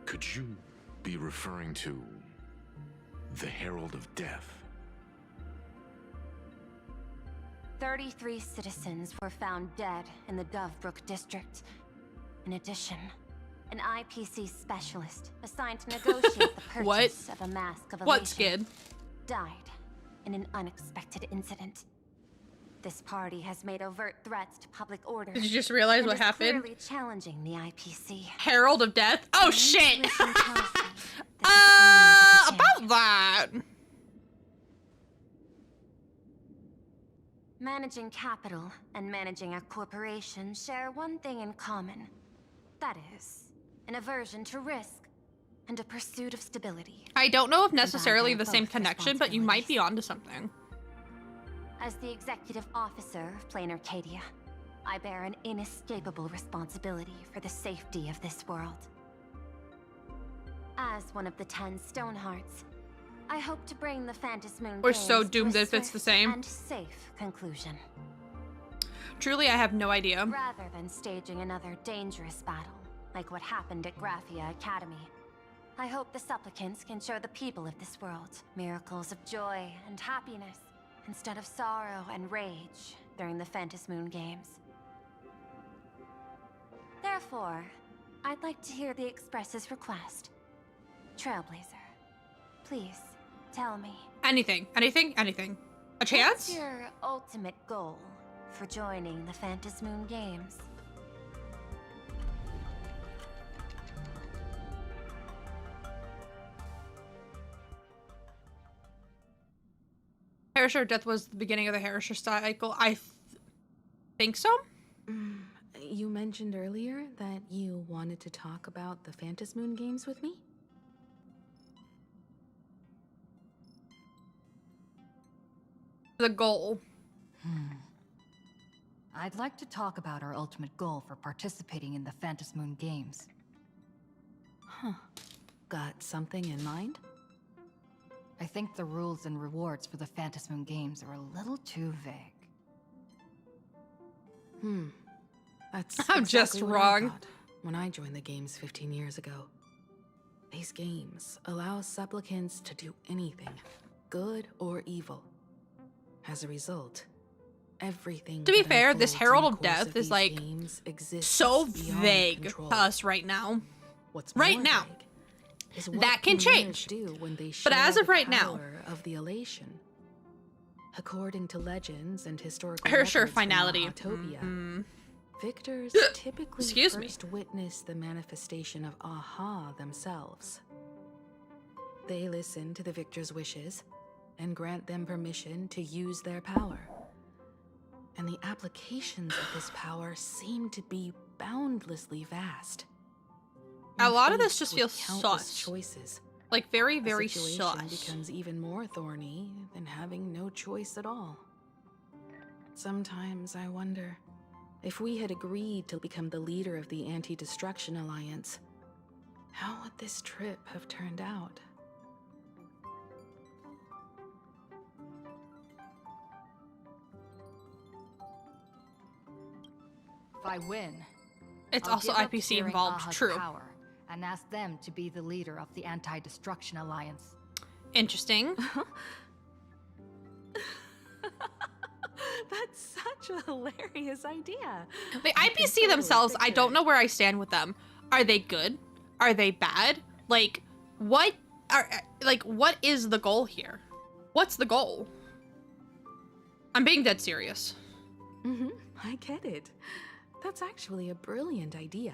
Could you be referring to the Herald of Death? 33 citizens were found dead in the Dovebrook district. In addition, an IPC specialist assigned to negotiate the purchase of a mask of elation What, Skid? died in an unexpected incident. This party has made overt threats to public order. Did you just realize and what is happened? Clearly challenging the IPC. Herald of Death? Oh shit! About that. Managing capital and managing a corporation share one thing in common. That is, an aversion to risk and a pursuit of stability. I don't know if And I necessarily bear the same both connection, but you might be onto something. As the executive officer of Plain Arcadia, I bear an inescapable responsibility for the safety of this world. As one of the 10 Stonehearts, I hope to bring the Phantasmoon We're Games so to doomed a if it's the swift same. and safe conclusion. Truly, I have no idea. Rather than staging another dangerous battle, like what happened at Graphia Academy, I hope the supplicants can show the people of this world miracles of joy and happiness, instead of sorrow and rage during the Phantasmoon Games. Therefore, I'd like to hear the Express's request. Trailblazer, please, tell me. Anything. Anything. Anything. A chance? What's your ultimate goal for joining the Phantasmoon Games? Herrscher Death was the beginning of the Herrscher cycle. I think so. You mentioned earlier that you wanted to talk about the Phantasmoon Games with me? The goal. I'd like to talk about our ultimate goal for participating in the Phantasmoon Games. Huh. Got something in mind? I think the rules and rewards for the Phantasmoon Games are a little too vague. That's I'm just exactly what wrong. I thought when I joined the games 15 years ago. These games allow supplicants to do anything, good or evil. As a result, everything To be that fair, this unfolds in Herald the of course Death of is these like games exists so beyond vague control. to us right now. What's Right more now. vague is what That can humans change. do when they But as share of the right now, power of the elation. According to legends and historical Herrscher records from finality. Mahatopia, victors typically Excuse me. first witness the manifestation of Aha themselves. They listen to the victor's wishes and grant them permission to use their power. And the applications of this power seem to be boundlessly vast. A lot of Faced this just with feels countless sus. choices. Like very, The very situation sus. becomes even more thorny than having no choice at all. Sometimes I wonder, if we had agreed to become the leader of the Anti-Destruction Alliance, how would this trip have turned out? If I win, It's I'll also give up IPC sharing involved. Aha's True. power and ask them to be the leader of the Anti-Destruction Alliance. Interesting. That's such a hilarious idea. The IPC themselves, I don't know where I stand with them. Are they good? Are they bad? Like, what is the goal here? What's the goal? I'm being dead serious. I get it. That's actually a brilliant idea.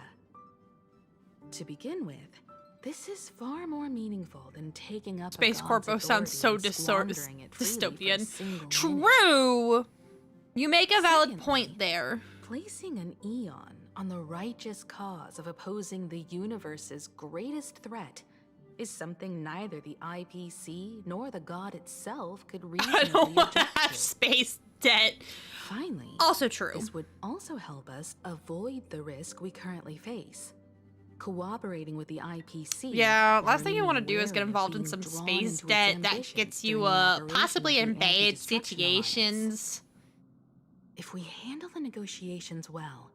To begin with, this is far more meaningful than taking up Space a Corpo god's sounds so authority and squandering it freely for a dystopian. single True! You make a valid Secondly, point there. Placing an Eon on the righteous cause of opposing the universe's greatest threat is something neither the IPC nor the god itself could reasonably I don't want to object have space debt. Finally, also true. This would also help us avoid the risk we currently face. Cooperating with the IPC. Yeah, last thing you want to do is get involved in some space debt that gets you possibly in bad situations. If we handle the negotiations well,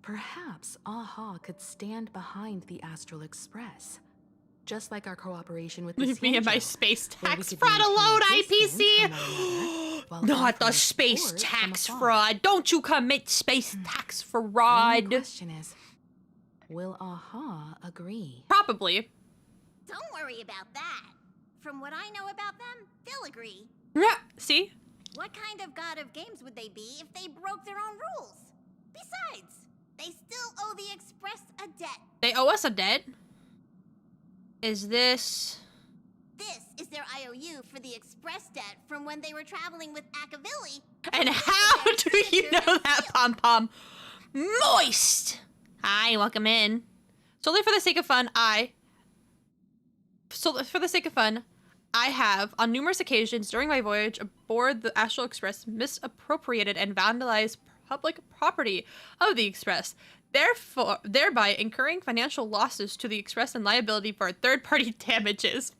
perhaps AHA could stand behind the Astral Express. Just like our cooperation with the Leave me and my Sanjo, space where we tax could fraud alone, maintain distance from one IPC! another while Not the offering space support tax from afar. fraud. Don't you commit space tax The fraud. question is, will AHA agree? Probably. Don't worry about that. From what I know about them, they'll agree. Yeah, see? What kind of god of games would they be if they broke their own rules? Besides, they still owe the Express a debt. They owe us a debt? Is this... This is their IOU for the Express debt from when they were traveling with Akavilli. And how do you know that, Pom-Pom? Moist! Hi, welcome in. Solely for the sake of fun, I have, on numerous occasions during my voyage aboard the Astral Express, misappropriated and vandalized public property of the Express, thereby incurring financial losses to the Express and liability for third-party damages.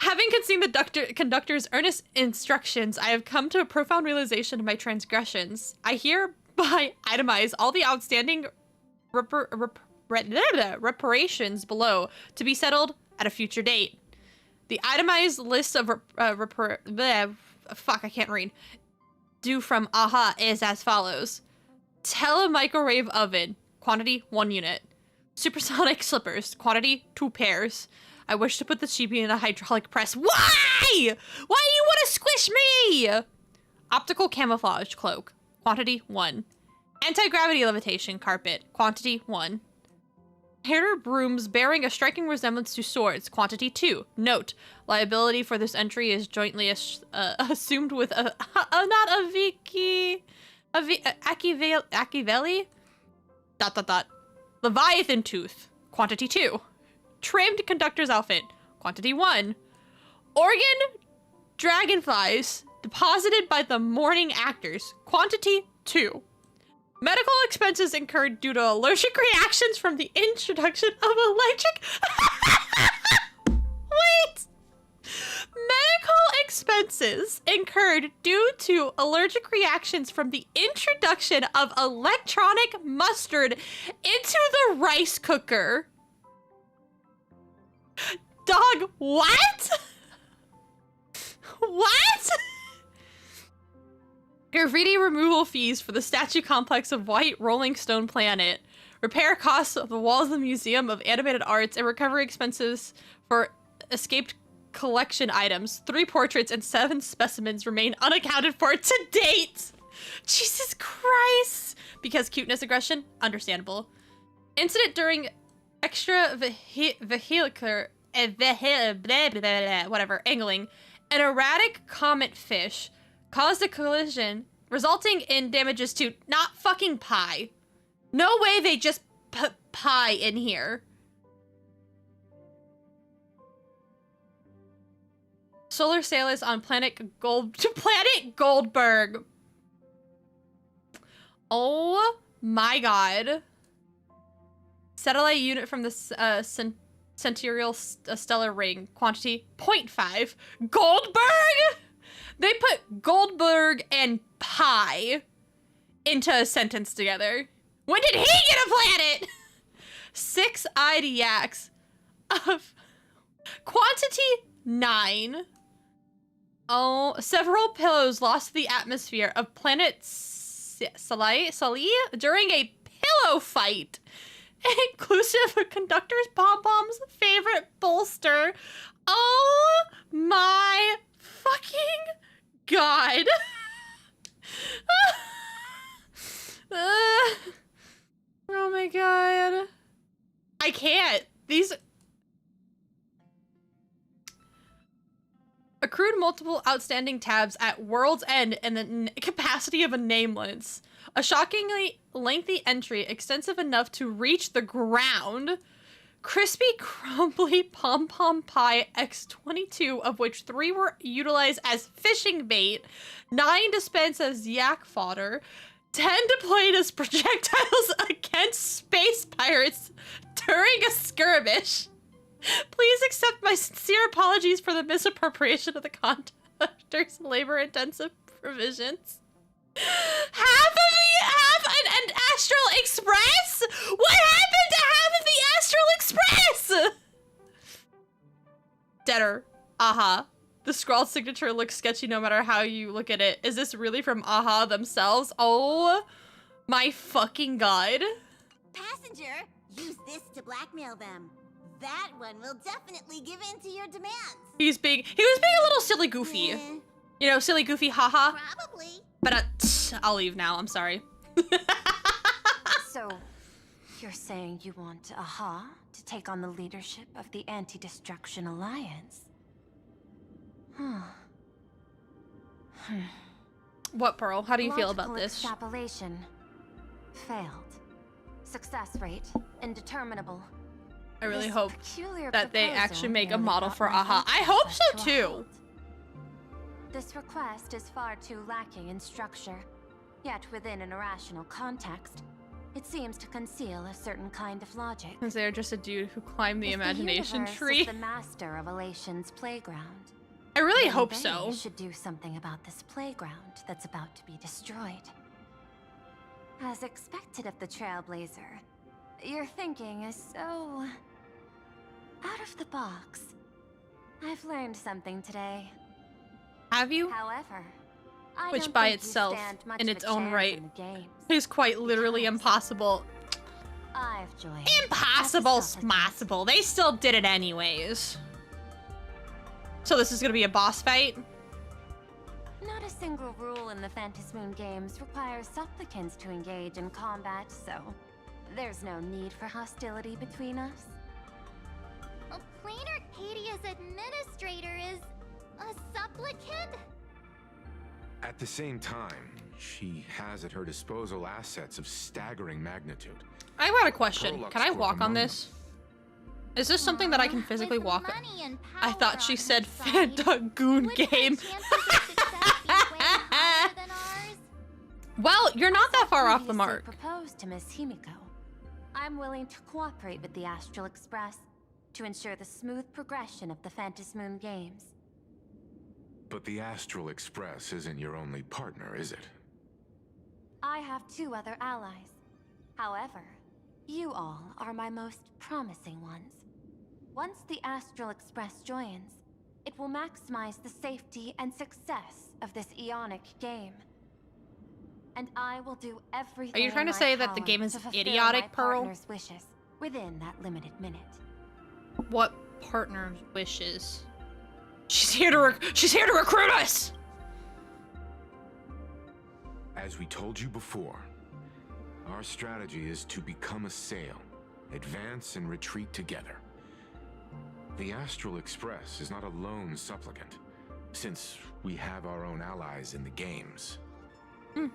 Having consumed the conductor's earnest instructions, I have come to a profound realization of my transgressions. I hereby itemize all the outstanding reparations below to be settled at a future date. The itemized list of due from AHA is as follows. Telemicrowave oven, quantity 1 unit. Supersonic slippers, quantity 2 pairs. I wish to put the chibi in a hydraulic press. Why? Why do you want to squish me? Optical camouflage cloak, quantity 1. Anti-gravity levitation carpet, quantity 1. Hair brooms bearing a striking resemblance to swords, quantity 2. Note, liability for this entry is jointly assumed with Akivelli? ... Leviathan tooth, quantity 2. Trimmed conductor's outfit, quantity 1. Organ dragonflies deposited by the morning actors, quantity 2. Medical expenses incurred due to allergic reactions from the introduction of electric... Wait! Medical expenses incurred due to allergic reactions from the introduction of electronic mustard into the rice cooker. Dog, what? What? Graffiti removal fees for the statue complex of White Rolling Stone Planet. Repair costs of the walls of the Museum of Animated Arts and recovery expenses for escaped collection items. 3 portraits and 7 specimens remain unaccounted for to date. Jesus Christ. Because cuteness aggression, understandable. Incident during extra vehicular, whatever, angling. An erratic comet fish caused a collision, resulting in damages to not fucking pie. No way they just put pie in here. Solar sailors on planet Goldberg. Oh my god. Satellite unit from the Centurial Stellar Ring. Quantity 0.5. Goldberg? They put Goldberg and pie into a sentence together. When did he get a planet? 6-eyed yaks of quantity 9. Oh, several pillows lost to the atmosphere of planet Sali during a pillow fight, inclusive of conductor's pom-pom's favorite bolster. Oh my fucking god. Oh my god. I can't. These accrued multiple outstanding tabs at World's End and the capacity of a nameless. A shockingly lengthy entry extensive enough to reach the ground. Crispy, crumbly pom-pom pie X22, of which 3 were utilized as fishing bait, 9 dispensed as yak fodder, 10 deployed as projectiles against space pirates during a skirmish. Please accept my sincere apologies for the misappropriation of the contractor's labor-intensive provisions. Half an Astral Express? What happened to half of the Astral Express? Deader. Aha. The scrawled signature looks sketchy no matter how you look at it. Is this really from Aha themselves? Oh my fucking god. Passenger, use this to blackmail them. That one will definitely give in to your demands. He was being a little silly goofy. You know, silly goofy haha. Probably. But I'll leave now, I'm sorry. So, you're saying you want Aha to take on the leadership of the Anti-Destruction Alliance? What, Pearl? How do you feel about this? Extrapolation. Failed. Success rate indeterminable. I really hope that they actually make a model for Aha. I hope so too. This request is far too lacking in structure, yet within an irrational context, it seems to conceal a certain kind of logic. Because they're just a dude who climbed the imagination the tree. Is the master of Elation's playground. I really Then hope they so. Should do something about this playground that's about to be destroyed. As expected of the Trailblazer, your thinking is so out of the box. I've learned something today. Have you? However, I Which don't by think you itself, stand much in of its a own chance right, in the games. is quite literally impossible. I've joined. Impossible, smassible. They still did it anyways. So this is gonna be a boss fight? Not a single rule in the Phantasmoon games requires supplicants to engage in combat, so there's no need for hostility between us. Plain Arcadia's administrator is a supplicant? At the same time, she has at her disposal assets of staggering magnitude. I got a question. Can I walk on this? Is this something that I can physically walk on? I thought she said Fanta Goon game. Well, you're not that far off the mark. Proposed to Miss Himiko. I'm willing to cooperate with the Astral Express to ensure the smooth progression of the Phantasmoon games. But the Astral Express isn't your only partner, is it? I have 2 other allies. However, you all are my most promising ones. Once the Astral Express joins, it will maximize the safety and success of this Ionic game. And I will do everything. Are you trying to say that the game is idiotic, Pearl? Partner's wishes within that limited minute. What partner's wishes? She's here to recruit us. As we told you before, our strategy is to become a sail, advance and retreat together. The Astral Express is not a lone supplicant, since we have our own allies in the games.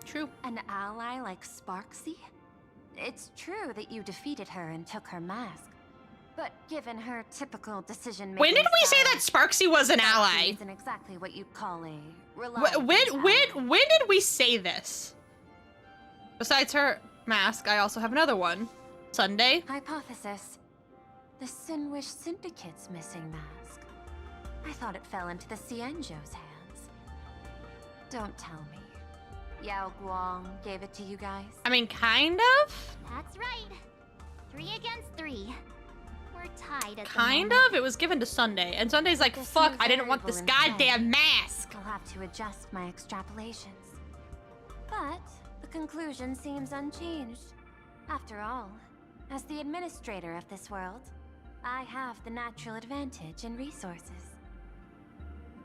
True. An ally like Sparksy? It's true that you defeated her and took her mask. But given her typical decision-making When did we say that Sparksy was an ally? Isn't exactly what you'd call a reliable When did we say this? Besides her mask, I also have another one. Sunday. Hypothesis. The Sinwish Syndicate's missing mask. I thought it fell into the Cienjo's hands. Don't tell me. Yao Guang gave it to you guys? I mean, kind of? That's right. 3 against 3. We're tied at Kind the moment. of? It was given to Sunday. And Sunday's like, fuck, I didn't want this goddamn mask. I'll have to adjust my extrapolations. But the conclusion seems unchanged. After all, as the administrator of this world, I have the natural advantage in resources.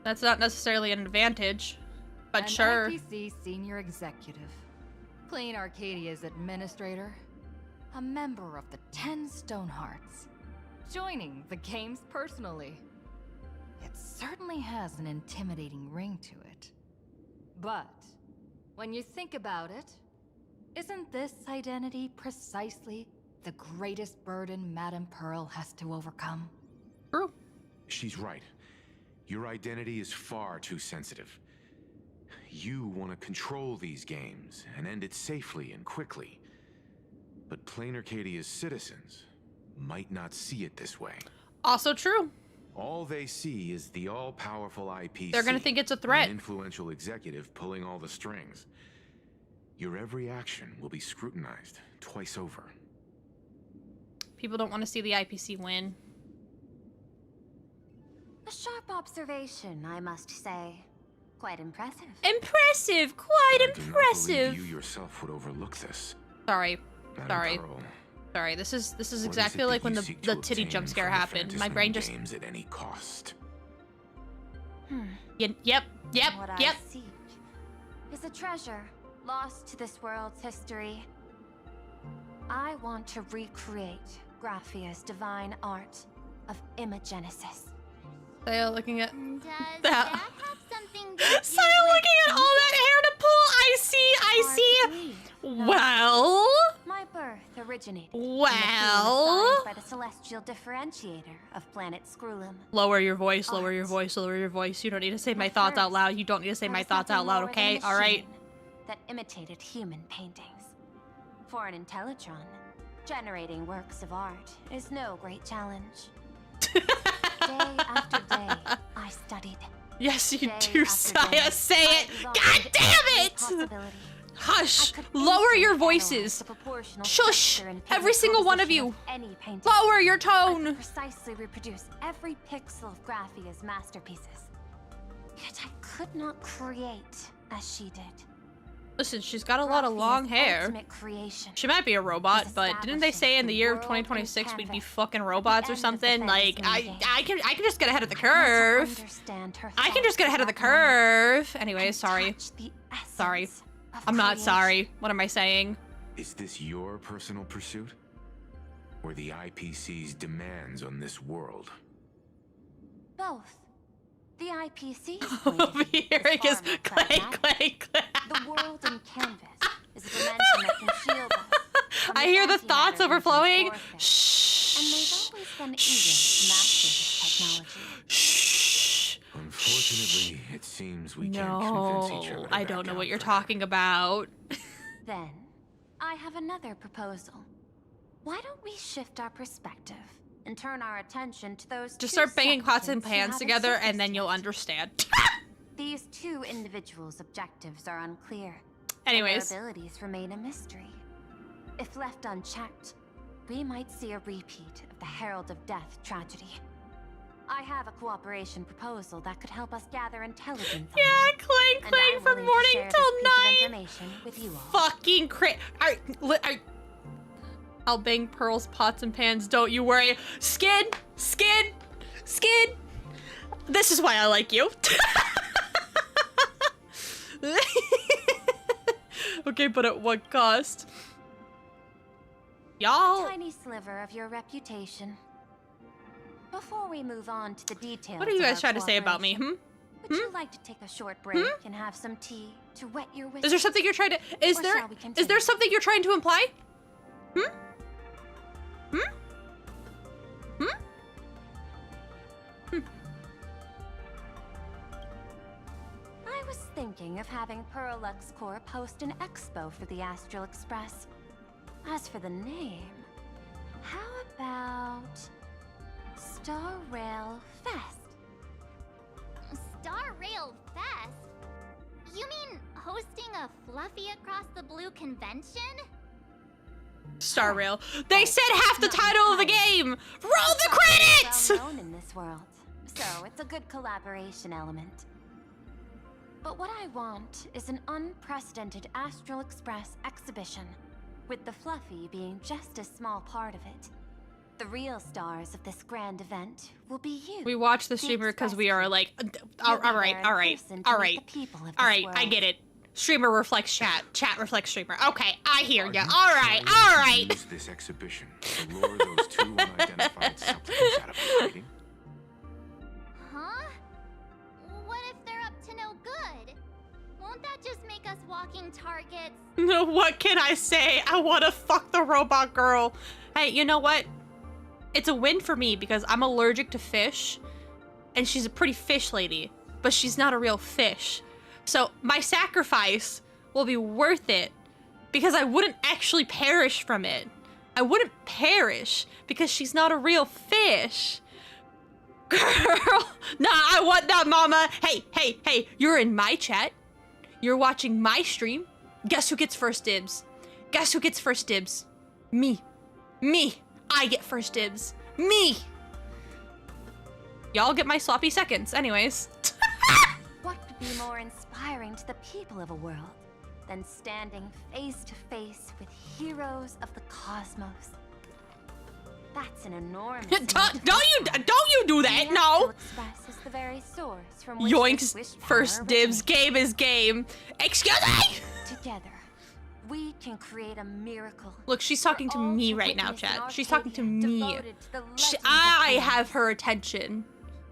That's not necessarily an advantage. But An sure. IPC senior executive, Plain Arcadia's administrator, a member of the 10 Stonehearts, joining the games personally. It certainly has an intimidating ring to it. But when you think about it, isn't this identity precisely the greatest burden Madame Pearl has to overcome? True. She's right. Your identity is far too sensitive. You want to control these games and end it safely and quickly. But Plain Arcadia's citizens might not see it this way. Also true. All they see is the all-powerful IPC. They're gonna think it's a threat. An influential executive pulling all the strings. Your every action will be scrutinized twice over. People don't want to see the IPC win. A sharp observation, I must say. Quite impressive. Impressive! Quite I do not impressive! believe you yourself would overlook this. Sorry. Madam Sorry. Pearl, Sorry, this is what exactly is it like that when you the seek to titty obtain jump scare from the happened. My Fantasy brain just... games at any cost. Yep. What I seek is a treasure lost to this world's history. I want to recreate Graphia's divine art of imagenesis. Saya looking at Does that. that have something to do Saya with looking at all that hair to pull. I see. Well. My birth originated Well. by the celestial differentiator of planet Scrulum. Lower your voice, lower your voice, lower your voice. You don't need to say my thoughts out loud. You don't need to say my thoughts out loud, okay? All right. That imitated human paintings. For an Intellitron, generating works of art is no great challenge. Day after day, I studied. Yes, you Day do, after day, Saya. Say I it. longed God for damn every it! possibility. Hush. Lower your voices. Shush. Every single one of you. Any painting. Lower your I tone. could precisely reproduce every pixel of Graphia's masterpieces. Yet I could not create as she did. Listen, she's got a lot of long hair. Ultimate creation. She might be a robot, but didn't they say in the year of 2026 we'd be fucking robots or something? Like, I can just get ahead of the curve. I can just get ahead of the curve. Anyway, sorry. Sorry. I'm not sorry. What am I saying? Is this your personal pursuit? Or the IPC's demands on this world? Both. The IPC's point of view Hearing is is far more clank, pragmatic. clank, The world in canvas is a dimension that can shield us from I hear the antimatter thoughts engines overflowing. warfare. And they've always been eager to master this technology. Unfortunately, it seems we can't convince each No, other. I don't know what you're talking about. Then, I have another proposal. Why don't we shift our perspective and turn our attention to those Just two start banging pots and supplicants who pans haven't together surfaced and then you'll yet? understand. These two individuals' objectives are unclear. Anyways. Their abilities remain a mystery. If left unchecked, we might see a repeat of the Herald of Death tragedy. I have a cooperation proposal that could help us gather intelligence. Yeah, clank, and clank I'm from willing to morning share till this piece of night. information with you all. Fucking I'll bang Pearl's pots and pans, don't you worry. Skin. This is why I like you. Okay, but at what cost? Y'all. A tiny sliver of your reputation. Before we move on to the details. What are you of guys our trying to say about me, cooperation, Would you like to take a short break and have some tea to wet your whiskers? Is there something you're trying to Or shall we continue? something you're trying to imply? I was thinking of having Pearlux Corp host an expo for the Astral Express. As for the name, how about Star Rail Fest? Star Rail Fest? You mean hosting a Fluffy Across the Blue convention? Star Rail. They said half the title of the game. Roll the credits. Well known in this world, so it's a good collaboration element. But what I want is an unprecedented Astral Express exhibition, with the Fluffy being just a small part of it. The real stars of this grand event will be you. We watch the streamer because we are like, all right, I get it. Streamer reflects chat, chat reflects streamer. Okay, I hear you. All right. Use this exhibition to lure those two unidentified supplicants out of hiding. Huh? What if they're up to no good? Won't that just make us walking targets? No, what can I say? I want to fuck the robot girl. Hey, you know what? It's a win for me because I'm allergic to fish, and she's a pretty fish lady, but she's not a real fish. So my sacrifice will be worth it because I wouldn't actually perish from it. I wouldn't perish because she's not a real fish. Girl, nah, I want that, mama. Hey, you're in my chat. You're watching my stream. Guess who gets first dibs? Guess who gets first dibs? Me. I get first dibs. Me. Y'all get my sloppy seconds. Anyways. What could be more inspiring to the people of a world than standing face to face with heroes of the cosmos? That's an enormous. Don't you do that? No. Express is the very source from which Yoinks. First dibs. Game is game. Excuse me. Together, we can create a miracle. Look, she's talking to me right now, chat. She's talking to me. I have her attention.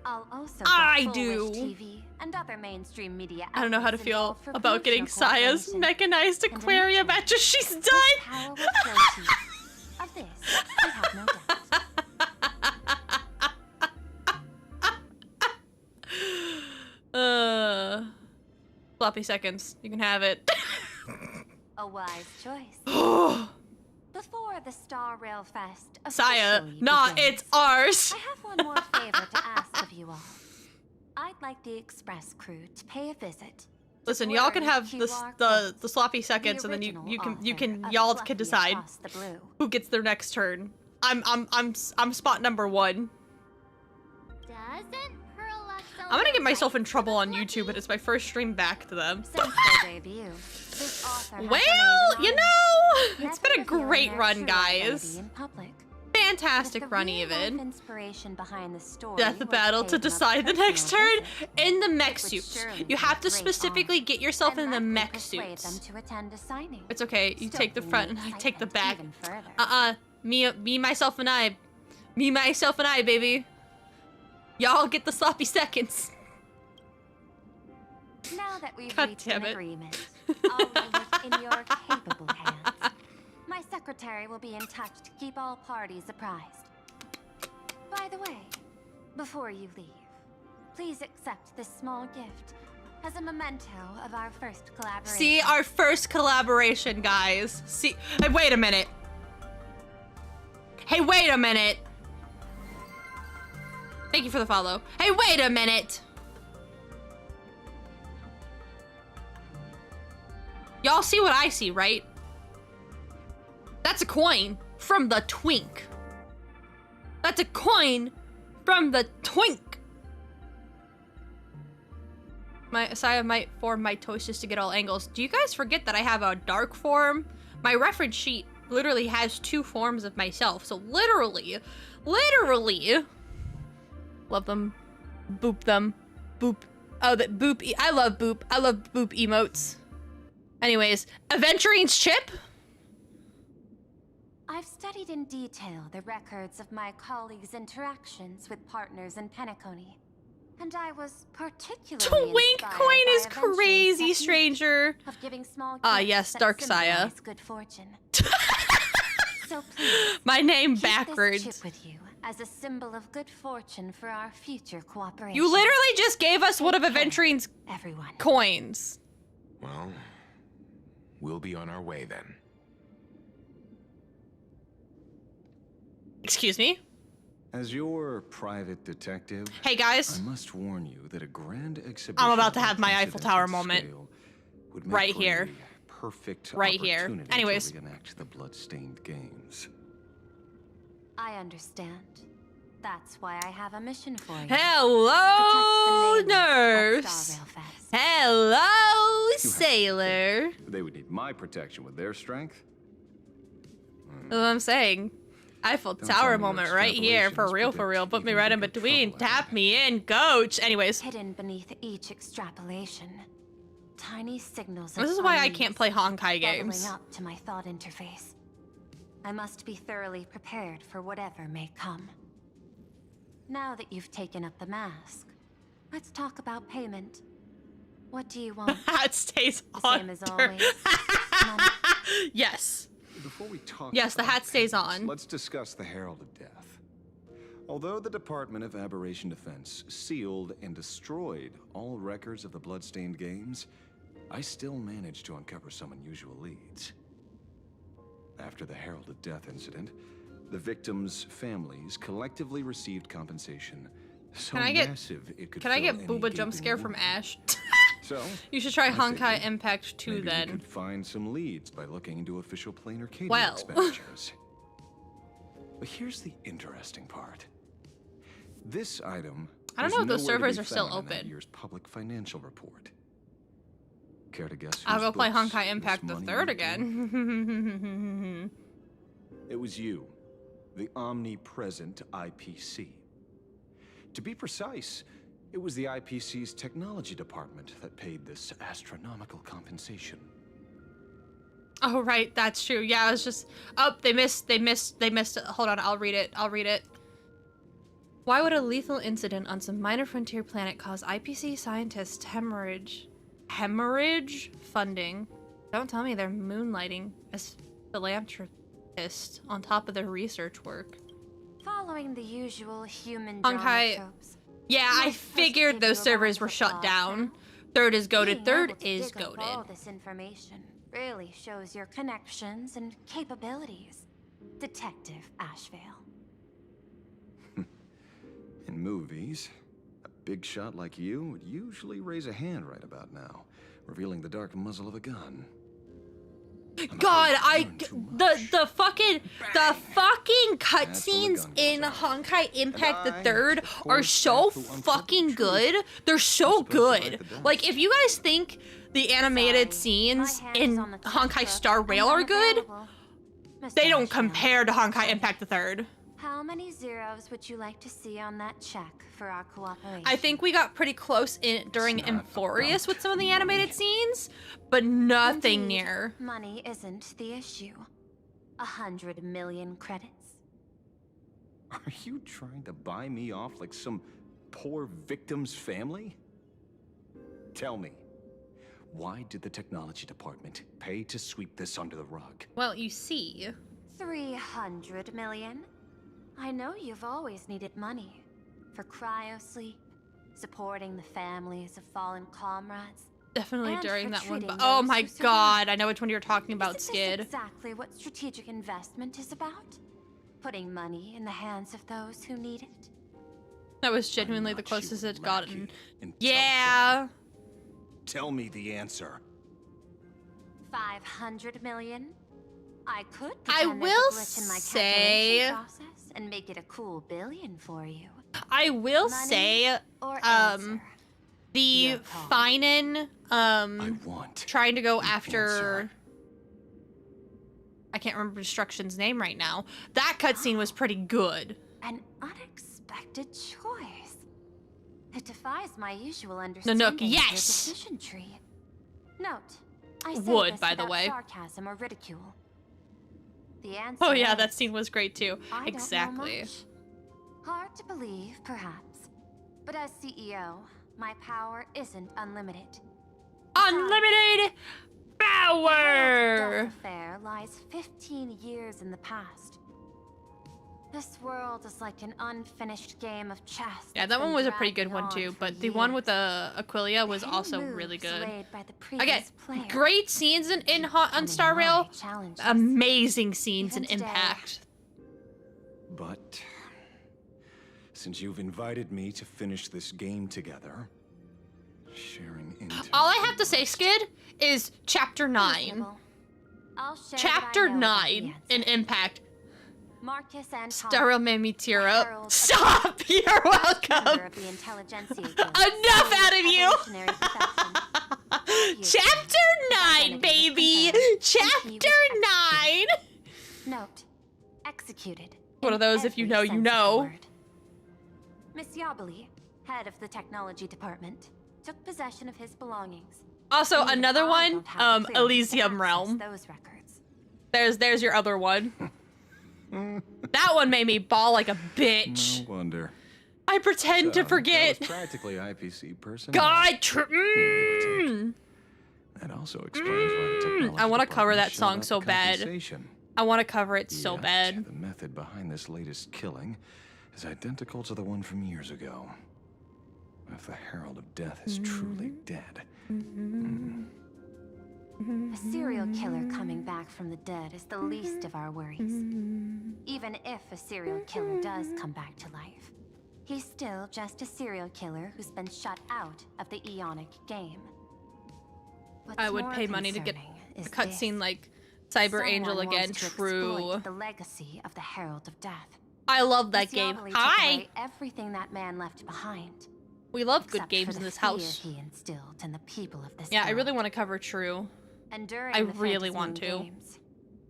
I'll also I do. TV and other mainstream media. I don't know how to feel about getting Saya's mechanized aquarium after she's done. Of this, we have no doubt. Floppy seconds. You can have it. A wise choice. Before the Star Rail Fest, Saya, nah, it's ours. I have one more favor to ask of you all. I'd like the express crew to pay a visit. Listen, y'all can have the sloppy seconds, and then y'all can decide who gets their next turn. I'm spot number 1. I'm gonna get myself in trouble on YouTube, but it's my first stream back to them. Well, you know, it's been a great run, guys. Fantastic run, even. Death battle to decide the next turn in the mech suits. You have to specifically get yourself in the mech suits. It's okay. You take the front and I take the back. Me, myself, and I. Me, myself, and I, baby. Y'all get the sloppy seconds. Now that we've God reached damn an it. agreement, I'll leave it in your capable hands. My secretary will be in touch to keep all parties apprised. By the way, before you leave, please accept this small gift as a memento of our first collaboration. See, our first collaboration, guys. See, hey, wait a minute. Hey, wait a minute. Thank you for the follow. Hey, wait a minute. Y'all see what I see, right? That's a coin from the twink. That's a coin from the twink. Saya might form mitosis to get all angles. Do you guys forget that I have a dark form? My reference sheet literally has 2 forms of myself. So literally, love them, boop them, boop. Oh, that boop. I love boop. I love boop emotes. Anyways, Aventurine's chip. I've studied in detail the records of my colleagues' interactions with partners in Penacony, and I was particularly Twink coin is crazy, stranger. Of giving small yes, Dark Saya. Good fortune. So please, my name keep backwards. This chip with you as a symbol of good fortune for our future cooperation. You literally just gave us one of Aventurine's coins. Well, we'll be on our way then. Excuse me? As your private detective, hey guys, I must warn you that a grand exhibition I'm about to have my Eiffel Tower moment. Would make Right for here. a perfect Right here. opportunity Anyways. to reenact the blood-stained games. I understand. That's why I have a mission for you. Hello, nurse. Hello, sailor. They would need my protection with their strength. That's what I'm saying. Eiffel Don't tell Tower me your moment right here, for real, extrapolations predict Put me even right in bigger between, trouble tap me in, coach. Anyways, Hidden beneath each extrapolation, tiny signals this of is why I unease can't play Honkai bubbling games. up to my thought interface. I must be thoroughly prepared for whatever may come. Now that you've taken up the mask, let's talk about payment. What do you want? It stays The on. same as always. Money? Yes. Before we talk Yes, the about hat stays payments, on. Let's discuss the Herald of Death. Although the Department of Aberration Defense sealed and destroyed all records of the Bloodstained Games, I still managed to uncover some unusual leads. After the Herald of Death incident, the victims' families collectively received compensation so Can I get- massive it could Can I fill get any Booba jump gaping scare from wound. Ash? So, You should try I Honkai figured Impact 2 maybe we then. could find some leads by looking into official Plain Arcadia Well. expenditures. But here's the interesting part. This item I don't was know if those nowhere to servers be are still found in that open. year's public financial report. Care to guess I'll whose go play books Honkai this Impact the money 3rd went to? again. It was you, the omnipresent IPC. To be precise, it was the IPC's technology department that paid this astronomical compensation. Oh, right, that's true. Yeah, I was just... Oh, they missed it. Hold on, I'll read it. Why would a lethal incident on some minor frontier planet cause IPC scientists hemorrhage funding? Don't tell me they're moonlighting as philanthropists on top of their research work. Following the usual human Honkai- drama tropes. Yeah, I Most figured give those you a servers round were of shut applause down. now. 3rd is goated. Being 3rd able to is dig up all goated. this information really shows your connections and capabilities, Detective Ashvale. In movies, a big shot like you would usually raise a hand right about now, revealing the dark muzzle of a gun. God, the fucking cutscenes in Honkai Impact the 3rd are so fucking good. They're so good. Like, if you guys think the animated scenes in Honkai Star Rail are good, they don't compare to Honkai Impact the 3rd. How many zeros would you like to see on that check for our cooperation? I think we got pretty close during Euphorius with some of the animated scenes, but nothing Indeed, near. Money isn't the issue. 100 million credits. Are you trying to buy me off like some poor victim's family? Tell me, why did the technology department pay to sweep this under the rug? Well, you see. 300 million? I know you've always needed money. For cryosleep, supporting the families of fallen comrades. Definitely and during for that one. treating But oh those my who survived. god, I know which one you're talking about, Isn't Skid. this exactly what strategic investment is about? Putting money in the hands of those who need it. That was genuinely the closest it's gotten. Yeah. Tell me the answer. 500 million? I could I pretend there's will a glitch in my say- calculation process and make it a cool billion for you. I will Money say, or the Your call. Finan, want trying to go after... I can't remember Destruction's name right now. That cutscene was pretty good. An unexpected choice. It defies my usual understanding Nanook, of your yes! decision tree. Note, I say Would, this by the without way. sarcasm or ridicule. The answer Oh yeah, is, that scene was great too. I don't know Exactly. much. Hard to believe, perhaps. But as CEO, my power isn't unlimited. Unlimited The power! Death affair lies 15 years in the past. This world is like an unfinished game of chess. Yeah, that's that one been was a pretty good dragging one on too, for but the one years. with the Aquilia was Hidden also moves really good. laid by the previous Again, player. great scenes on Star my Rail, challenges. amazing scenes in Even today. Impact. But since you've invited me to finish this game together, sharing intel. All I have to say, Skid, is Chapter 9. Reasonable. I'll share Chapter what I know about 9 the in Impact. Marcus and Tom, Daryl made me tear up. heralds of Stop! You're member welcome! of the Intelligentsia Guild, Enough out of you! evolutionary perfection. Chapter 9, baby! Chapter 9! Note, executed One of those, if you know, you know. Miss Yabali, head of the technology department, took possession of his belongings. Also, another one, Elysium Realm. Those records. There's your other one. That one made me bawl like a bitch. No wonder. I pretend to forget. That was practically IPC person. God, that also explains why the technology I want to cover that department song shelled so out bad. compensation. I want to cover it so Yet, bad. The method behind this latest killing is identical to the one from years ago. If the Herald of Death is truly dead. A serial killer coming back from the dead is the least of our worries. Even if a serial killer does come back to life, he's still just a serial killer who's been shut out of the Eonic game. What's I would more pay money to get concerning a is cutscene this. like Cyber Someone Angel wants again. to True. exploit the legacy of the Herald of Death. I love that Miss game. Yabali took Hi. away everything that man left behind. We love good Except games for in the this fear house. he instilled in the people of this Yeah, I world. really want to cover True. And during I the really Phantasm want to. Games,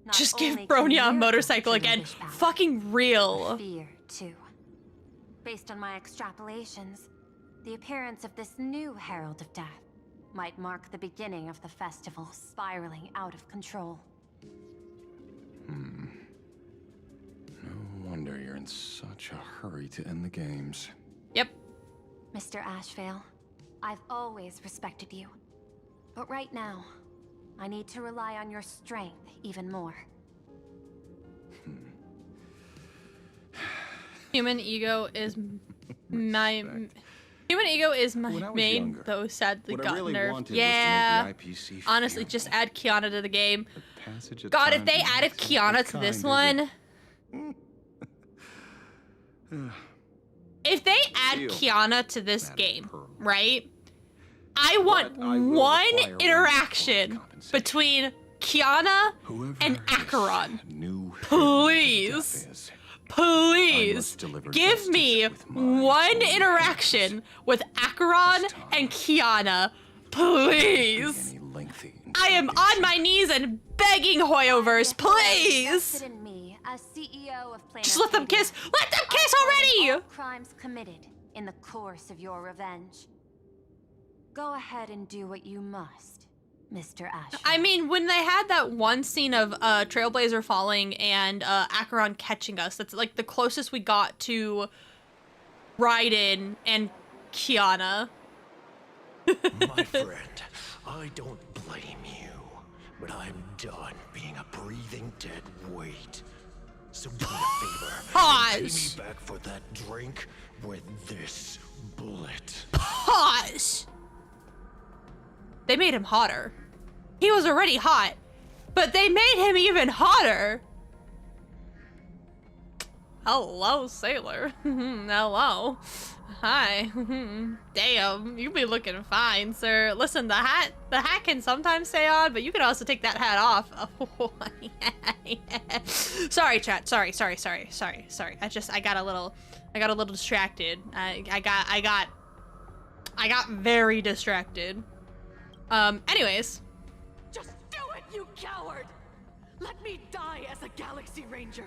not Just give only can Bronya a miracles motorcycle again. relinquish power, Fucking real. fear too. Based on my extrapolations, the appearance of this new Herald of Death might mark the beginning of the festival spiraling out of control. No wonder you're in such a hurry to end the games. Yep. Mr. Ashvale, I've always respected you. But right now, I need to rely on your strength even more. Human ego is my main, younger, though sadly what I got really nerfed. wanted was to Yeah. make the IPC Honestly, feel just add Kiana to the game. passage of God, if time they is added exactly Kiana to this kind, one. is it? If they add Deal. Kiana to this Madam game, Pearl. right? I want But I will one require one interaction form of compensation. between Kiana Whoever and this Acheron. new Please. Herald of Death is, I Please must deliver give justice me with my one own interaction with Acheron This time. and Kiana. hands. Please. Any lengthy I am on my knees and begging Hoyoverse, please. Invested in me as CEO of Planar Just let them Arcadia. kiss. Let them kiss All already. crimes committed in the course of your revenge. Go ahead and do what you must, Mr. Ashford. I mean, when they had that one scene of Trailblazer falling and Acheron catching us, that's like the closest we got to Raiden and Kiana. My friend, I don't blame you, but I'm done being a breathing dead weight. So do me a favor and pay Pause. me back for that drink with this bullet. Pause. They made him hotter. He was already hot, but they made him even hotter. Hello, sailor. Hello. Hi. Damn, you be looking fine, sir. Listen, the hat can sometimes stay on, but you can also take that hat off. Sorry, chat. Sorry. I got a little distracted. I got very distracted. Anyways. Just do it, you coward! Let me die as a Galaxy Ranger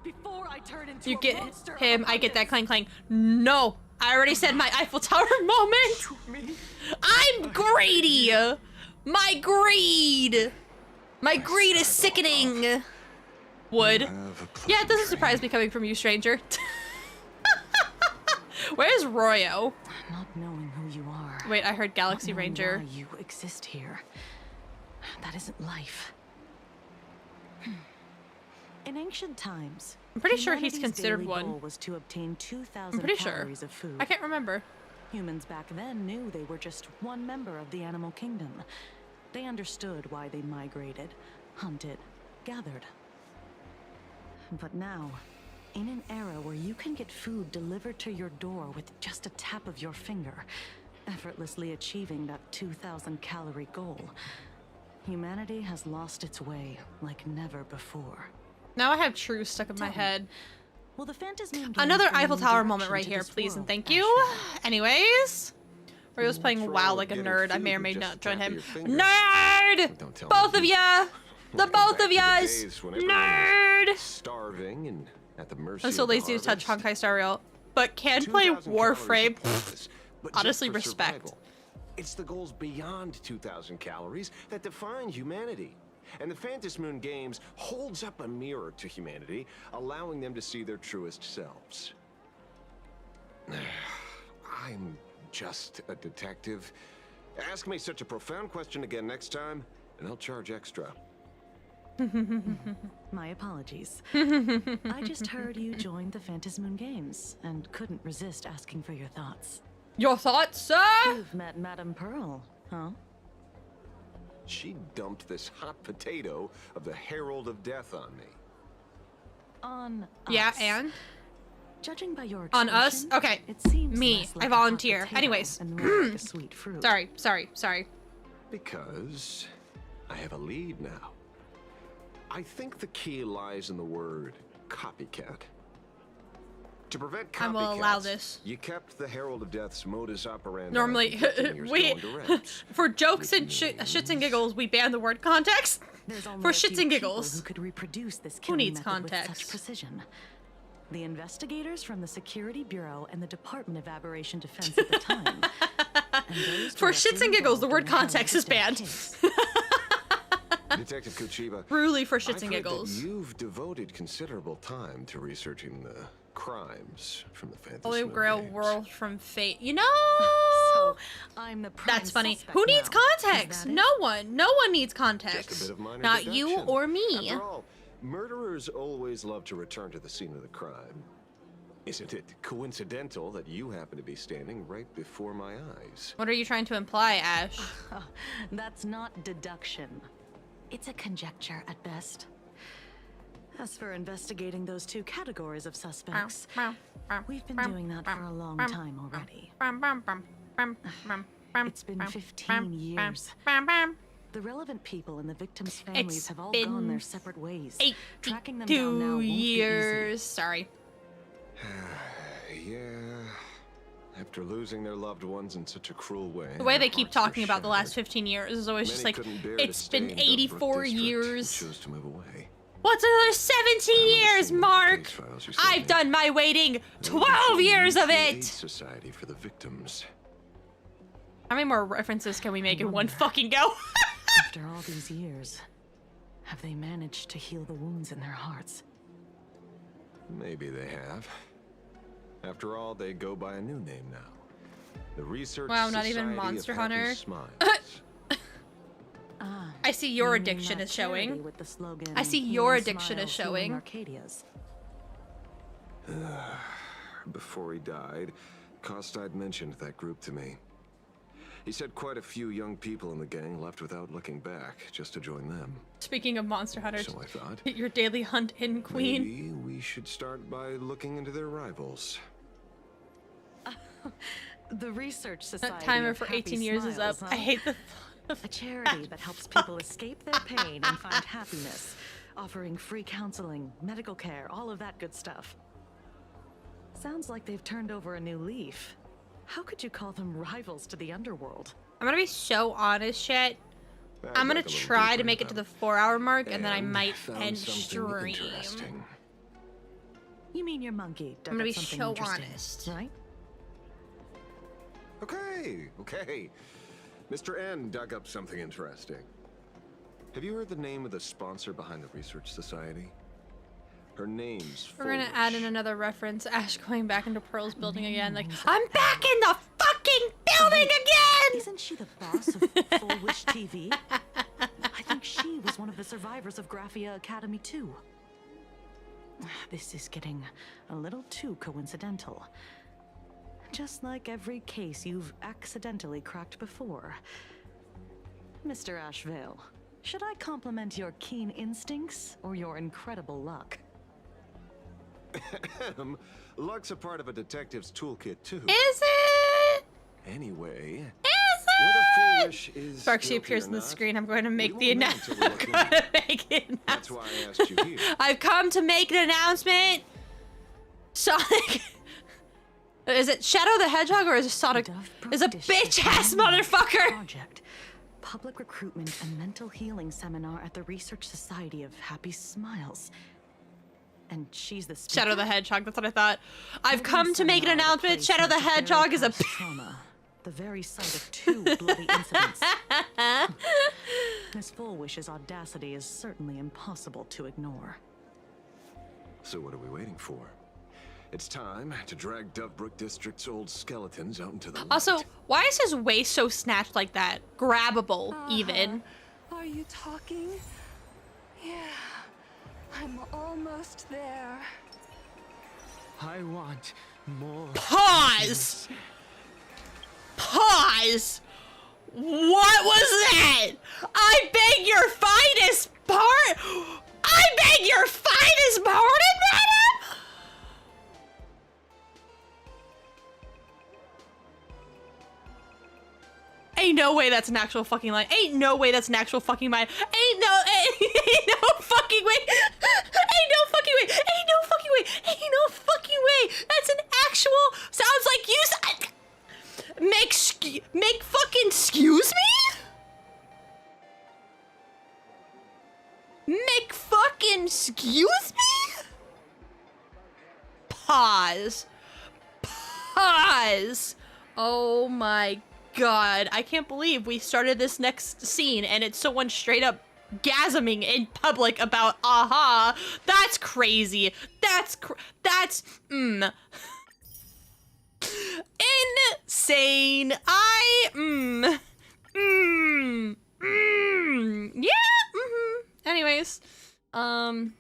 before I turn into You a get monster him, of I get that abundance. clang. No, I already said my Eiffel Tower moment. I'm greedy. My greed is sickening. Would. Yeah, it doesn't surprise me coming from you, stranger. Where's Royo? Not knowing who you are. Wait, I heard Galaxy not knowing Ranger. Why you exist here. That isn't life. In ancient times, I'm pretty sure he's humanity's considered daily one. goal was to obtain 2,000 I'm pretty sure. calories of food. I can't remember. Humans back then knew they were just one member of the animal kingdom. They understood why they migrated, hunted, gathered. But now, in an era where you can get food delivered to your door with just a tap of your finger, effortlessly achieving that 2,000 calorie goal, humanity has lost its way like never before. Now I have True stuck in my head. Will the Phantasm Games Another bring Eiffel new Tower moment direction right to here, this please, and world, thank you. Anyways, Rio's playing WoW like a getting nerd. I food may or may with not just join a tap him. of your finger. Nerd! Don't tell Both me. of ya! The Welcome both back of to the yas! days when everyone was Nerd! starving and at the mercy I'm so of the lazy to touch harvest. Honkai Star Rail, but can play 2,000 calories Warframe. of practice, but just Honestly, for respect. survival. It's the goals beyond 2,000 calories that define humanity. And the Phantom Moon Games holds up a mirror to humanity, allowing them to see their truest selves. I'm just a detective. Ask me such a profound question again next time, and I'll charge extra. My apologies. I just heard you joined the Phantom Moon Games and couldn't resist asking for your thoughts. Your thoughts, sir? You've met Madame Pearl, huh? She dumped this hot potato of the Herald of Death on me. On Yeah, us. and? Judging by your On us? expression, Okay. it seems Me. less I like a hot volunteer. potato Anyways. and more like a sweet fruit. Sorry. Because I have a lead now. I think the key lies in the word copycat. To prevent copycats, I will allow this. you kept the Herald of Death's modus operandi. Normally, for jokes and shits and giggles, we ban the word context. There's only For a few shits and people giggles. who could reproduce this Who killing needs method with context? such precision. The investigators from the Security Bureau and the Department of Aberration Defense at the time. And those For directly shits and giggles, the involved word in Herald context of is Death banned. case. Detective Kuchiba. Truly for shits I've and heard that giggles. You've devoted considerable time to researching the crimes from the Phantom Holy Moon Grail Games. World from Fate. You know, So I'm the prime that's funny. suspect Who needs now. Is context? that it? No one. No one needs Just a context. bit of minor Not you deduction. or me. After all, murderers always love to return to the scene of the crime. Isn't it coincidental that you happen to be standing right before my eyes? What are you trying to imply, Ash? That's not deduction. It's a conjecture at best. As for investigating those two categories of suspects, we've been doing that for a long time already. It's been 15 years. The relevant people and the victims' families It's have all been gone their separate ways. Tracking them down 82 now won't be easy. years. Sorry. Yeah. After losing their loved ones in such a cruel way. The way their they keep hearts were talking about the last shattered. 15 years is always just Many like, couldn't bear to it's stay been in Bellbrook 84 District and years. chose to move away. What's another 17 years, Mark? files you sent I've me. done my waiting. 12 years of Mutual Aid it. Society for the victims. How many more references can we make in one fucking go? After all these years, have they managed to heal the wounds in their hearts? Maybe they have. After all, they go by a new name now. The Research Wow, not Society even of Monster Happy Hunter. Smiles. I see your addiction is showing. With the slogan, I see "Healing your addiction is Smiles, Healing showing. Arcadias." Before he died, Costide mentioned that group to me. He said quite a few young people in the gang left without looking back, just to join them. Speaking of Monster Hunters, So I thought, your daily hunt in Queen. maybe we should start by looking into their rivals. The Research Society. That timer of for Happy 18 years is up. Smiles, I huh? hate the A charity that helps people escape their pain and find happiness, offering free counseling, medical care, all of that good stuff. Sounds like they've turned over a new leaf. How could you call them rivals to the underworld? I'm gonna be so honest, shit. I'm gonna try to make it to the 4-hour mark, and then I might end stream. You mean your monkey dug I'm gonna up be something so interesting, honest. right? Okay. Mr. N dug up something interesting. Have you heard the name of the sponsor behind the Research Society? Her name's We're gonna Foolish. add in another reference. Ash going back into Pearl's building again. Like, I'm back in the fucking building again! Isn't she the boss of Full Wish TV? I think she was one of the survivors of Graphia Academy too. This is getting a little too coincidental. Just like every case you've accidentally cracked before. Mr. Ashvale, should I compliment your keen instincts or your incredible luck? Luck's a part of a detective's toolkit too. Is it? Anyway, Is whether Foolish is Sparksy guilty appears or in the not, screen. I'm going to make we the won't know until we announcement. look I'm into going to make it. That's why I asked you here. I've come to make an announcement. Sonic. Is it Shadow the Hedgehog or is it Sonic? Is a bitch ass motherfucker. Project. Public recruitment and mental healing seminar at the Research Society of Happy Smiles. And she's the speaker? Shadow the Hedgehog, that's what I thought. I've come to make an announcement. Shadow the Hedgehog is a trauma. The very sight of 2 bloody incidents. Miss Fullwish's audacity is certainly impossible to ignore. So what are we waiting for? It's time to drag Dovebrook District's old skeletons out into the light. Also, why is his waist so snatched like that? Grabbable, even. Are you talking? Yeah, I'm almost there. I want more. Pause! Pause! What was that? I beg your finest part. I beg your finest pardon, madam? Ain't no way that's an actual fucking line. Ain't no way that's an actual fucking line. Ain't no fucking way. Ain't no fucking way. Ain't no fucking way. Ain't no fucking way. That's an actual, sounds like you said. Make fucking excuse me? Make fucking excuse me? Pause. Pause. Oh my God. I can't believe we started this next scene and it's someone straight up gasming in public about aha. That's crazy. That's insane. Yeah. Anyways, my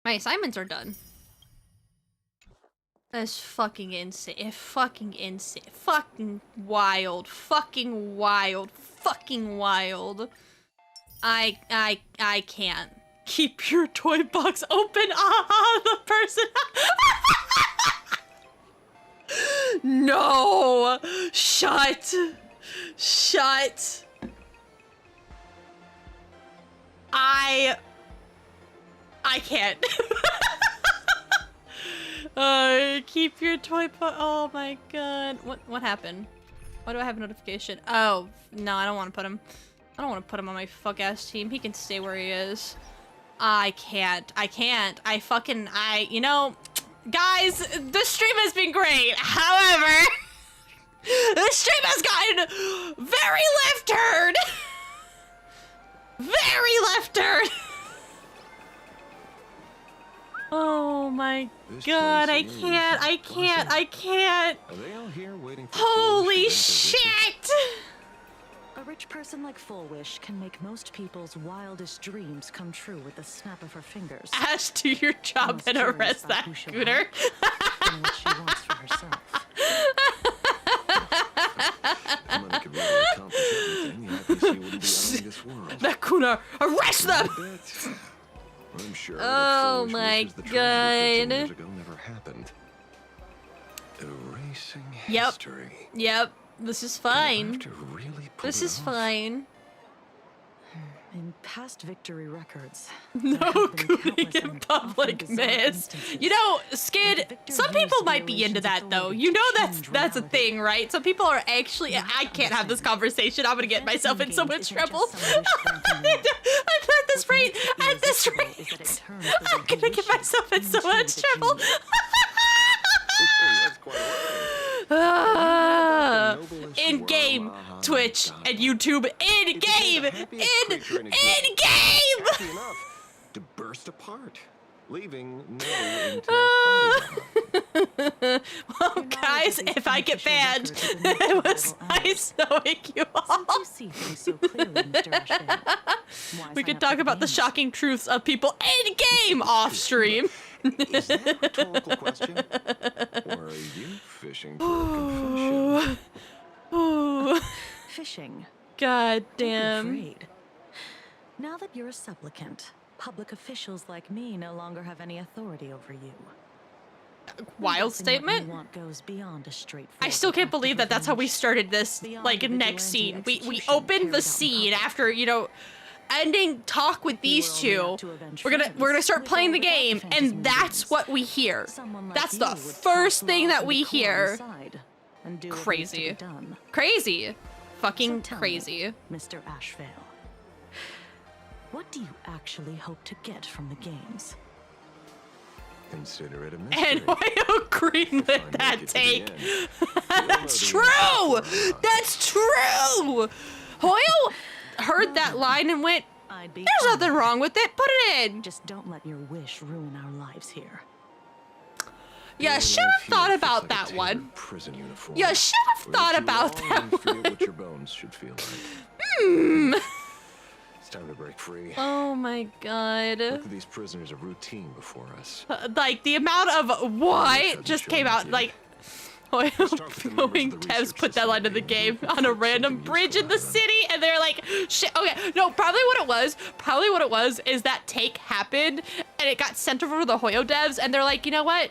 assignments are done. That's fucking insane. Fucking insane. Fucking wild. Fucking wild. Fucking wild. I can't. Keep your toy box open. Ah, the person. No. Shut. Shut. I can't. Keep your toy oh my God. What happened? Why do I have a notification? Oh, no, I don't want to put him. I don't want to put him on my fuck ass team. He can stay where he is. I can't. You know, guys, the stream has been great. However, the stream has gotten very left turn. Very left turn. Oh my God, I can't. Are they all here waiting for Holy shit! A rich person like Fullwish can make most people's wildest dreams come true with the snap of her fingers. Ash, do your job and arrest that gooner. And what she wants for herself. Money could really accomplish everything. The IPC wouldn't be owning this world. That gooner, arrest them! I'm sure Oh my God. Years ago never happened. Erasing Yep. history. Yep. This is fine. Really This is fine. In past victory records, No gooning in public, miss. You know, Skid, some people might be into that though. You know that's a thing, right? Some people are actually, I can't have this conversation. I'm gonna get myself in so much trouble. At this rate, I'm gonna get myself in so much trouble. In-game Twitch and YouTube. In-game! In-game! To burst apart, leaving no intact body. Well, guys, if I get banned, it was nice knowing you all. We could talk about the shocking truths of people in-game off-stream. Is that a rhetorical question? Or are you fishing for a confession? Fishing. God Don't be damn. afraid. Now that you're a supplicant, public officials like me no longer have any authority over you. Wild statement. Goes beyond a I still can't believe that that's how we started this, like, next scene. We opened the scene after, you know, ending talk with these two. We're gonna start playing the game, and that's what we hear. That's the first thing that we hear. Crazy. Crazy. Fucking crazy. Mr. Ashvale, what do you actually hope to get from the games? Consider it a mystery. And Hoyo greenlit that take. That's true! That's true! Hoyo heard that line and went, there's nothing wrong with it, put it in. Just don't let your wish ruin our lives here. Yeah, should have thought about that one. Prison uniform. Yeah, should have thought about that one. Forget what your bones should feel like. It's time to break free. Oh my god. Look at these prisoners of routine before us. Like, the amount of what just came out, like, knowing Tev's put that line in the game on a random bridge in the city, and they're like, shit, okay, no, probably what it was is that take happened, and it got sent over to the Hoyo devs, and they're like, you know what?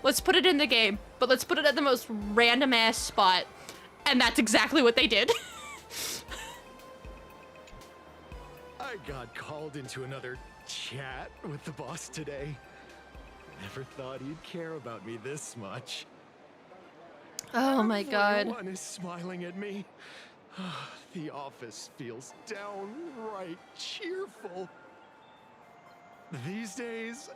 Let's put it in the game, but let's put it at the most random-ass spot. And that's exactly what they did. I got called into another chat with the boss today. Never thought he'd care about me this much. Oh my god. Everyone is smiling at me. The office feels downright cheerful. These days,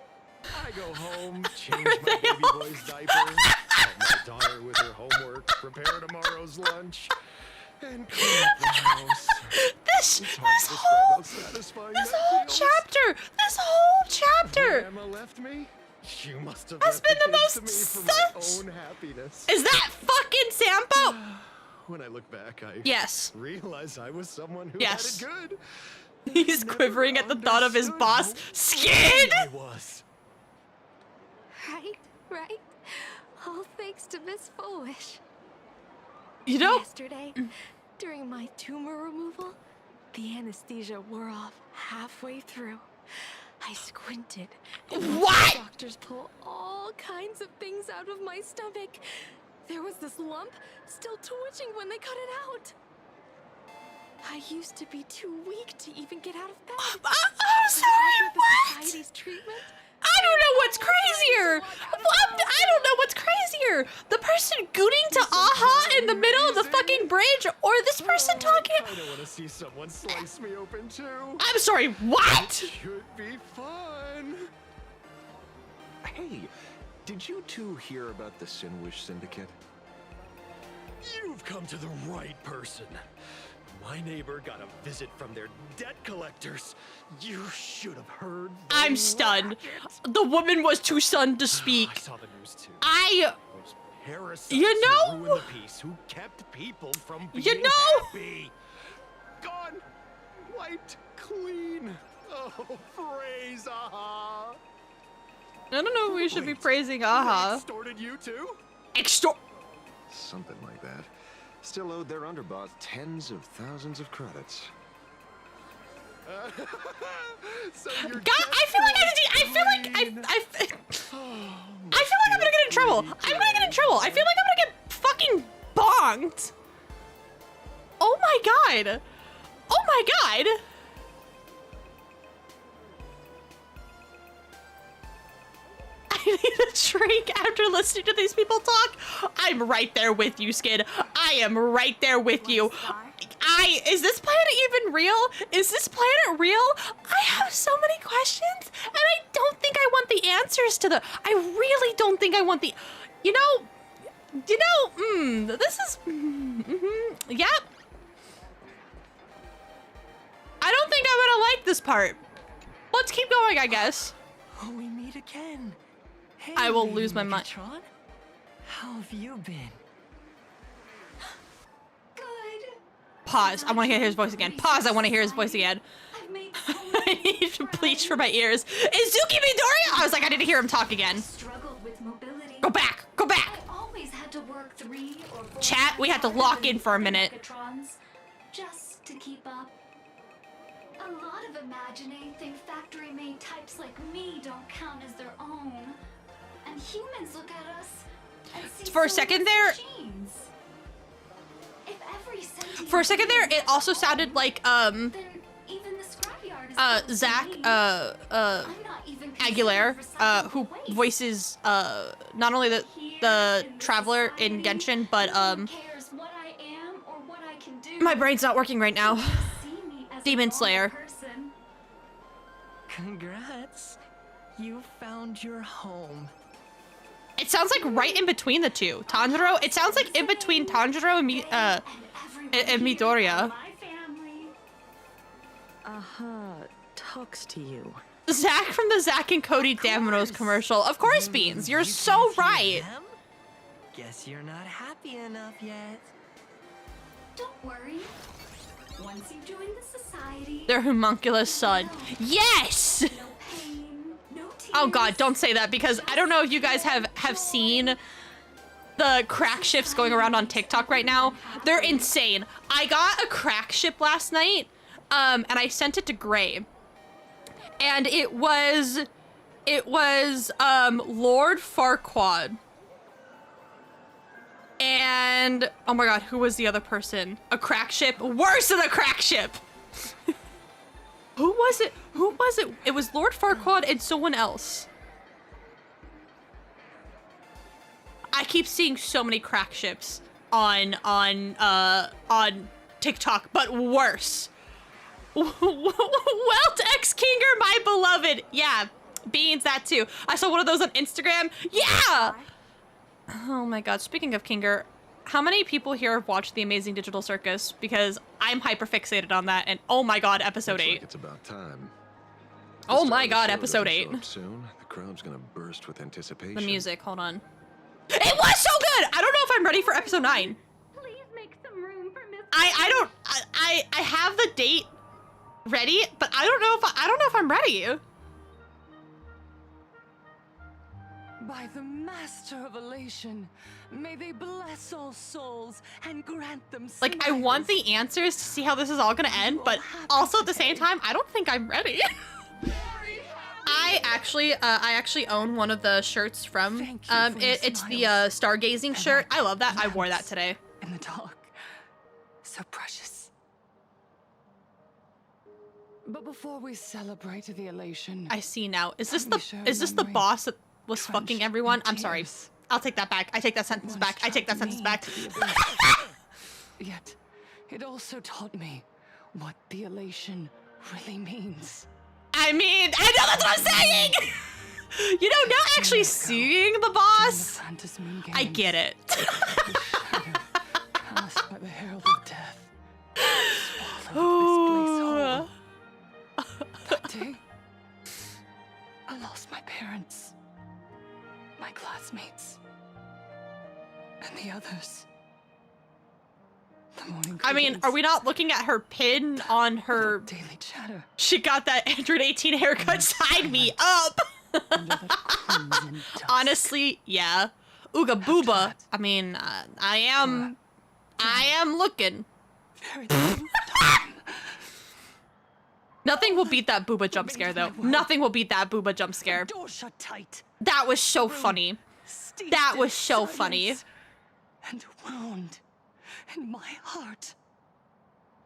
I go home, change my baby boy's diaper, help my daughter with her homework, prepare tomorrow's lunch, and clean up the house. This whole chapter. Grandma left me. You must have has been the most for my own happiness. Is that fucking Sampo? When I look back, I realize I was someone who had it good. He's quivering at the thought of his boss. Skin! I was. Right. All thanks to Miss Foolish. You know, yesterday, during my tumor removal, the anesthesia wore off halfway through. I squinted. And what? The doctors pull all kinds of things out of my stomach. There was this lump still twitching when they cut it out. I used to be too weak to even get out of bed. I'm sorry, what? Society's treatment. I don't know what's crazier. I don't know what's crazier. The person gooning to AHA in the middle of the fucking bridge, or this person talking. I don't want to see someone slice me open too. I'm sorry, what? It should be fun. Hey, did you two hear about the Sinwish Syndicate? You've come to the right person. My neighbor got a visit from their debt collectors. You should have heard. I'm stunned. The woman was too stunned to speak. I saw the news too. Those parasites you know, who ruined the peace, who kept people from being happy. Gone, wiped clean. Oh, praise AHA. I don't know if we should be praising AHA. Extorted you too? Something like that. Still owed their underboss tens of thousands of credits. So God, I feel like I'm gonna get in trouble. I feel like I'm gonna get fucking bonked. Oh my god. Oh my god. I need a drink after listening to these people talk. I'm right there with you, Skid. I am right there with you. Is this planet even real? Is this planet real? I have so many questions, and I don't think I want the answers to the. I really don't think I want the. This is. Yep. I don't think I'm gonna like this part. Let's keep going, I guess. Oh, we meet again. Hey, I will lose my mind. How have you been? Pause. I want to hear his voice again. Pause. I want to hear his voice again. I need to bleach for my ears. Is Zuki Midoriya? I was like, I need to hear him talk again. Struggled with mobility. Go back. Go back. I always had to work 3 or 4 Chat, we had to lock in for a minute. Megatrons just to keep up. A lot of Imaginae think factory-made types like me don't count as their own. And humans look at us and see For a second there, machines. If every sentient for a second there, it also sounded like then even the scrapyard is Zach Aguilera, who voices not only the Traveler in Genshin, but my brain's not working right now. Demon Slayer. Congrats. You found your home. It sounds like right in between the two. Tanjiro, it sounds like in between Tanjiro and Midoriya. Talks to you. Zach from the Zach and Cody Domino's commercial. Of course, Beans. You're so right. Guess you're not happy enough yet. Don't worry. Once you join the society, Their homunculus son. Yes! Oh god, don't say that, because I don't know if you guys have seen the crack ships going around on TikTok right now. They're insane. I got a crack ship last night, and I sent it to Gray. And it was Lord Farquaad. And oh my god, who was the other person? A crack ship? Worse than a crack ship! Who was it? Who was it? It was Lord Farquaad and someone else. I keep seeing so many crack ships on TikTok, but worse. Welt X Kinger, my beloved. Yeah, Beans, that too. I saw one of those on Instagram. Yeah! Oh my god, speaking of Kinger, how many people here have watched The Amazing Digital Circus? Because I'm hyperfixated on that, and oh my god, episode 8. Like it's about time. Oh my god, episode 8. Soon, the crowd's gonna burst with anticipation. The music, hold on. It was so good! I don't know if I'm ready for episode 9. please make some room for Miss. I have the date ready, but I don't know if I'm ready. By the Master of Elation, may they bless all souls and grant them Like, I want the answers to see how this is all gonna end, but also at the same time, I don't think I'm ready. I actually own one of the shirts from it's the stargazing shirt. I love that. I wore that today. In the dark, so precious. But before we celebrate the elation, I see now. Is this the boss that was fucking everyone? I'm sorry. I'll take that back. I take that sentence back. I take that sentence back. Yet, it also taught me what the elation really means. I mean, I know that's what I'm saying! You know, not actually seeing the boss. I get it. Cast by the herald of death. Swallowed this place whole. That day, I lost my parents, my classmates, and the others. The morning I mean, are we not looking at her pin on her daily chatter? She got that Android 18 haircut. Sign me up. Honestly, yeah. Ooga booba. I mean, I am looking. Nothing will beat that booba jump scare, though. Nothing will beat that booba jump scare. Door shut tight. That was so funny. That was so funny. And a wound in my heart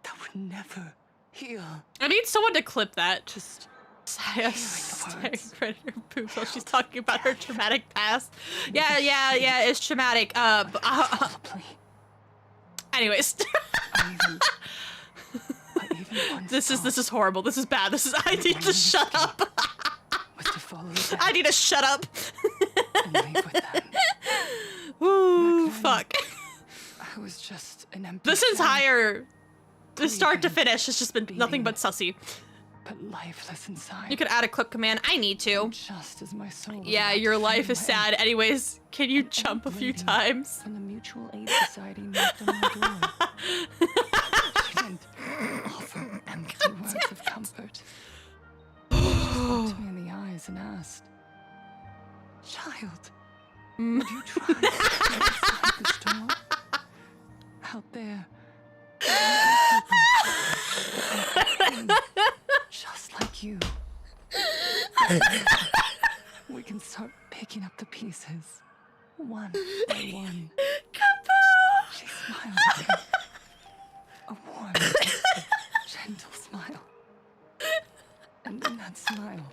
that would never heal. I need someone to clip that. Just Saya staring right at her boobs while she's talking about her traumatic past. Yeah, it's traumatic. Anyways. This is horrible. This is bad. I need to shut up. I need to shut up. Ooh, fuck. I was just an empty This entire start to finish has just been nothing but sussy. But lifeless inside. You could add a clip command. I need to. Just as my soul. Yeah, your life is sad. Anyways, can you jump a few times? When the Mutual Aid Society knocked on my door. She didn't offer empty words of comfort. She looked me in the eyes and asked, "Child, would you try outside this door? Out there, just like you. We can start picking up the pieces, one by one." She smiled at me. A warm, gentle smile. And in that smile,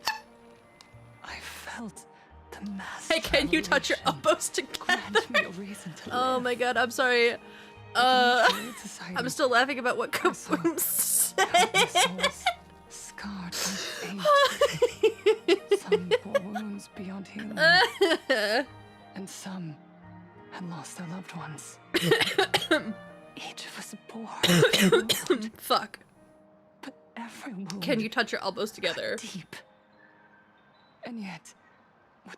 I felt the mass. Hey, can you touch your elbows together? Oh my god, I'm sorry. I'm still laughing about what Kaboom said. Scarred with age. Some bore souls beyond human. And some had lost their loved ones. Each of us bore. Fuck. But every wound. Can you touch your elbows together? Deep. And yet,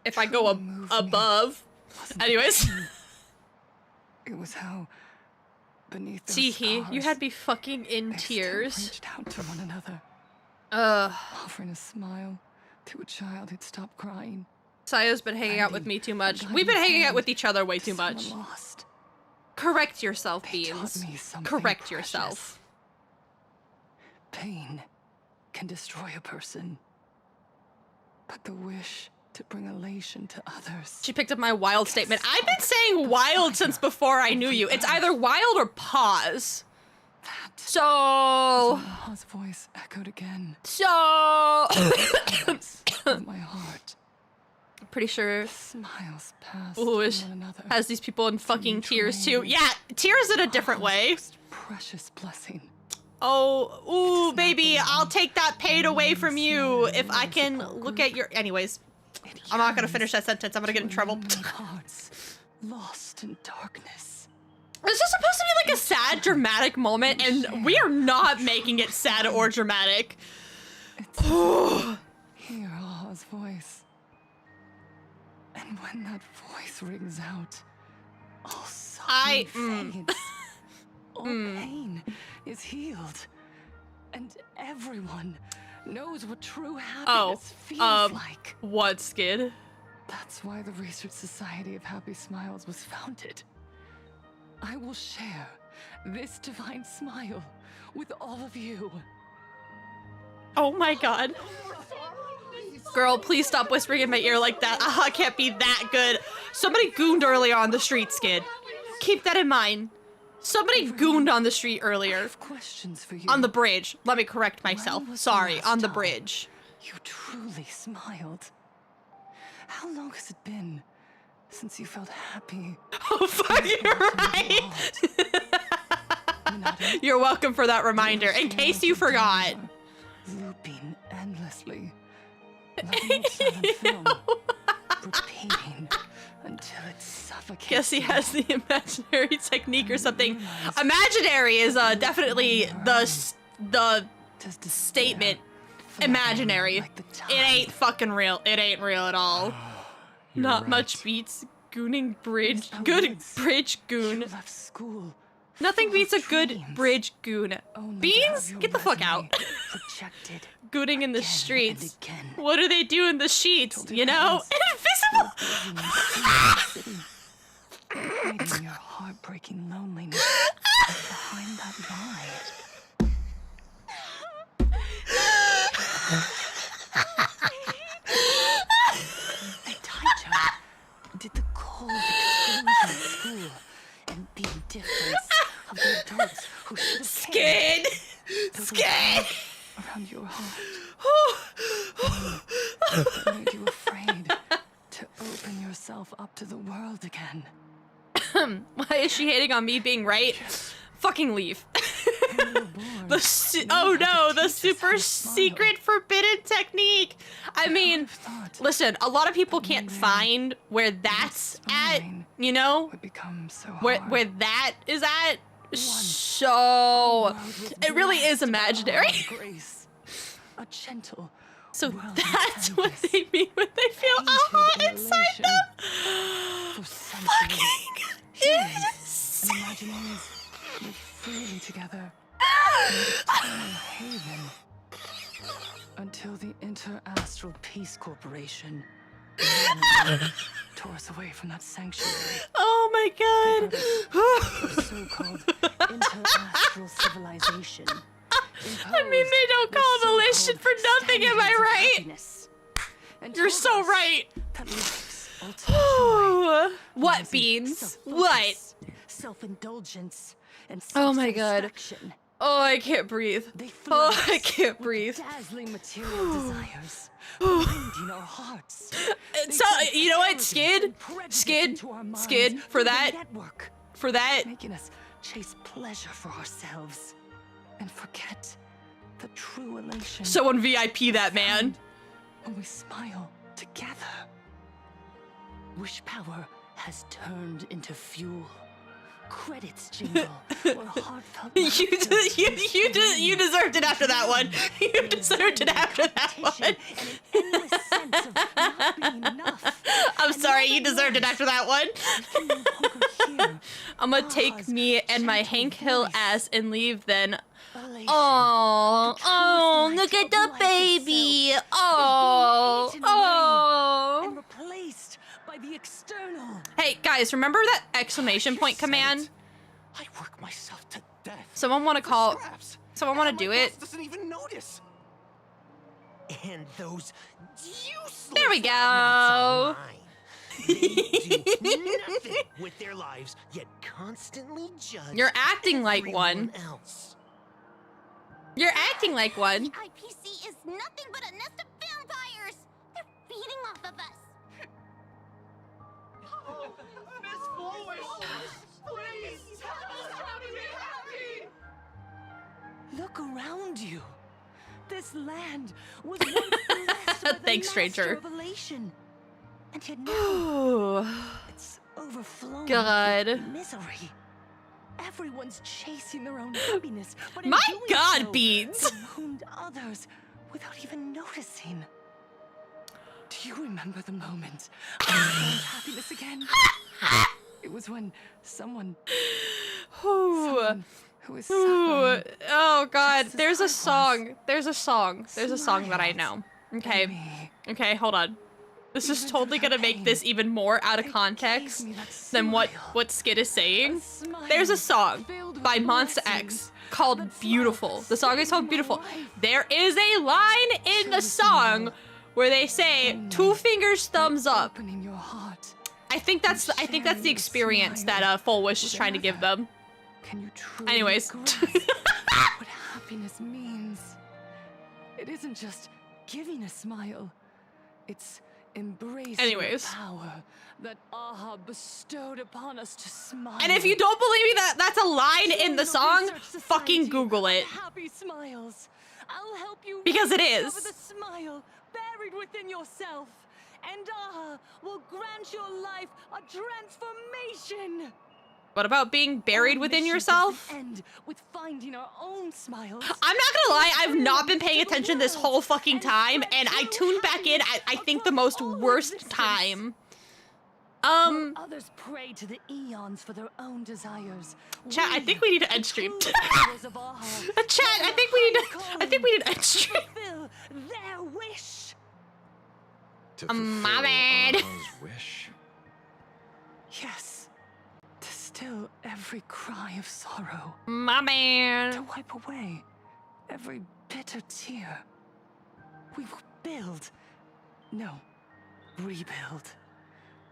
if I go above. Anyways. It was how beneath those Teehee, you scars, had me fucking in they tears. still reached out to one another. Offering a smile to a child who'd stopped crying. Saya's been hanging out with me too much. We've been hanging out with each other way too much. Lost. Correct yourself, They Beans. taught me something Correct precious. yourself. Pain can destroy a person, but the wish to bring elation to others. She picked up my wild statement. I've been saying wild since before I knew you. It's either wild or pause. So... Ma's voice echoed again. So... of my heart. Pretty sure Smiles passed Ooh-ish one another. has these people in fucking tears too. Yeah, tears in a different way. Precious blessing. Oh, ooh, baby, I'll take that pain away from you if I can look at your... Anyways, I'm not gonna finish that sentence. I'm gonna get in trouble. Hearts lost in darkness. This is supposed to be like a sad, dramatic moment, and we are not making it sad or dramatic. Hear Aha's voice. And when that voice rings out, all suffering fades. All pain is healed. And everyone knows what true happiness feels like. What, Skid? That's why the Research Society of Happy Smiles was founded. I will share this divine smile with all of you. Oh my god. Girl, please stop whispering in my ear like that. Aha can't be that good. Somebody gooned earlier on the street, Skid. Keep that in mind. Somebody gooned on the street earlier. I have questions for you. On the bridge. Let me correct myself. When was Sorry, the on the last bridge. time you truly smiled? How long has it been since you felt happy? Oh, fuck, you're right. You're welcome for that reminder, in case you forgot. Looping endlessly. Like silent film. Repeating until it suffocates. Guess he has the imaginary technique or something. Imaginary is definitely the statement. Imaginary. It ain't fucking real. It ain't real at all. Not much beats gooning bridge. Good bridge goon. Nothing beats a good bridge goon. Beans? Get the fuck out. Gooning in the streets. What do they do in the sheets? You know? Invisible! Hiding your heartbreaking loneliness behind that lie. Taija did the cold exclusion at school and the indifference of the adults who should have Skid! Skid! Around your heart. That made you afraid to open yourself up to the world again. Why is she hating on me being right? Fucking leave. Oh no, the super secret forbidden technique. I mean, listen, a lot of people can't find where that's at, you know? Where that is at. So it really is imaginary. A gentle. So that's what they mean when they feel aha inside them. Fucking yes. And imaginaries live freely together in an eternal haven until the Inter-Astral Peace Corporation tore us away from that sanctuary. Oh my god. So-called inter-astral civilization. I mean, they don't call it elation for nothing, am I right? You're so right. What, Beans? What? Self-indulgence and oh my god. Oh, I can't breathe. Oh, I can't breathe. Dazzling material desires. Blinding our hearts. So, you know what, Skid, for that, making us chase pleasure for ourselves and forget the true elation. Someone VIP that man. When we smile together. Wish power has turned into fuel. Credits jingle. Or heartfelt you deserved it after that one. You deserved it after that one. I'm sorry, you deserved it after that one. I'm gonna take me and my Hank Hill ass and leave then. Oh, look at the baby. And replaced by the external. Hey guys, remember that exclamation point command? I work myself to death. Someone want to call. Someone want to do it. Doesn't even notice. And those useless. There we go. They do nothing with their lives, yet constantly judge. You're acting like one. Else. You're acting like one. The IPC is nothing but a nest of vampires. They're feeding off of us. Miss Foolish, please help us to be happy. Look around you. This land was once blessed with Thanks, a stranger. revelation. And yet now it's overflowing with misery. Everyone's chasing their own happiness, but in My doing God, so, Beans. they wound others without even noticing. Do you remember the moment when you found happiness again? It was when someone who was suffering. Oh God, there's a song. There's a song that I know. Okay. Okay, hold on. This is totally gonna make this even more out of context than what Skid is saying. There's a song by Monsta X called Beautiful. The song is called Beautiful. There is a line in the song where they say 2 fingers thumbs up. I think that's the experience that Full Wish is trying to give them. Anyways. What happiness means. It isn't just giving a smile. It's embracing the power that Aha bestowed upon us to smile. And if you don't believe me that that's a line in the song, fucking Google it. Happy smiles. I'll help you because it is. Discover the smile buried within yourself, and Aha will grant your life a transformation. What about being buried within yourself? End with finding our own smiles. I'm not gonna lie, I've not been paying attention this whole fucking time, and I tuned back in at I think the most worst time. Others pray to the eons for their own desires. Chat, I think we need to end stream. Chat, I think we need to end stream. Fulfill their wish. To fulfill My bad. Ah's wish. Yes. To still every cry of sorrow. My man. To wipe away every bitter tear. We will build. No. Rebuild.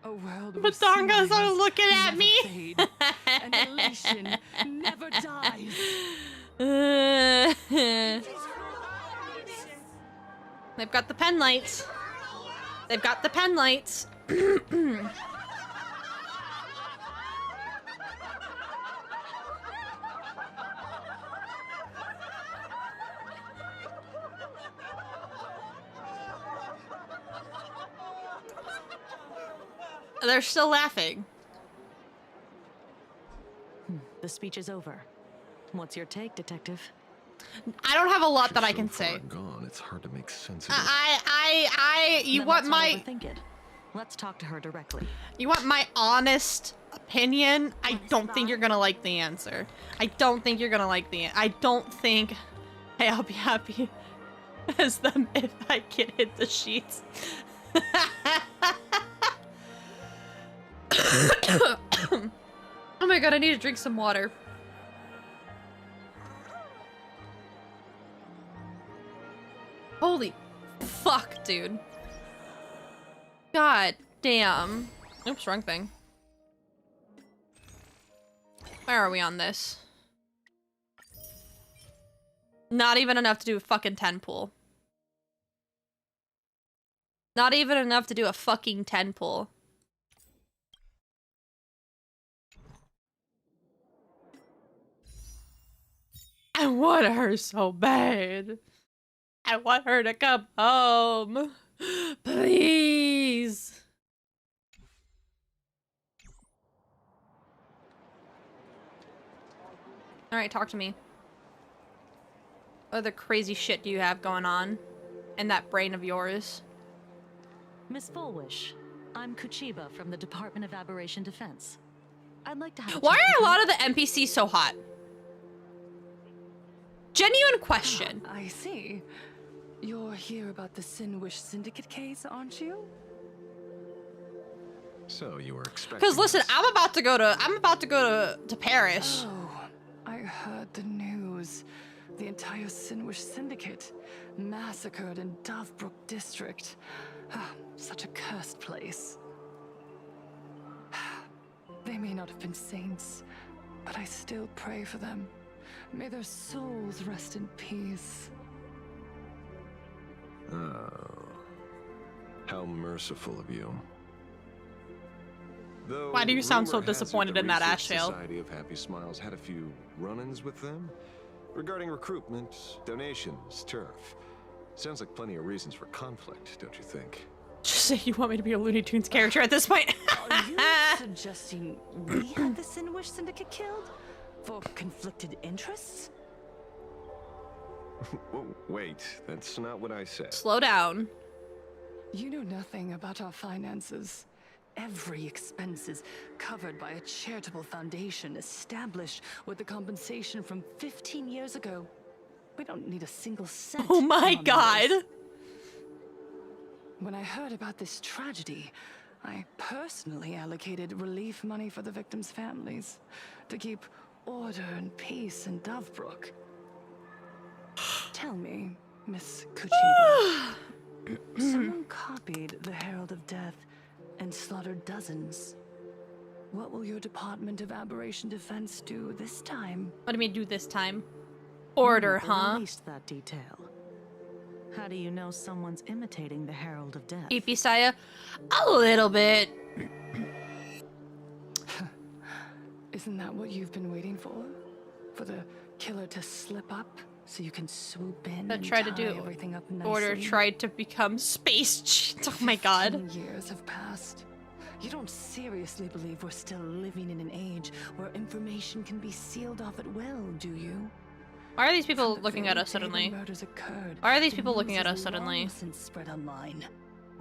A world where Batongas are smiles looking at never me. fade, and elation never dies. They've got the pen lights. They've got the pen lights. They're still laughing. The speech is over. What's your take, Detective? I don't have a lot that I can So far say. gone, it's hard to make sense of it. You Then want let's not my overthink it. Let's talk to her directly. You want my honest opinion? I don't think you're gonna like the answer. I don't think you're gonna like the. I don't think. Hey, I'll be happy as them if I can hit the sheets. Oh my god, I need to drink some water. Holy fuck, dude. God damn. Oops, wrong thing. Where are we on this? Not even enough to do a fucking 10 pull. Not even enough to do a fucking 10 pull. I want her so bad. I want her to come home. Please. All right, talk to me. What other crazy shit do you have going on in that brain of yours? Miss Fullwish, I'm Kuchiba from the Department of Aberration Defense. I'd like to have Why are a lot of the NPCs so hot? Genuine question. I see. You're here about the Sinwish Syndicate case, aren't you? So you were expecting. Because listen, I'm about to go to Paris. Oh, I heard the news. The entire Sinwish Syndicate massacred in Dovebrook District. Such a cursed place. They may not have been saints, but I still pray for them. May their souls rest in peace. Oh, how merciful of you. Though Why do you sound so rumor has it disappointed the in that Research Ashale? Society of Happy Smiles had a few run-ins with them regarding recruitment, donations, turf. Sounds like plenty of reasons for conflict, don't you think? Just say you want me to be a Looney Tunes character at this point. Are you suggesting we had the Sinwish Syndicate killed? For conflicted interests? Whoa, wait, that's not what I said. Slow down. You know nothing about our finances. Every expense is covered by a charitable foundation established with the compensation from 15 years ago. We don't need a single cent. Oh my God. When I heard about this tragedy, I personally allocated relief money for the victims' families to keep order and peace in Dovebrook. Tell me, Miss Kuchiba, someone copied the Herald of Death and slaughtered dozens. What will your Department of Aberration Defense do this time? What do you mean do this time? Order, huh? Released that detail. How do you know someone's imitating the Herald of Death? Ipisaya, a little bit. Isn't that what you've been waiting for? For the killer to slip up so you can swoop in That and tried to tie do everything up nicely? Order tried to become space cheat. Oh my God. 15 years have passed. You don't seriously believe we're still living in an age where information can be sealed off at will, do you? Why are these people looking at us suddenly? Why are these people looking at us suddenly? Since spread online.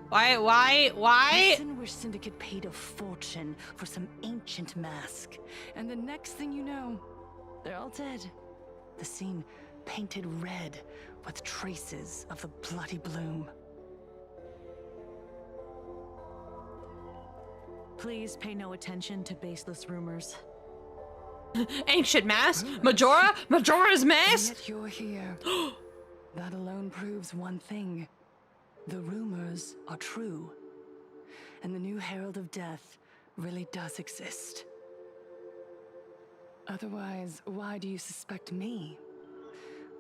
Why? The Sinwish Syndicate paid a fortune for some ancient mask. And the next thing you know, they're all dead. The scene painted red with traces of the bloody bloom. Please pay no attention to baseless rumors. Ancient mask? Majora's mask? And yet you're here. That alone proves one thing. The rumors are true. And the new Herald of Death really does exist. Otherwise, why do you suspect me?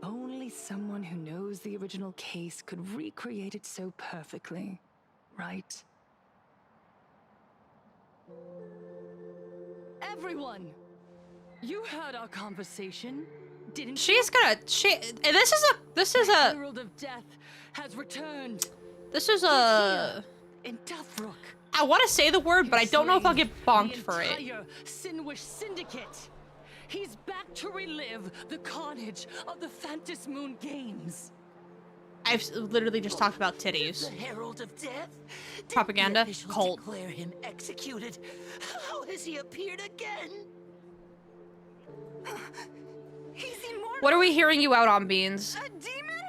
Only someone who knows the original case could recreate it so perfectly, right? Everyone! You heard our conversation, didn't She's gonna. This is a. Herald of Death has returned. This is a. In Dovebrook. I want to say the word, but I don't know if I'll get bonked for it. The entire Sinwish Syndicate. He's back to relive the carnage of the Phantom Moon Games. I've literally just talked about titties. The Herald of Death? Propaganda. Cult. Declare him executed. How has he appeared again? He's immortal. What are we hearing you out on, Beans? A demon?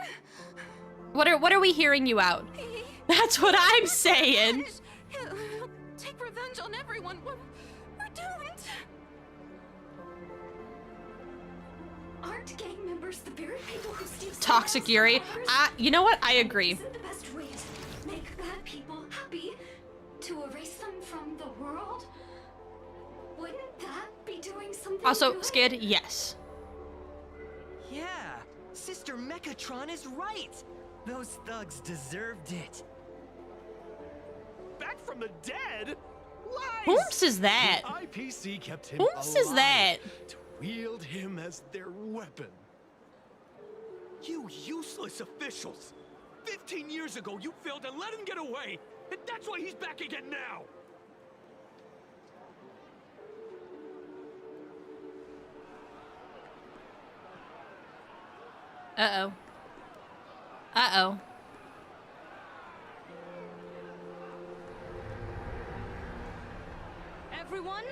What are we hearing you out? That's what I'm saying. He'll take revenge on everyone. We're doomed. Aren't gang members the very people who steal Toxic Yuri. You know what? I agree. Isn't the best way to make bad people happy to erase them from the world? Wouldn't that be doing something Also, good? Skid, yes. Yeah, Sister Mechatron is right. Those thugs deserved it. Back from the dead? Lies! Whomst is that? The IPC kept him Whomst is alive that? to wield him as their weapon. You useless officials! 15 years ago, you failed to let him get away, and that's why he's back again now! Uh-oh. Uh-oh. Everyone,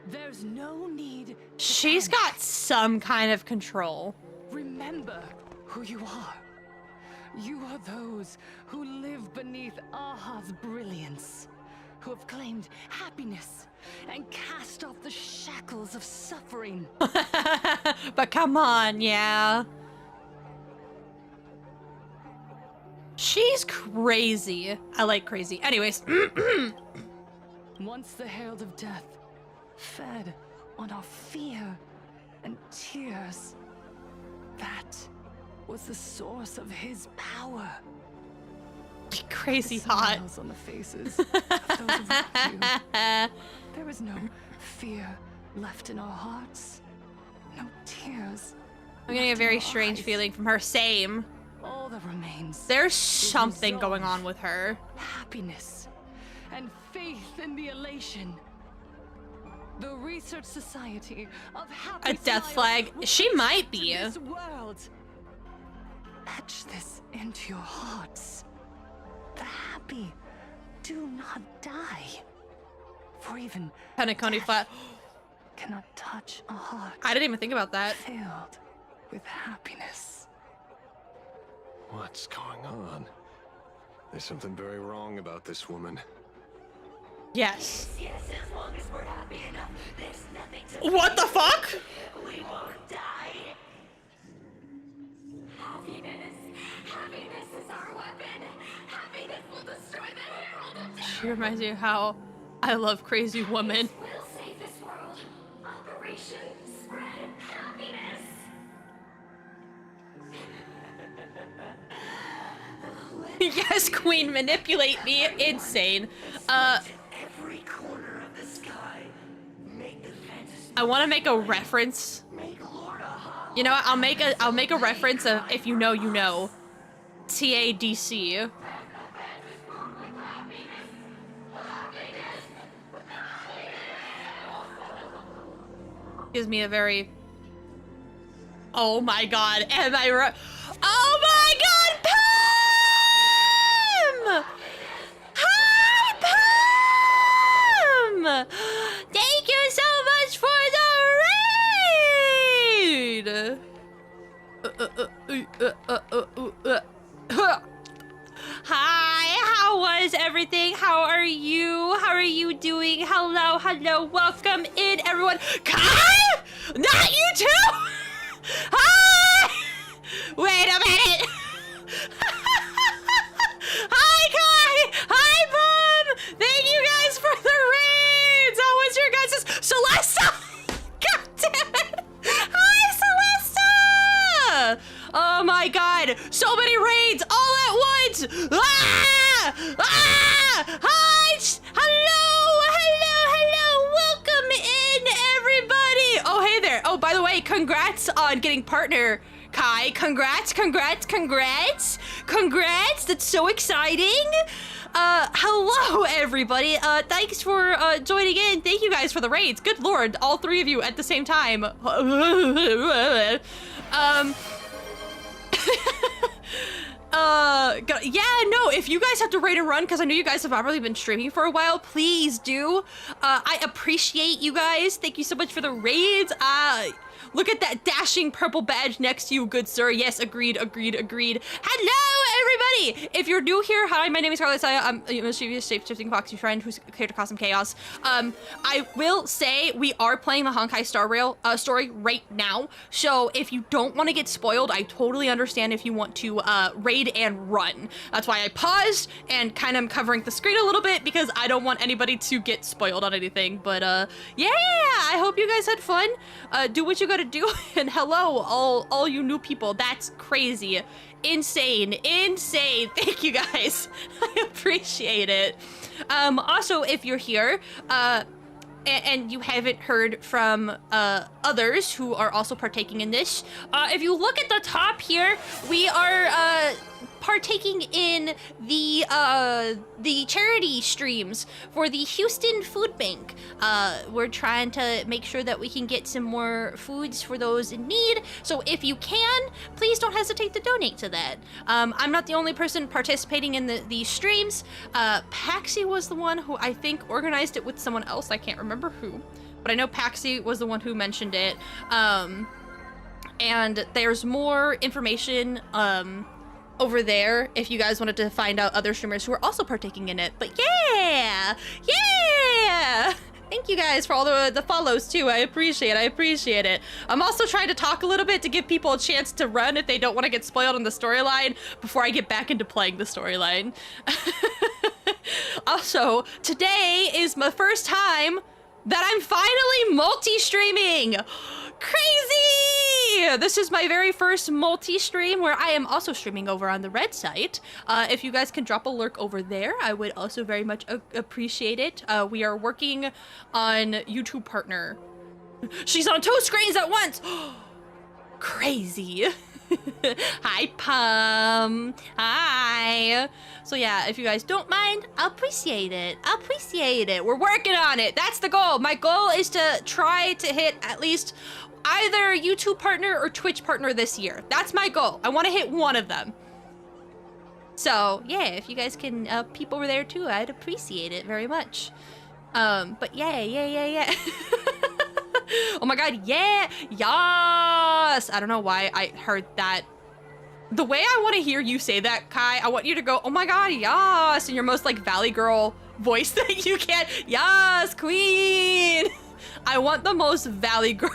there's no need. She's got some kind of control. Remember who you are. You are those who live beneath Aha's brilliance, who have claimed happiness and cast off the shackles of suffering. But come on, yeah. She's crazy. I like crazy. Anyways. Once the herald of death fed on our fear and tears, that was the source of his power. Crazy the hot. smiles on the faces of those around you. There is no fear left in our hearts, no tears. I'm getting a very strange feeling from her. Same. All that remains. There's something going on with her. Happiness and faith in the elation. The Research Society of Happy A death Smiles flag? She might be. to this world. Etch this into your hearts. The happy do not die. For even Penacony flat. cannot touch a heart. I didn't even think about that. Filled with happiness. What's going on? There's something very wrong about this woman. Yes. Yes, as long as we're happy enough, there's nothing to What the fuck? We won't die. Happiness is our weapon. Happiness will destroy the herald of death. She reminds me of how I love Crazy Woman. We'll save this world. Operation Spread Happiness. Yes, Queen, manipulate me. Insane. Every corner of the sky. Make the fantasy. I want to make a reference. You know what? I'll make a reference of if you know, you know. TADC. Gives me a very. Oh my God! Am I right? Oh my God, Pam! Hi, Pam! Thank you so much for the raid. Hi, how was everything? How are you? How are you doing? Hello, hello, welcome in, everyone. Kai? Not you too? Hi! Wait a minute. Hi, Kai! Hi, Mom! Thank you guys for the raids! Oh, what's your guys' Celesta? God damn it! Hi, Celesta! Oh my God! So many raids all at once! Ah! Ah! Hi! Hello! Hello! Hello! Welcome in, everybody! Oh, hey there! Oh, by the way, congrats on getting partner, Kai. Congrats! Congrats! Congrats! Congrats! That's so exciting! Hello, everybody. Thanks for joining in. Thank you guys for the raids. Good Lord, all three of you at the same time. Yeah, no, if you guys have to raid and run, because I know you guys have not really been streaming for a while, please do. I appreciate you guys. Thank you so much for the raids. Look at that dashing purple badge next to you, good sir. Yes, agreed, agreed, agreed. Hello, everybody! If you're new here, hi, my name is Carlos. I'm a mischievous, shape-shifting foxy friend who's here to cause some chaos. I will say we are playing the Honkai Star Rail story right now, so if you don't want to get spoiled, I totally understand if you want to raid and run. That's why I paused and kind of covering the screen a little bit because I don't want anybody to get spoiled on anything. But yeah, I hope you guys had fun. Do what you gotta do, and hello, all you new people. That's crazy. Insane, insane. Thank you guys. I appreciate it. Also, if you're here, and you haven't heard from others who are also partaking in this, if you look at the top here, we are partaking in the charity streams for the Houston Food Bank. We're trying to make sure that we can get some more foods for those in need. So if you can, please don't hesitate to donate to that. I'm not the only person participating in these streams. Paxi was the one who I think organized it with someone else. I can't remember who, but I know Paxi was the one who mentioned it. And there's more information over there if you guys wanted to find out other streamers who are also partaking in it. But yeah! Thank you guys for all the follows too. I appreciate it. I'm also trying to talk a little bit to give people a chance to run if they don't want to get spoiled on the storyline before I get back into playing the storyline. Also, today is my first time that I'm finally multi-streaming. Crazy! This is my very first multi-stream where I am also streaming over on the red site. If you guys can drop a lurk over there, I would also very much appreciate it. We are working on YouTube partner. She's on 2 screens at once! Crazy. Hi, Pum. Hi. So yeah, if you guys don't mind, I'll appreciate it. We're working on it. That's the goal. My goal is to try to hit at least either YouTube partner or Twitch partner this year. That's my goal. I want to hit one of them. So yeah, if you guys can peep over there too, I'd appreciate it very much. But yeah. Oh my god, yeah! Yas! I don't know why I heard that. The way I want to hear you say that, Kai, I want you to go, oh my god, yas! In your most like Valley Girl voice that you can. Yas, queen! I want the most Valley Girl.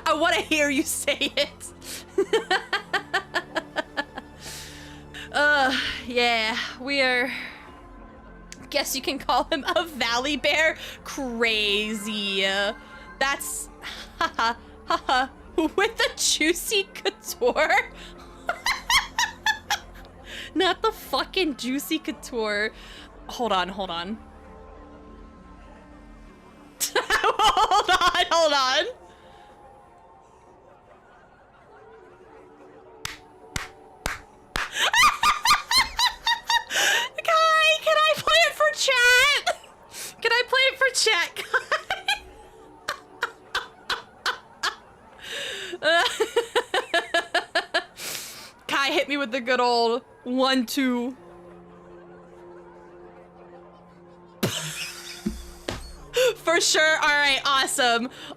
I want to hear you say it. Yeah, we are... Guess you can call him a valley bear. Crazy. That's with the juicy couture. Not the fucking juicy couture. Hold on. Hold on. Kai, can I play it for chat? Can I play it for chat, Kai? Kai hit me with the good old 1-2. For sure. All right.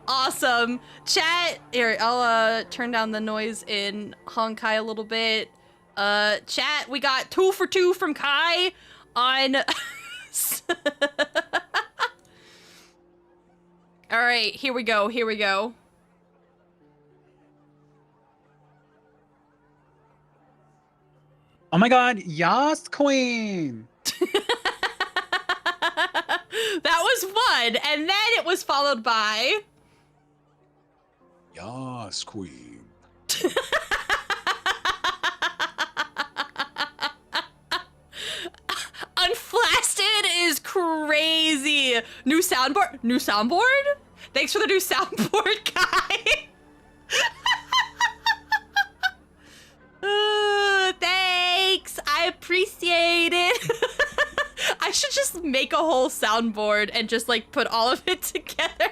Awesome. Chat. Here, I'll turn down the noise in Honkai a little bit. Chat, we got 2 for 2 from Kai on... All right, here we go. Oh my god, yas, queen! That was one, and then it was followed by... Yas, queen. Unflasted is crazy. New soundboard? Thanks for the new soundboard, Kai. Thanks. I appreciate it. I should just make a whole soundboard and just like put all of it together.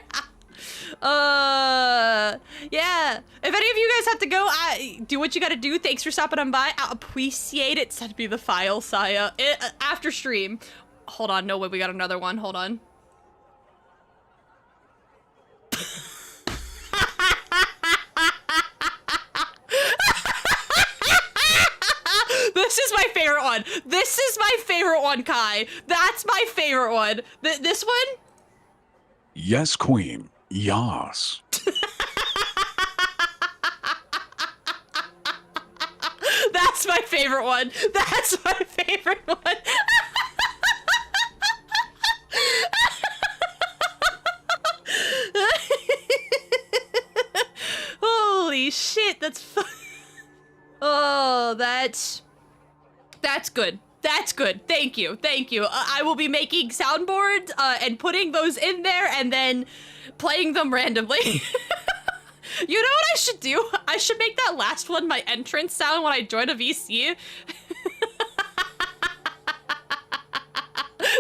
Yeah. If any of you guys have to go, do what you gotta do. Thanks for stopping on by. I appreciate it. Send me the file, Saya. After stream. Hold on. No way. We got another one. Hold on. This is my favorite one. This is my favorite one, Kai. That's my favorite one. This one? Yes, queen. Yas. That's my favorite one. That's my favorite one. Holy shit, that's fun. Oh, that's good. That's good. Thank you. Thank you. I will be making soundboards and putting those in there and then playing them randomly. You know what I should do? I should make that last one my entrance sound when I join a VC.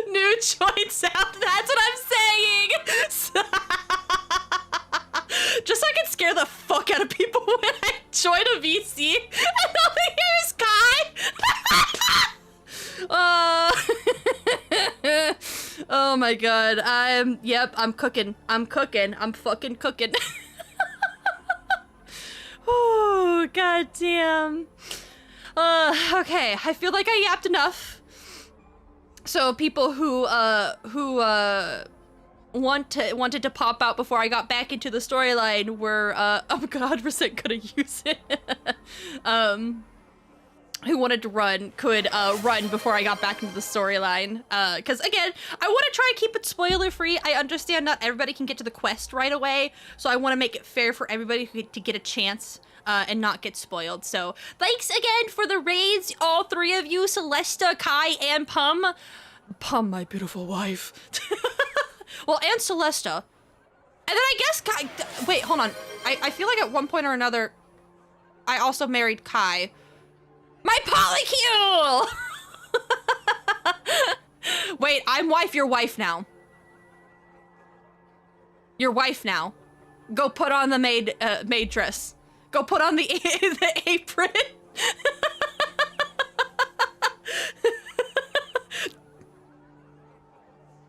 New joint sound. That's what I'm saying. Just so I can scare the fuck out of people when I join a VC and all they hear is Kai. Oh my god. I'm cooking. I'm fucking cooking. Oh, god damn. Okay, I feel like I yapped enough. So people who wanted to pop out before I got back into the storyline were oh god, percent gonna use it. Who wanted to run could run before I got back into the storyline. Because again, I want to try and keep it spoiler free. I understand not everybody can get to the quest right away, so I want to make it fair for everybody to get a chance and not get spoiled. So thanks again for the raids, all three of you, Celesta, Kai, and Pum. Pum, my beautiful wife. Well, and Celesta. And then I guess Kai, wait, hold on. I feel like at one point or another, I also married Kai. My polycule! Wait, I'm wife, your wife now. Your wife now. Go put on the maid dress. Go put on the apron.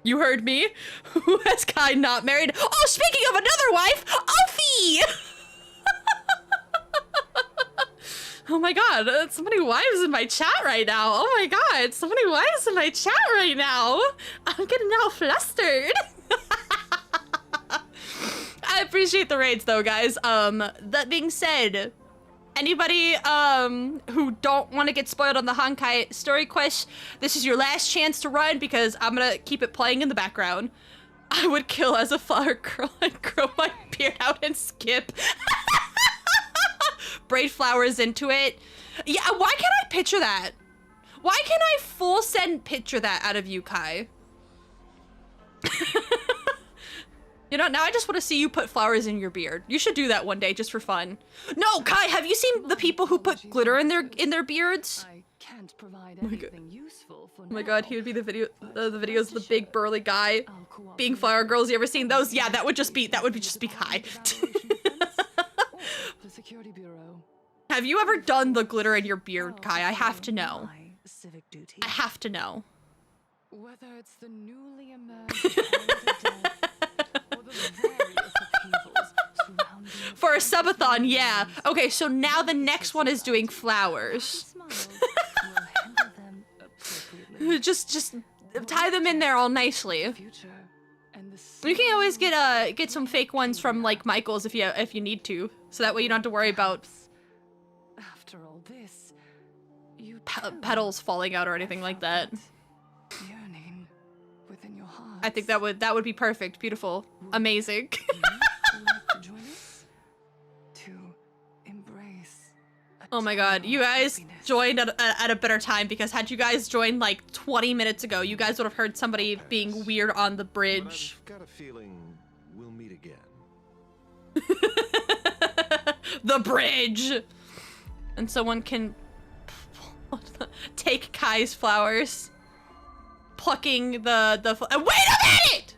You heard me? Who has Kai not married? Oh, speaking of another wife, Alfie! Oh my god, so many wives in my chat right now. Oh my god, so many wives in my chat right now. I'm getting all flustered. I appreciate the raids though, guys. That being said, anybody who don't want to get spoiled on the Honkai story quest, this is your last chance to run because I'm gonna keep it playing in the background. I would kill as a flower girl and grow my beard out and skip. Braid flowers into it. Yeah, why can't I picture that? Why can't I full send picture that out of you, Kai? You know, now I just want to see you put flowers in your beard. You should do that one day just for fun. No, Kai, have you seen the people who put glitter in their beards? I can't provide Oh my god. anything useful for Oh my god, he would be the videos of the big burly guy being flower girls. You ever seen those? Yeah, that would just be Kai. the Security Bureau. Have you ever done the glitter in your beard, Kai? I have to know. Civic duty. I have to know. Whether it's the newly emerged or the various upheavals surrounding For a subathon, yeah. Okay, so now the next one is doing flowers. just tie them in there all nicely. You can always get some fake ones from like Michael's if you need to, so that way you don't have to worry about after all this, you petals falling out or anything like that. yearning within your heart. I think that would be perfect, beautiful, amazing. To join us? To embrace. Oh my god, you guys joined at a better time, because had you guys joined like 20 minutes ago, you guys would have heard somebody being weird on the bridge. I've got a feeling we'll meet again. The bridge! And someone can take Kai's flowers. Plucking the wait a minute!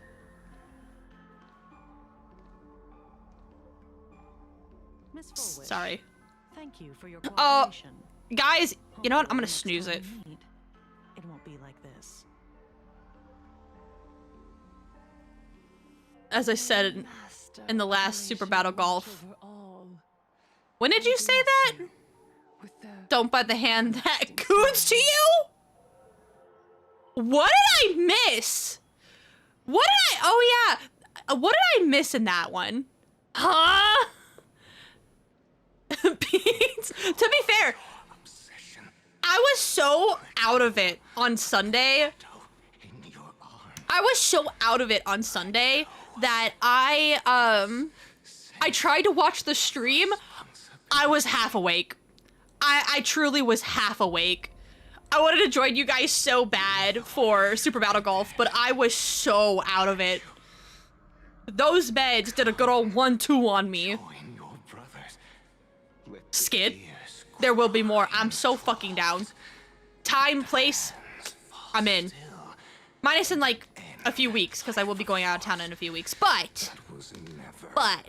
Miss Fulwish, Sorry. Thank you for your Oh, cooperation. guys, you know what? I'm gonna snooze it. It won't be like this. As I said in the last Super Battle Golf. When did you say that? Don't bite the hand that coots to you? What did I miss? Oh yeah. What did I miss in that one? Huh? Beans? To be fair, I was so out of it on Sunday. I was so out of it on Sunday that I tried to watch the stream. I was half awake. I truly was half awake. I wanted to join you guys so bad for Super Battle Golf, but I was so out of it. Those meds did a good old 1-2 on me. Skid. There will be more. I'm so fucking down. Time, place, I'm in. Minus in like a few weeks, because I will be going out of town in a few weeks. But I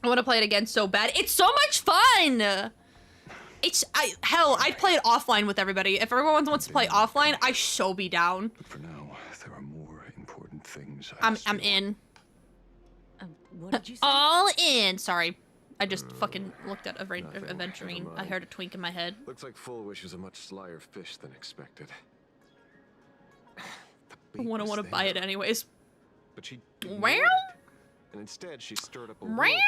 want to play it again so bad. It's so much fun. Hell, I'd play it offline with everybody. If everyone wants to play offline, I so be down. But for now, there are more important things. I'm in. What did you say? All in. Sorry. I just fucking looked at Aventurine. I heard a twink in my head. Looks like Full Wish is a much slyer fish than expected. I want to buy it anyways. But she Wow. and instead she stirred up a Wow. whirlpool.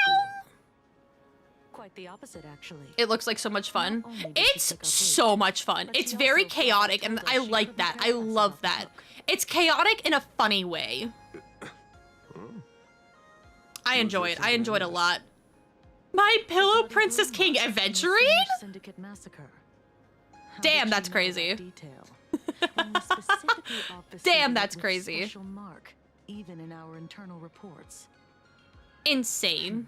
Quite the opposite, actually. It looks like so much fun. It's so much fun. It's very chaotic, and I like that. I love that. It's chaotic in a funny way. I enjoy it. I enjoy it a lot. My Pillow Princess King Aventurine? Syndicate massacre. Damn, that's crazy. Damn, that's crazy. Special mark, even in our internal reports. Insane.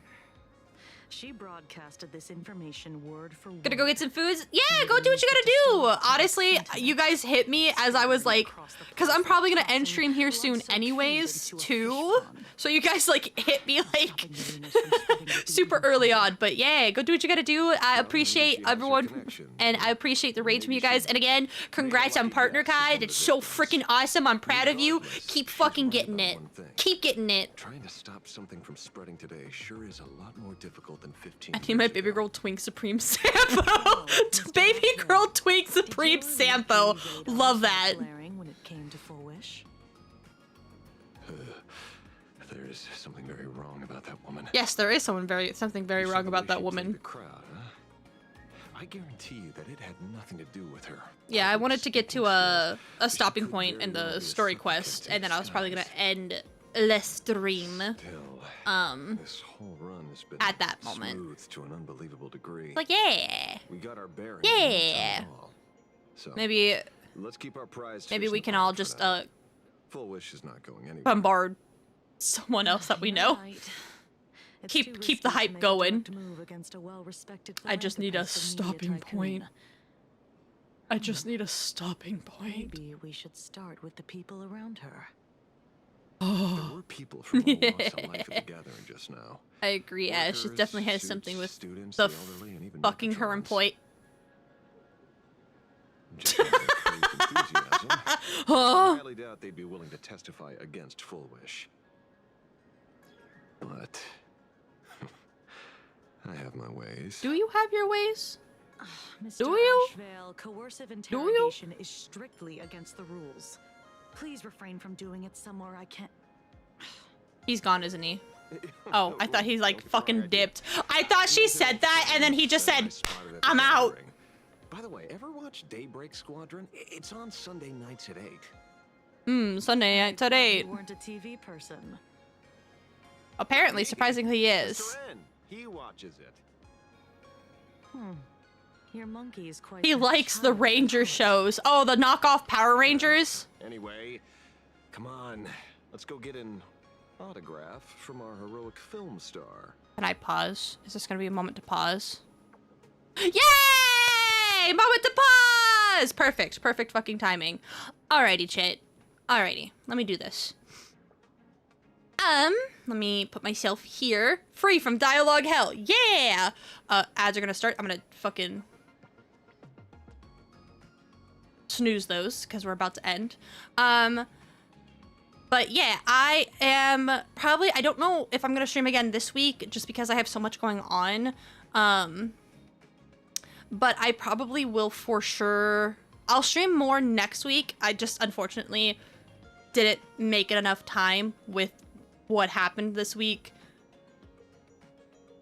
She broadcasted this information word for word. Gonna go get some foods? Yeah, go do what you gotta do. Honestly, you guys hit me as I was like, because I'm probably gonna end stream here soon anyways, too. So you guys like hit me like super early on. But yeah, go do what you gotta do. I appreciate everyone, and I appreciate the raids from you guys. And again, congrats on Partner Guide. It's so freaking awesome. I'm proud of you. Keep fucking getting it. Keep getting it. Trying to stop something from spreading today sure is a lot more difficult than 15 I need my baby girl Twink Supreme Sampo. Baby girl Twink Supreme Sampo. Love that. When it came to Full Wish. There is something very wrong about that woman. Yes, there is something very wrong about that woman. The crowd, huh? I guarantee you that it had nothing to do with her. Yeah, I wanted to get to a stopping point in the story quest, and then I was probably gonna end the stream. This whole run has been at that moment. Smooth to an unbelievable degree. Like, yeah. We got our bearings. Yeah. So maybe let's keep our prized maybe fish we in can the all pot for just now. Full Wish is not going anywhere. bombard someone else that we know. Keep the hype going. I just need a stopping point. I just need a stopping point. Maybe we should start with the people around her. There were people from all walks of life at the gathering just now. I agree, yeah, she definitely has something with students, the the elderly, and even fucking her employee. I highly doubt they'd be willing to testify against Full Wish. But I have my ways. Do you have your ways? Mr. Do you? Ashvale, coercive interrogation is strictly against the rules. Please refrain from doing it somewhere I can't. He's gone, isn't he? Oh, I thought he's like fucking dipped. I thought she said that, and then he just said, I'm out. By the way, ever watch Daybreak Squadron? It's on Sunday nights at 8. Sunday nights at 8. You weren't a TV person. Apparently, surprisingly, he is. He watches it. Your monkey is quite. He likes the Ranger shows. Oh, the knockoff Power Rangers? Anyway, come on. Let's go get an autograph from our heroic film star. Can I pause? Is this gonna be a moment to pause? Yay! Moment to pause! Perfect. Perfect fucking timing. Alrighty, chat. Alrighty. Let me do this. Let me put myself here. Free from dialogue hell. Yeah! Ads are gonna start. I'm gonna fucking snooze those because we're about to end. But yeah, I am probably, I don't know if I'm gonna stream again this week just because I have so much going on. But I probably will for sure. I'll stream more next week. I just unfortunately didn't make it enough time with what happened this week.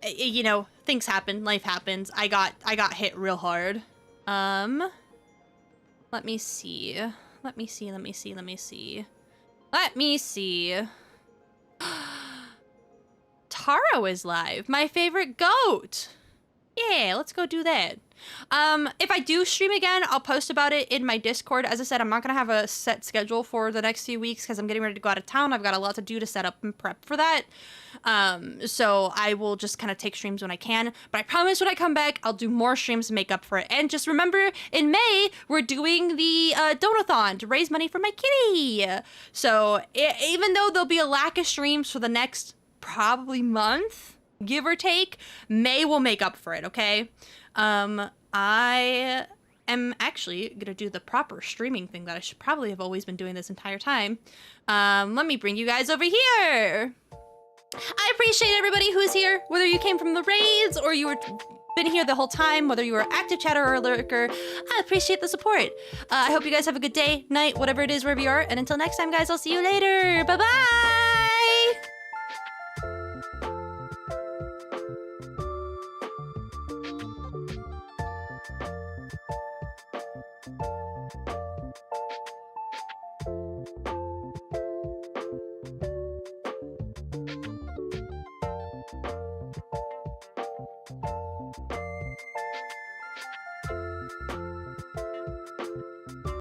You know, things happen, life happens. I got hit real hard. Let me see. Taro is live. My favorite goat. Yeah, let's go do that. If I do stream again, I'll post about it in my Discord. As I said, I'm not going to have a set schedule for the next few weeks because I'm getting ready to go out of town. I've got a lot to do to set up and prep for that. So I will just kind of take streams when I can. But I promise when I come back, I'll do more streams to make up for it. And just remember, in May, we're doing the Donathon to raise money for my kitty. So even though there'll be a lack of streams for the next probably month, give or take, May will make up for it, okay? I am actually gonna do the proper streaming thing that I should probably have always been doing this entire time. Let me bring you guys over here. I appreciate everybody who is here, whether you came from the raids or you were been here the whole time, whether you were active chatter or a lurker. I appreciate the support. I hope you guys have a good day, night, whatever it is, wherever you are. And until next time, guys, I'll see you later. Bye-bye!